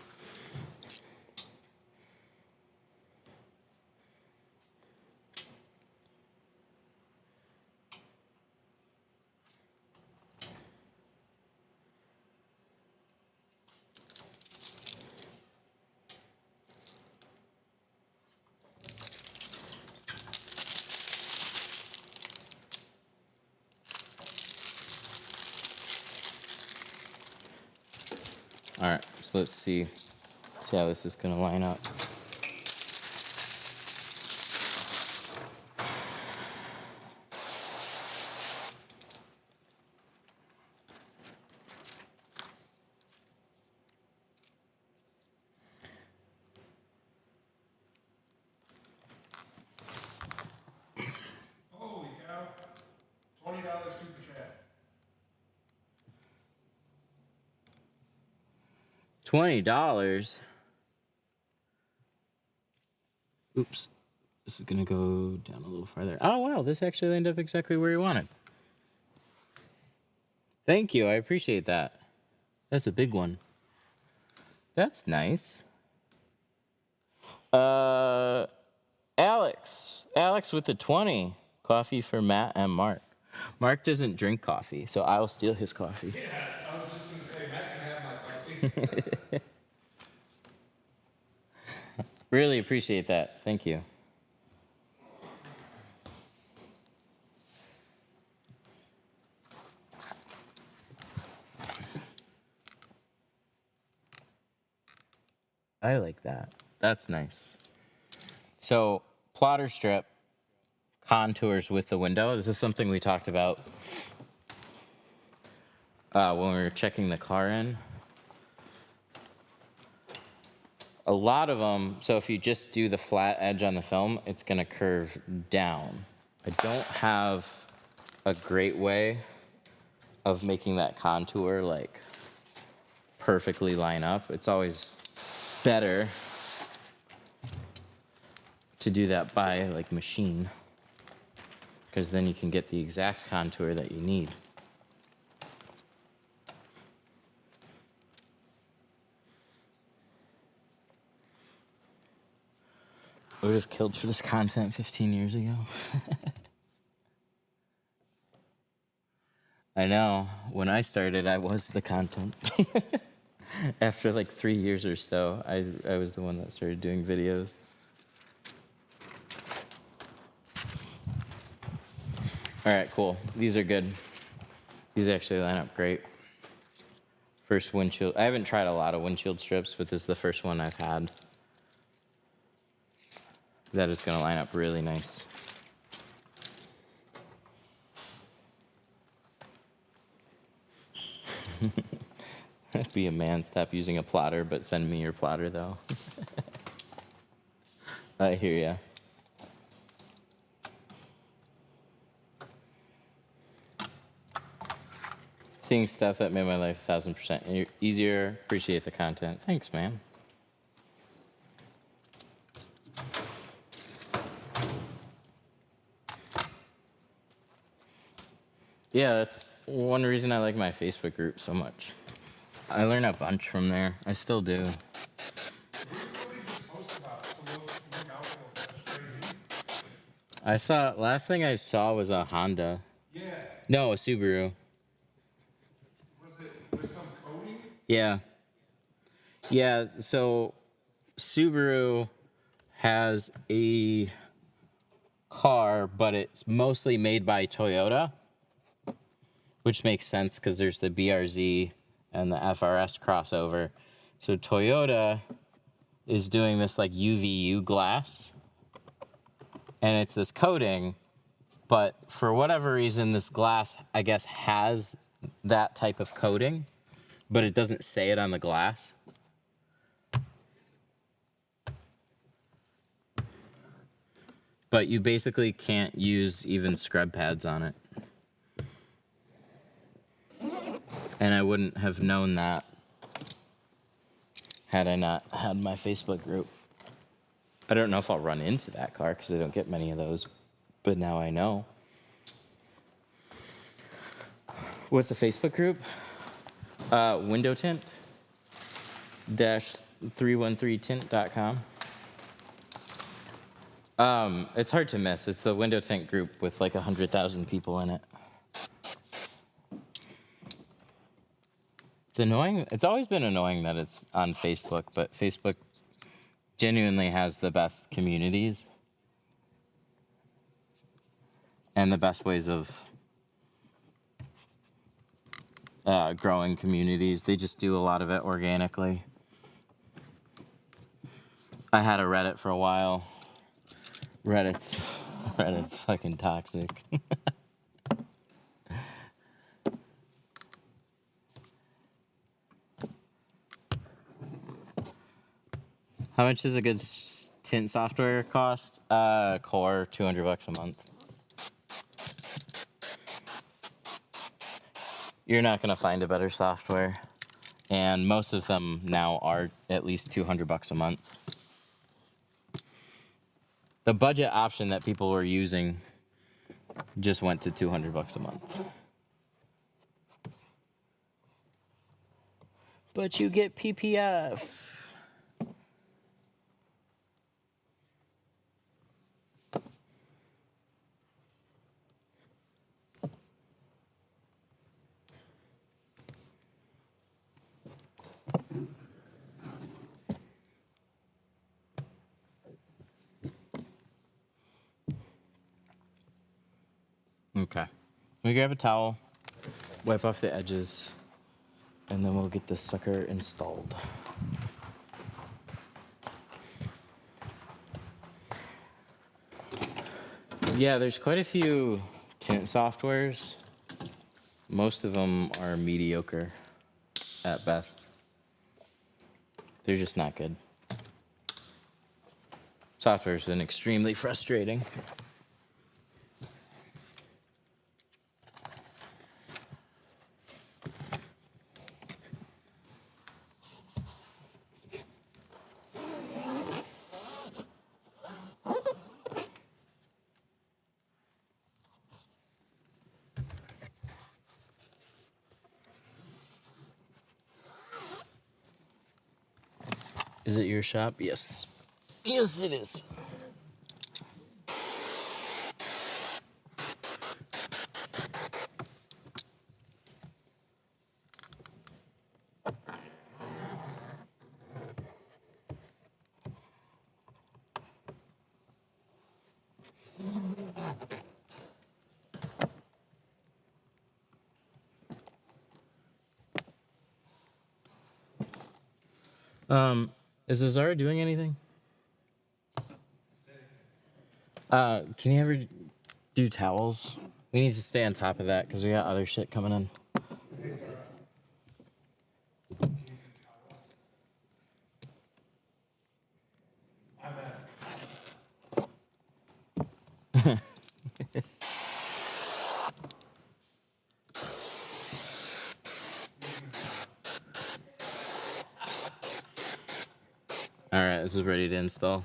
All right, so let's see how this is gonna line up. Holy cow. $20 super chat. $20. Oops. This is gonna go down a little farther. Oh wow, this actually ended up exactly where you wanted. Thank you, I appreciate that. That's a big one. That's nice. Alex with the 20. Coffee for Matt and Mark. Mark doesn't drink coffee, so I will steal his coffee. Yeah, I was just gonna say, Matt can have my coffee. Really appreciate that. Thank you. I like that. That's nice. So, plotter strip contours with the window. This is something we talked about when we were checking the car in. A lot of them, so if you just do the flat edge on the film, it's going to curve down. I don't have a great way of making that contour like perfectly line up. It's always better to do that by like machine, because then you can get the exact contour that you need. I would have killed for this content 15 years ago. I know. When I started, I was the content. After like 3 years or so, I was the one that started doing videos. All right, cool. These are good. These actually line up great. First windshield. I haven't tried a lot of windshield strips, but this is the first one I've had that is going to line up really nice. Be a man, stop using a plotter, but send me your plotter, though. I hear ya. Seeing stuff that made my life 1,000% easier. Appreciate the content. Thanks, man. Yeah, that's one reason I like my Facebook group so much. I learn a bunch from there. I still do. What did somebody just post about to look out for? That's crazy. I saw, last thing I saw was a Honda. Yeah. No, a Subaru. Was it with some coating? Yeah. Yeah, so Subaru has a car, but it's mostly made by Toyota, which makes sense because there's the BRZ and the FRS crossover. So Toyota is doing this like UVU glass, and it's this coating, but for whatever reason, this glass, I guess, has that type of coating, but it doesn't say it on the glass. But you basically can't use even scrub pads on it. And I wouldn't have known that had I not had my Facebook group. I don't know if I'll run into that car because I don't get many of those, but now I know. What's the Facebook group? Window tint -313tint.com. It's hard to miss. It's the window tint group with like 100,000 people in it. It's annoying. It's always been annoying that it's on Facebook, but Facebook genuinely has the best communities and the best ways of growing communities. They just do a lot of it organically. I had a Reddit for a while. Reddit's fucking toxic. How much does a good tint software cost? Core, $200 a month. You're not gonna find a better software, and most of them now are at least $200 a month. The budget option that people were using just went to $200 a month. But you get PPF. Okay. We grab a towel, wipe off the edges, and then we'll get this sucker installed. Yeah, there's quite a few tint softwares. Most of them are mediocre at best. They're just not good. Software's been extremely frustrating. Is it your shop? Yes. Yes, it is. Is Azara doing anything? Can you ever do towels? We need to stay on top of that because we got other shit coming in. I'm asking. All right, this is ready to install.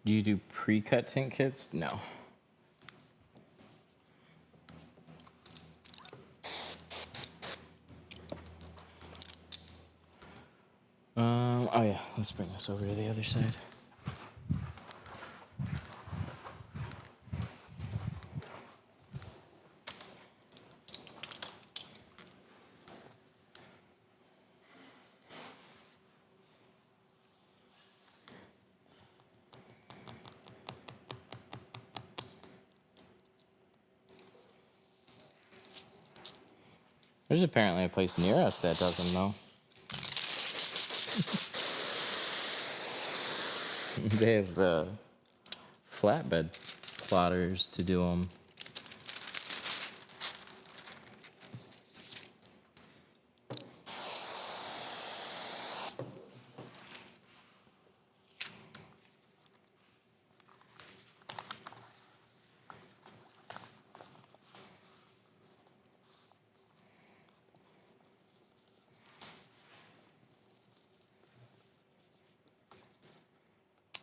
Do you do pre-cut tint kits? No. Oh yeah, let's bring this over to the other side. There's apparently a place near us that does them, though. They have the flatbed plotters to do them.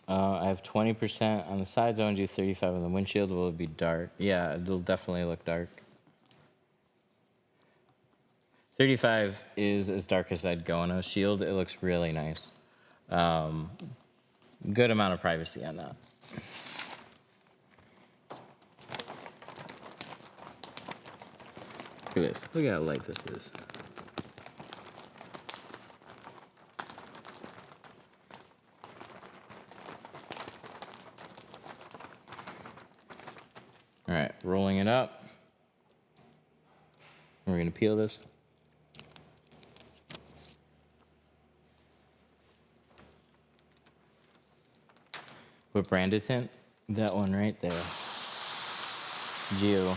I have 20% on the sides. I want to do 35 on the windshield. Will it be dark? Yeah, it'll definitely look dark. 35 is as dark as I'd go on a shield. It looks really nice. Good amount of privacy on that. Look at this. Look at how light this is. All right, rolling it up. We're going to peel this. What brand of tint? That one right there. Geo.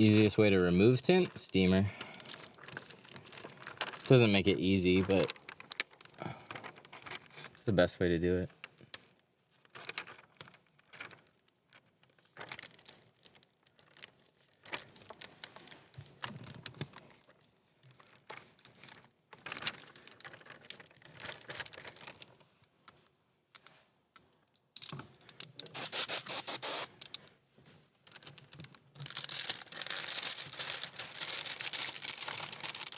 Easiest way to remove tint? Steamer. Doesn't make it easy, but it's the best way to do it.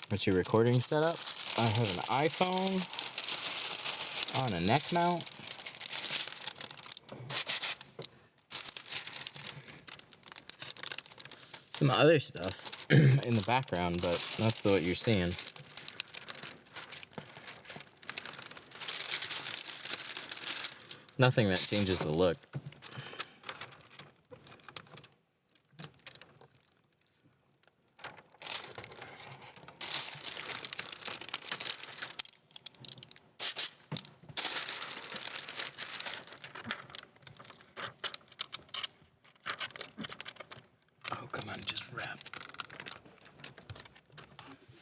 What's your recording setup? I have an iPhone on a neck mount. Some other stuff in the background, but that's what you're seeing. Nothing that changes the look. Oh, come on, just wrap.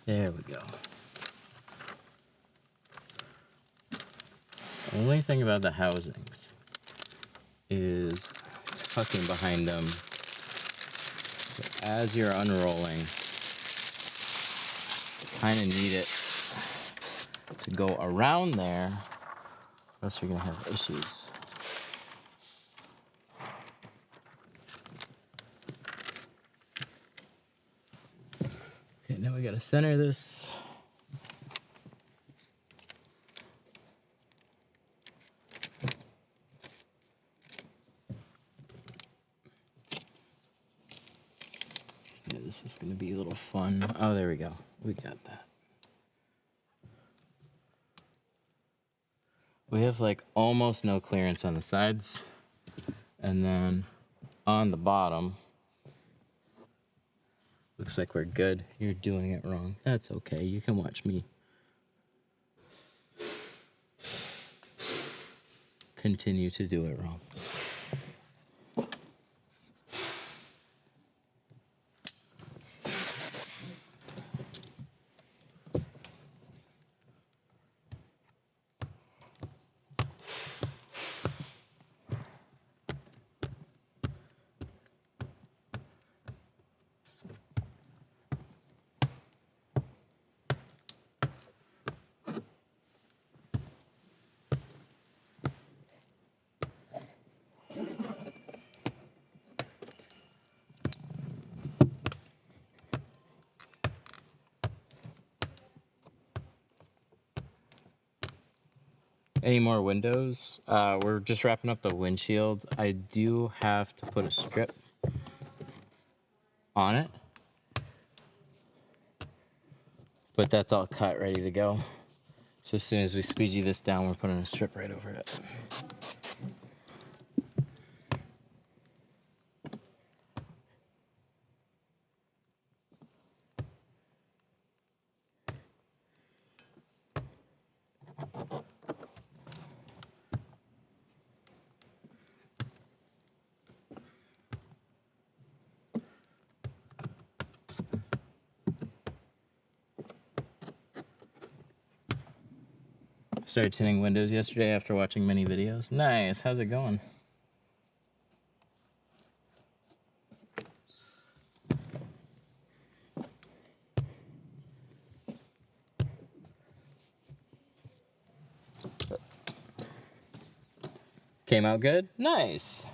There we go. The only thing about the housings is tucking behind them. So as you're unrolling, you kind of need it to go around there, or else you're gonna have issues. Okay, now we gotta center this. Yeah, this is gonna be a little fun. Oh, there we go. We got that. We have like almost no clearance on the sides, and then on the bottom, looks like we're good. You're doing it wrong. That's okay. You can watch me continue to do it wrong. Any more windows? We're just wrapping up the windshield. I do have to put a strip on it, but that's all cut, ready to go. So as soon as we squeegee this down, we're putting a strip right over it. Started tinting windows yesterday after watching many videos. Nice. How's it going? Came out good? Nice.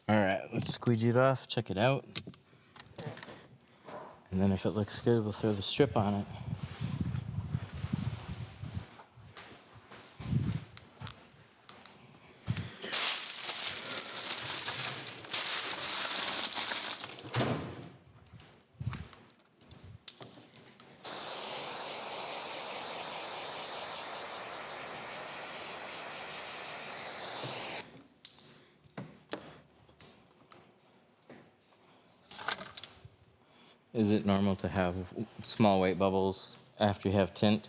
All right, let's squeegee it off, check it out. And then if it looks good, we'll throw the strip on it. Is it normal to have small white bubbles after you have tint?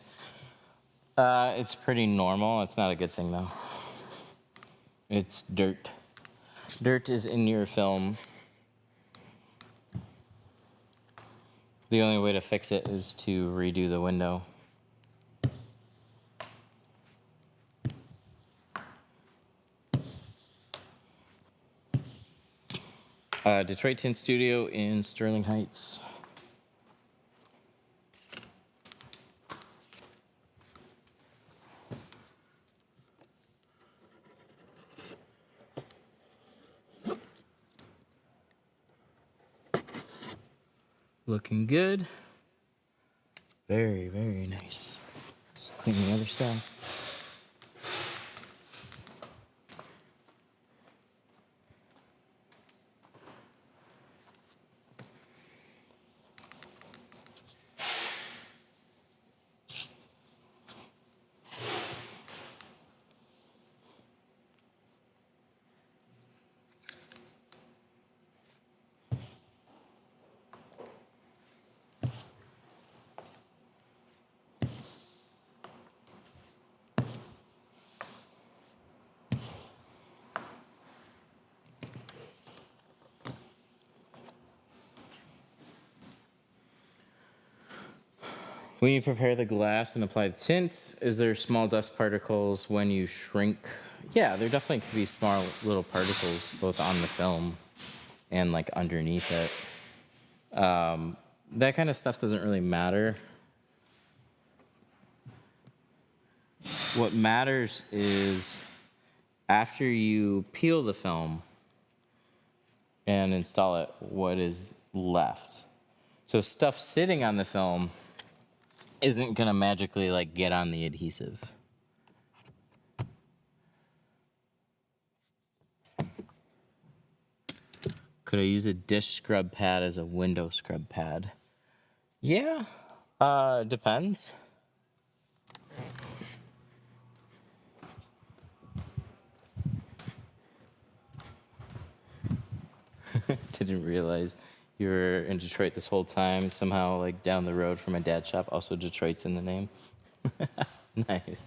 It's pretty normal. It's not a good thing though. It's dirt. Dirt is in your film. The only way to fix it is to redo the window. Detroit Tint Studio in Sterling Heights. Looking good. Very, very nice. Let's clean the other side. When you prepare the glass and apply the tint, is there small dust particles when you shrink? Yeah, there definitely could be small little particles both on the film and like underneath it. That kind of stuff doesn't really matter. What matters is after you peel the film and install it, what is left. So stuff sitting on the film isn't gonna magically like get on the adhesive. Could I use a dish scrub pad as a window scrub pad? Yeah, depends. Didn't realize you were in Detroit this whole time. Somehow, like down the road from my dad's shop, also Detroit's in the name. Nice.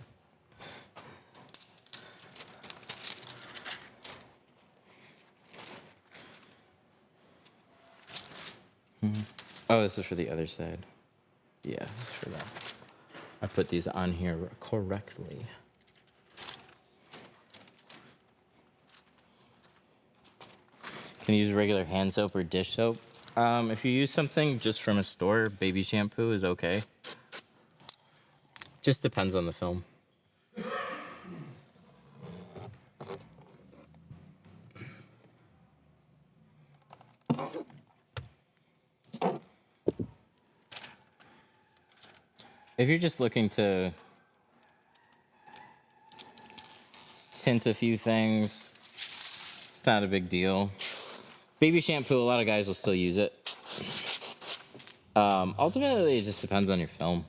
Oh, this is for the other side. Yeah, this is for that. I put these on here correctly. Can you use regular hand soap or dish soap? If you use something just from a store, baby shampoo is okay. Just depends on the film. If you're just looking to tint a few things, it's not a big deal. Baby shampoo, a lot of guys will still use it. Ultimately, it just depends on your film.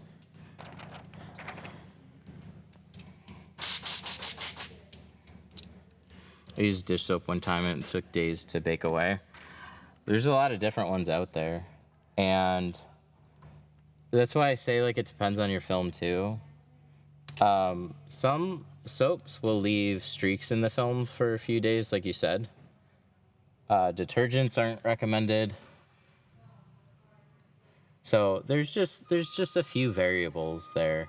I used dish soap one time and it took days to bake away. There's a lot of different ones out there. And that's why I say, like, it depends on your film, too. Some soaps will leave streaks in the film for a few days, like you said. Detergents aren't recommended. So there's just a few variables there.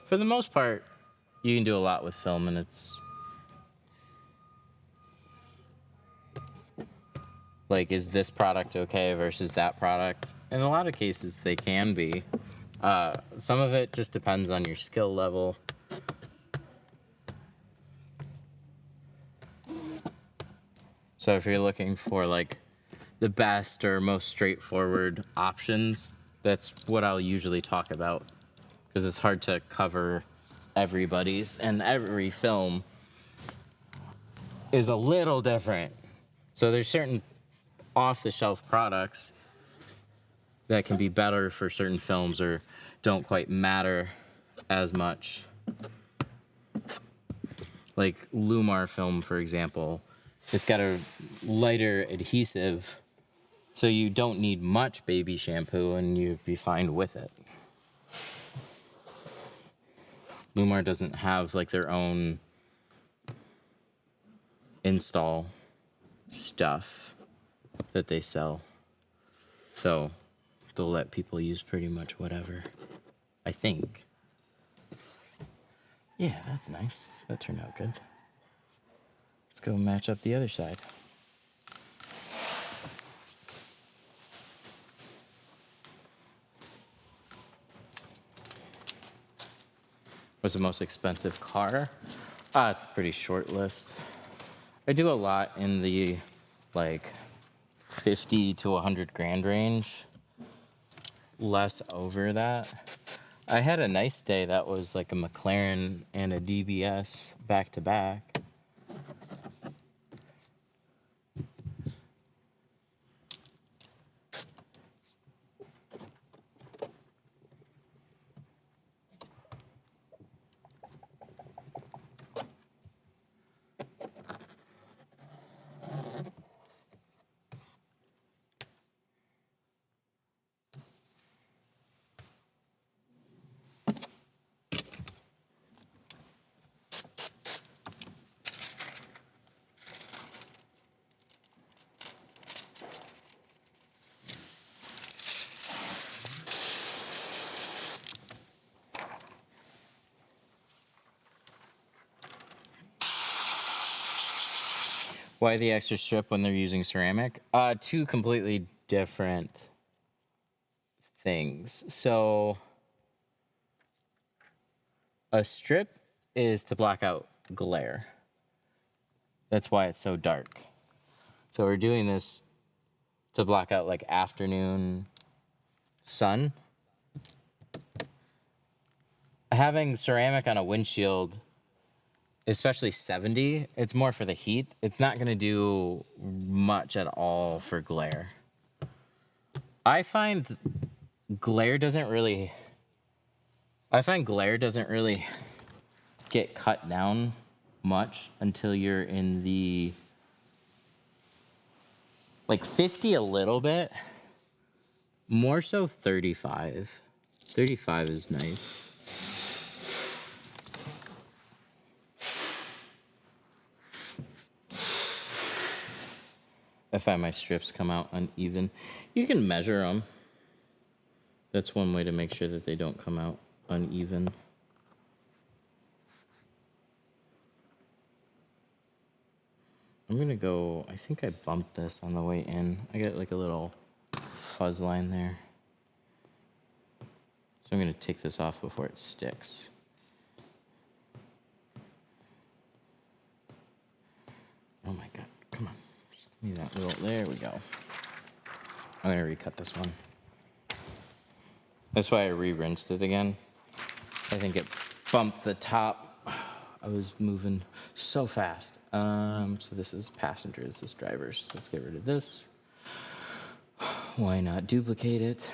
For the most part, you can do a lot with film, and it's like, is this product okay versus that product? In a lot of cases, they can be. Some of it just depends on your skill level. So if you're looking for like the best or most straightforward options, that's what I'll usually talk about, because it's hard to cover everybody's, and every film is a little different. So there's certain off-the-shelf products that can be better for certain films or don't quite matter as much. Like Lumar film, for example, it's got a lighter adhesive, so you don't need much baby shampoo and you'd be fine with it. Lumar doesn't have like their own install stuff that they sell, so they'll let people use pretty much whatever, I think. Yeah, that's nice. That turned out good. Let's go match up the other side. What's the most expensive car? It's a pretty short list. I do a lot in the like 50 to 100 grand range. Less over that. I had a nice day that was like a McLaren and a DBS back to back. Why the extra strip when they're using ceramic? Two completely different things. So a strip is to block out glare. That's why it's so dark. So we're doing this to block out like afternoon sun. Having ceramic on a windshield, especially 70, it's more for the heat. It's not going to do much at all for glare. I find glare doesn't really get cut down much until you're in the like 50 a little bit, more so 35. 35 is nice. I find my strips come out uneven. You can measure them. That's one way to make sure that they don't come out uneven. I'm gonna go, I think I bumped this on the way in. I got like a little fuzz line there. So I'm gonna take this off before it sticks. Oh my God, come on. Just give me that little, there we go. I'm gonna recut this one. That's why I re-rinsed it again. I think it bumped the top. I was moving so fast. So this is passengers, this is drivers. Let's get rid of this. Why not duplicate it?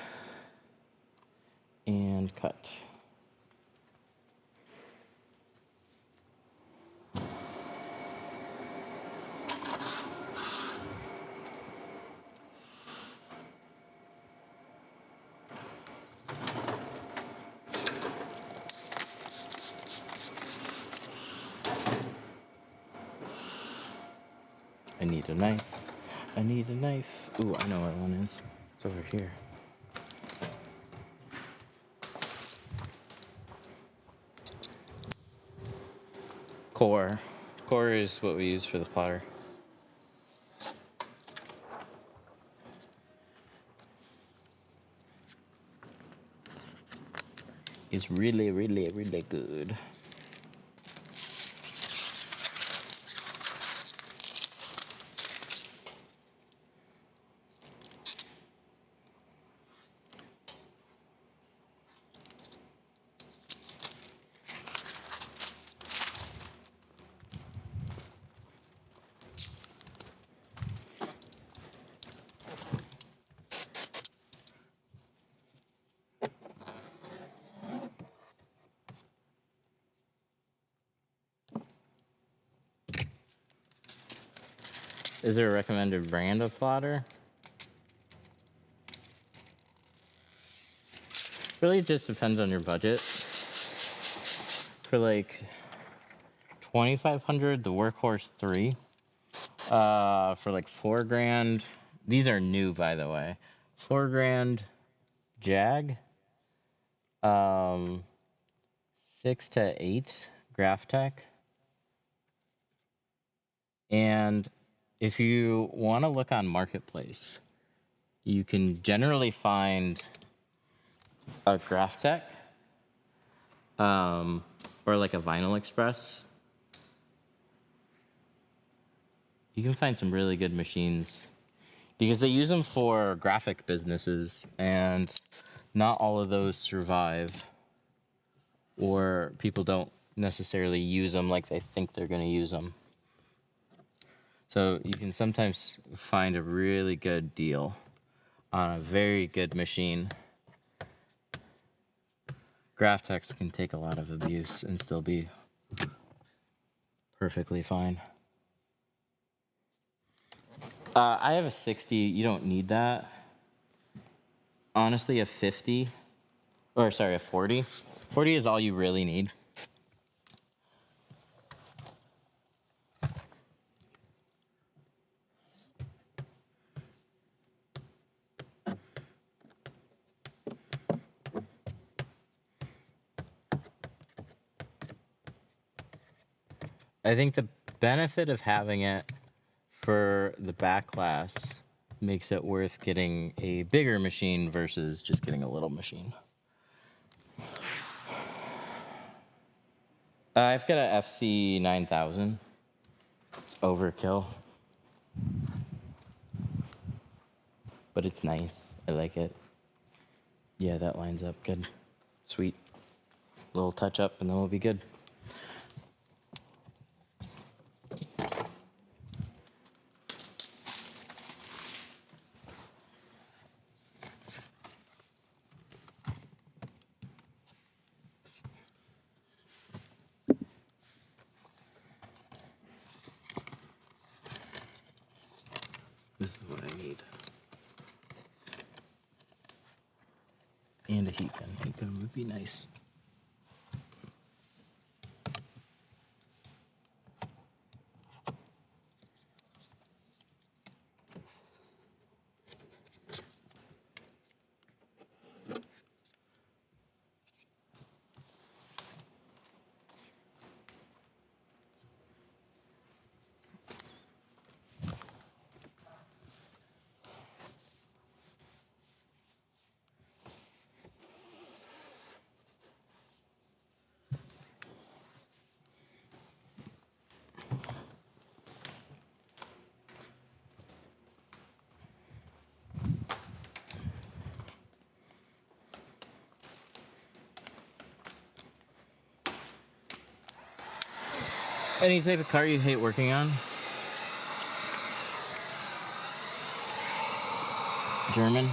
And cut. I need a knife. I need a knife. Ooh, I know where one is. It's over here. Core. Core is what we use for the plotter. It's really, really, really good. Is there a recommended brand of plotter? Really just depends on your budget. For like 2,500, the Workhorse 3. For like $4,000, these are new by the way. $4,000 Jag. 6 to 8 Graphtec. And if you want to look on Marketplace, you can generally find a Graphtec or like a Vinyl Express. You can find some really good machines because they use them for graphic businesses, and not all of those survive, or people don't necessarily use them like they think they're going to use them. So you can sometimes find a really good deal on a very good machine. Graphtecs can take a lot of abuse and still be perfectly fine. I have a 60. You don't need that. Honestly, a 50, or sorry, a 40. 40 is all you really need. I think the benefit of having it for the back class makes it worth getting a bigger machine versus just getting a little machine. I've got a FC 9000. It's overkill, but it's nice. I like it. Yeah, that lines up good. Sweet. Little touch up and then we'll be good. This is what I need. And a heat gun. Heat gun would be nice. Any type of car you hate working on? German?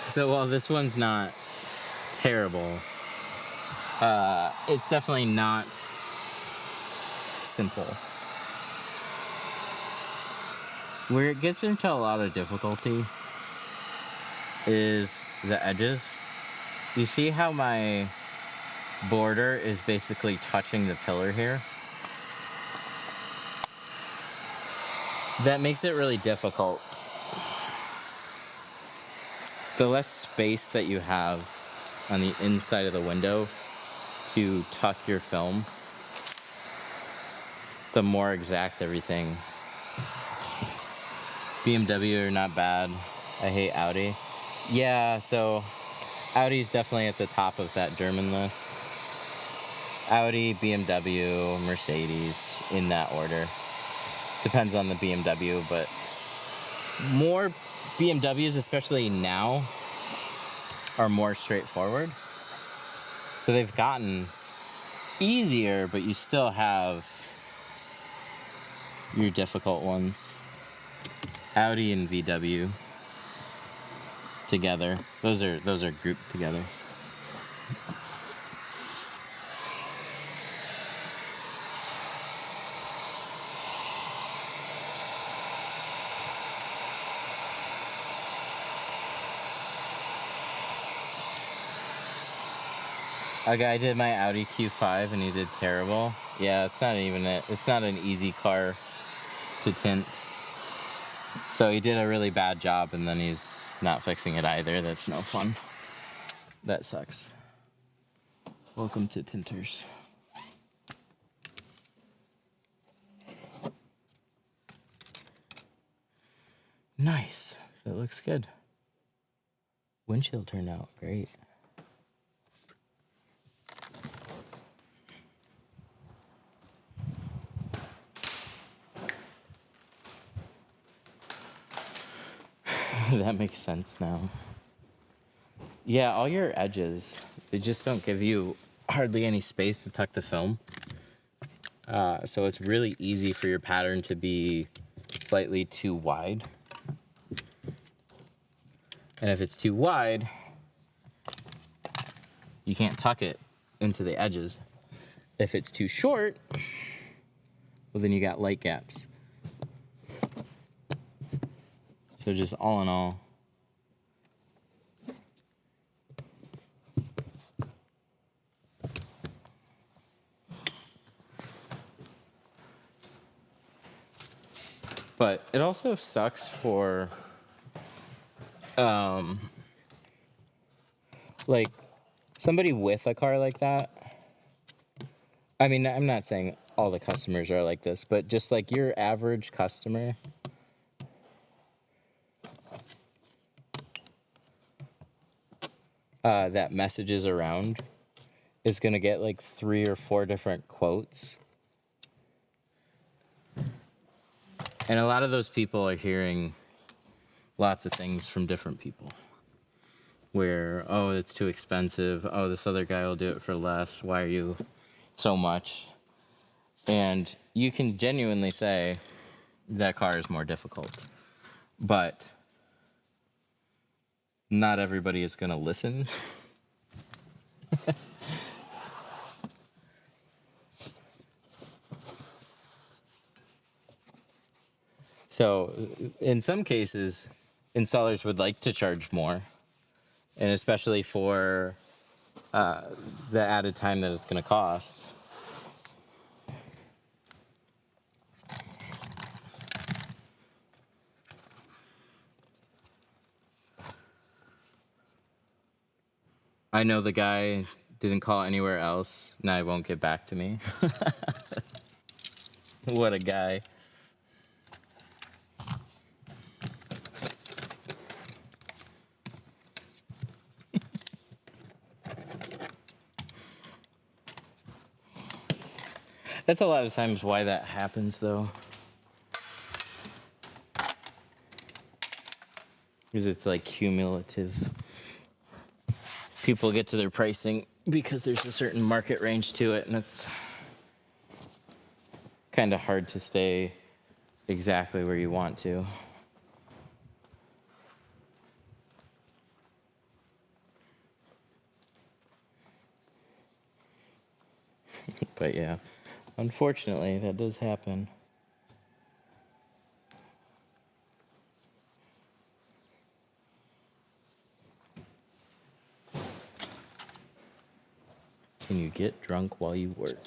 So while this one's not terrible, it's definitely not simple. Where it gets into a lot of difficulty is the edges. You see how my border is basically touching the pillar here? That makes it really difficult. The less space that you have on the inside of the window to tuck your film, the more exact everything. BMW are not bad. I hate Audi. Yeah, so Audi's definitely at the top of that German list. Audi, BMW, Mercedes, in that order. Depends on the BMW, but more BMWs, especially now, are more straightforward. So they've gotten easier, but you still have your difficult ones. Audi and VW together. Those are grouped together. A guy did my Audi Q5 and he did terrible. Yeah, it's not even it's not an easy car to tint. So he did a really bad job and then he's not fixing it either. That's no fun. That sucks. Welcome to Tinters. Nice. That looks good. Windshield turned out great. That makes sense now. Yeah, all your edges, they just don't give you hardly any space to tuck the film. So it's really easy for your pattern to be slightly too wide. And if it's too wide, you can't tuck it into the edges. If it's too short, well, then you got light gaps. So just all in all, but it also sucks for like somebody with a car like that. I mean, I'm not saying all the customers are like this, but just like your average customer, that messages around is going to get like 3 or 4 different quotes. And a lot of those people are hearing lots of things from different people. Where, oh, it's too expensive. Oh, this other guy will do it for less. Why are you so much? And you can genuinely say that car is more difficult. But not everybody is going to listen. So in some cases, installers would like to charge more, and especially for the added time that it's going to cost. I know the guy didn't call anywhere else. Now he won't get back to me. What a guy. That's a lot of times why that happens, though. Because it's like cumulative. People get to their pricing because there's a certain market range to it, and it's kind of hard to stay exactly where you want to. But yeah, unfortunately, that does happen. Can you get drunk while you work?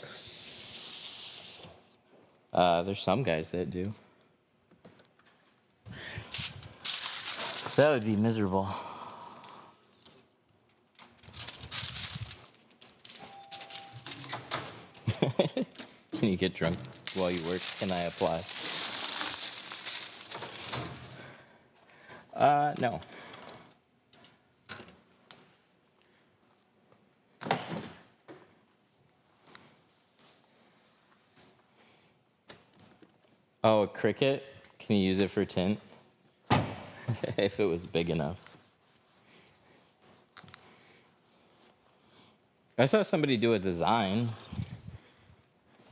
There's some guys that do. That would be miserable. Can you get drunk while you work? Can I apply? No. Oh, a Cricut? Can you use it for tint? If it was big enough. I saw somebody do a design.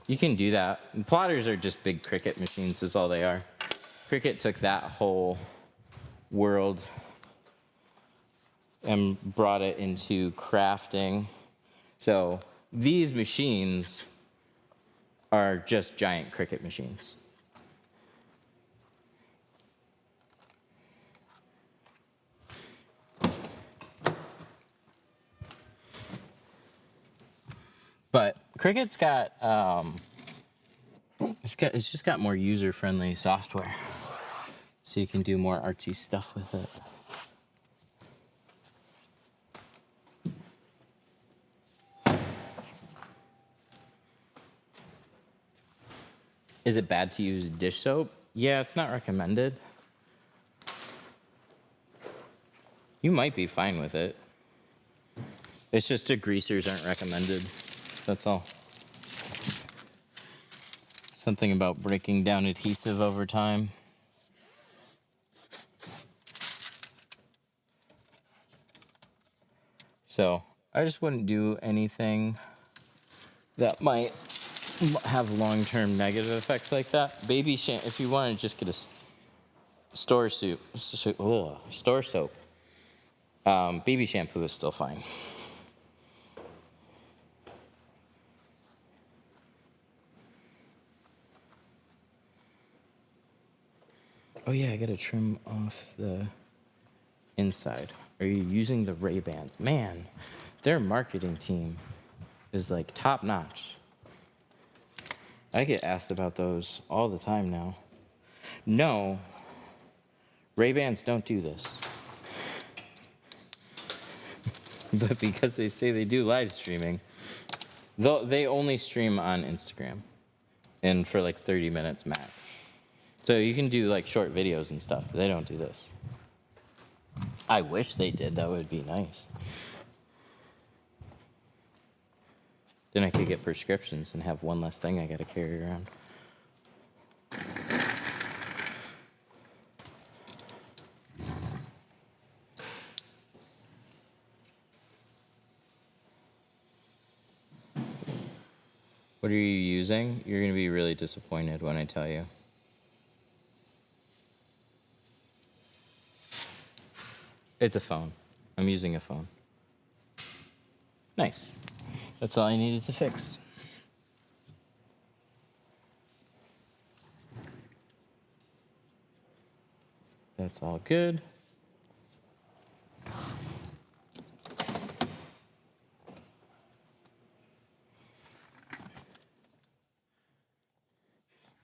You can do that. And plotters are just big Cricut machines, is all they are. Cricut took that whole world and brought it into crafting. So these machines are just giant Cricut machines. But Cricut's got, it's just got more user-friendly software, so you can do more artsy stuff with it. Is it bad to use dish soap? Yeah, it's not recommended. You might be fine with it. It's just degreasers aren't recommended. That's all. Something about breaking down adhesive over time. So I just wouldn't do anything that might have long-term negative effects like that. Baby shampoo, if you want to just get a store soap, baby shampoo is still fine. Oh yeah, I gotta trim off the inside. Are you using the Ray-Bans? Man, their marketing team is like top notch. I get asked about those all the time now. No, Ray-Bans don't do this. But because they say they do live streaming, they only stream on Instagram and for like 30 minutes max. So you can do like short videos and stuff, but they don't do this. I wish they did, that would be nice. Then I could get prescriptions and have one less thing I gotta carry around. What are you using? You're gonna be really disappointed when I tell you. It's a phone. I'm using a phone. Nice. That's all I needed to fix. That's all good.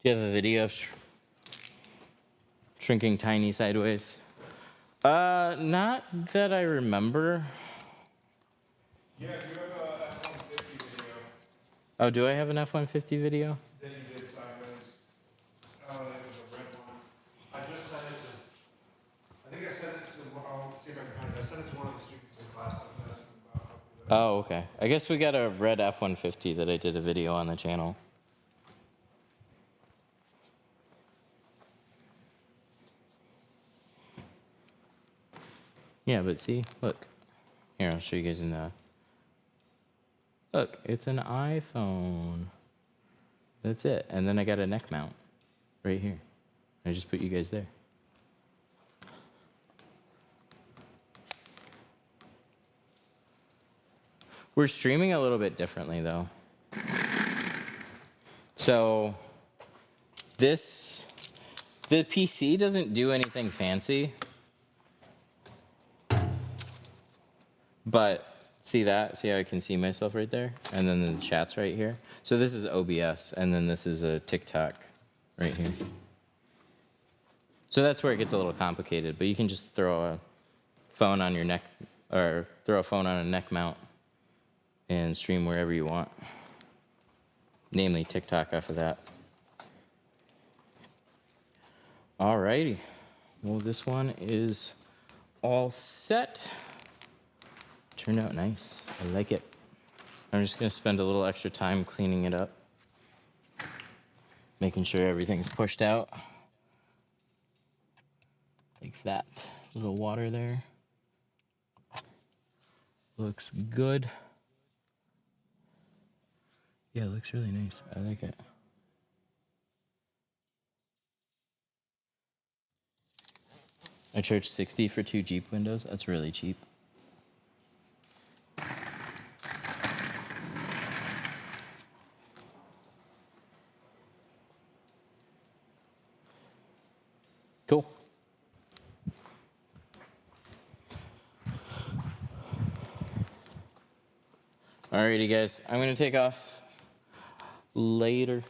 Do you have a video of shrinking tiny sideways? Not that I remember. Yeah, if you have a F-150 video, Oh, do I have an F-150 video? then you did sideways. It was a red one. I just sent it to, I think I sent it to, I'll see if I can find it. I sent it to one of the students in class that was asking about how to do that. Oh, okay. I guess we got a red F-150 that I did a video on the channel. Yeah, but see, look. Here, I'll show you guys in the... Look, it's an iPhone. That's it. And then I got a neck mount right here. I just put you guys there. We're streaming a little bit differently though. So the PC doesn't do anything fancy, but see that? See how I can see myself right there? And then the chat's right here. So this is OBS, and then this is a TikTok right here. So that's where it gets a little complicated, but you can just throw a phone on your neck, or throw a phone on a neck mount and stream wherever you want. Namely TikTok off of that. Alrighty. Well, this one is all set. Turned out nice. I like it. I'm just gonna spend a little extra time cleaning it up. Making sure everything's pushed out. Like that. Little water there. Looks good. Yeah, it looks really nice. I like it. I charged $60 for 2 Jeep windows. That's really cheap. Cool. Alrighty, guys. I'm gonna take off later.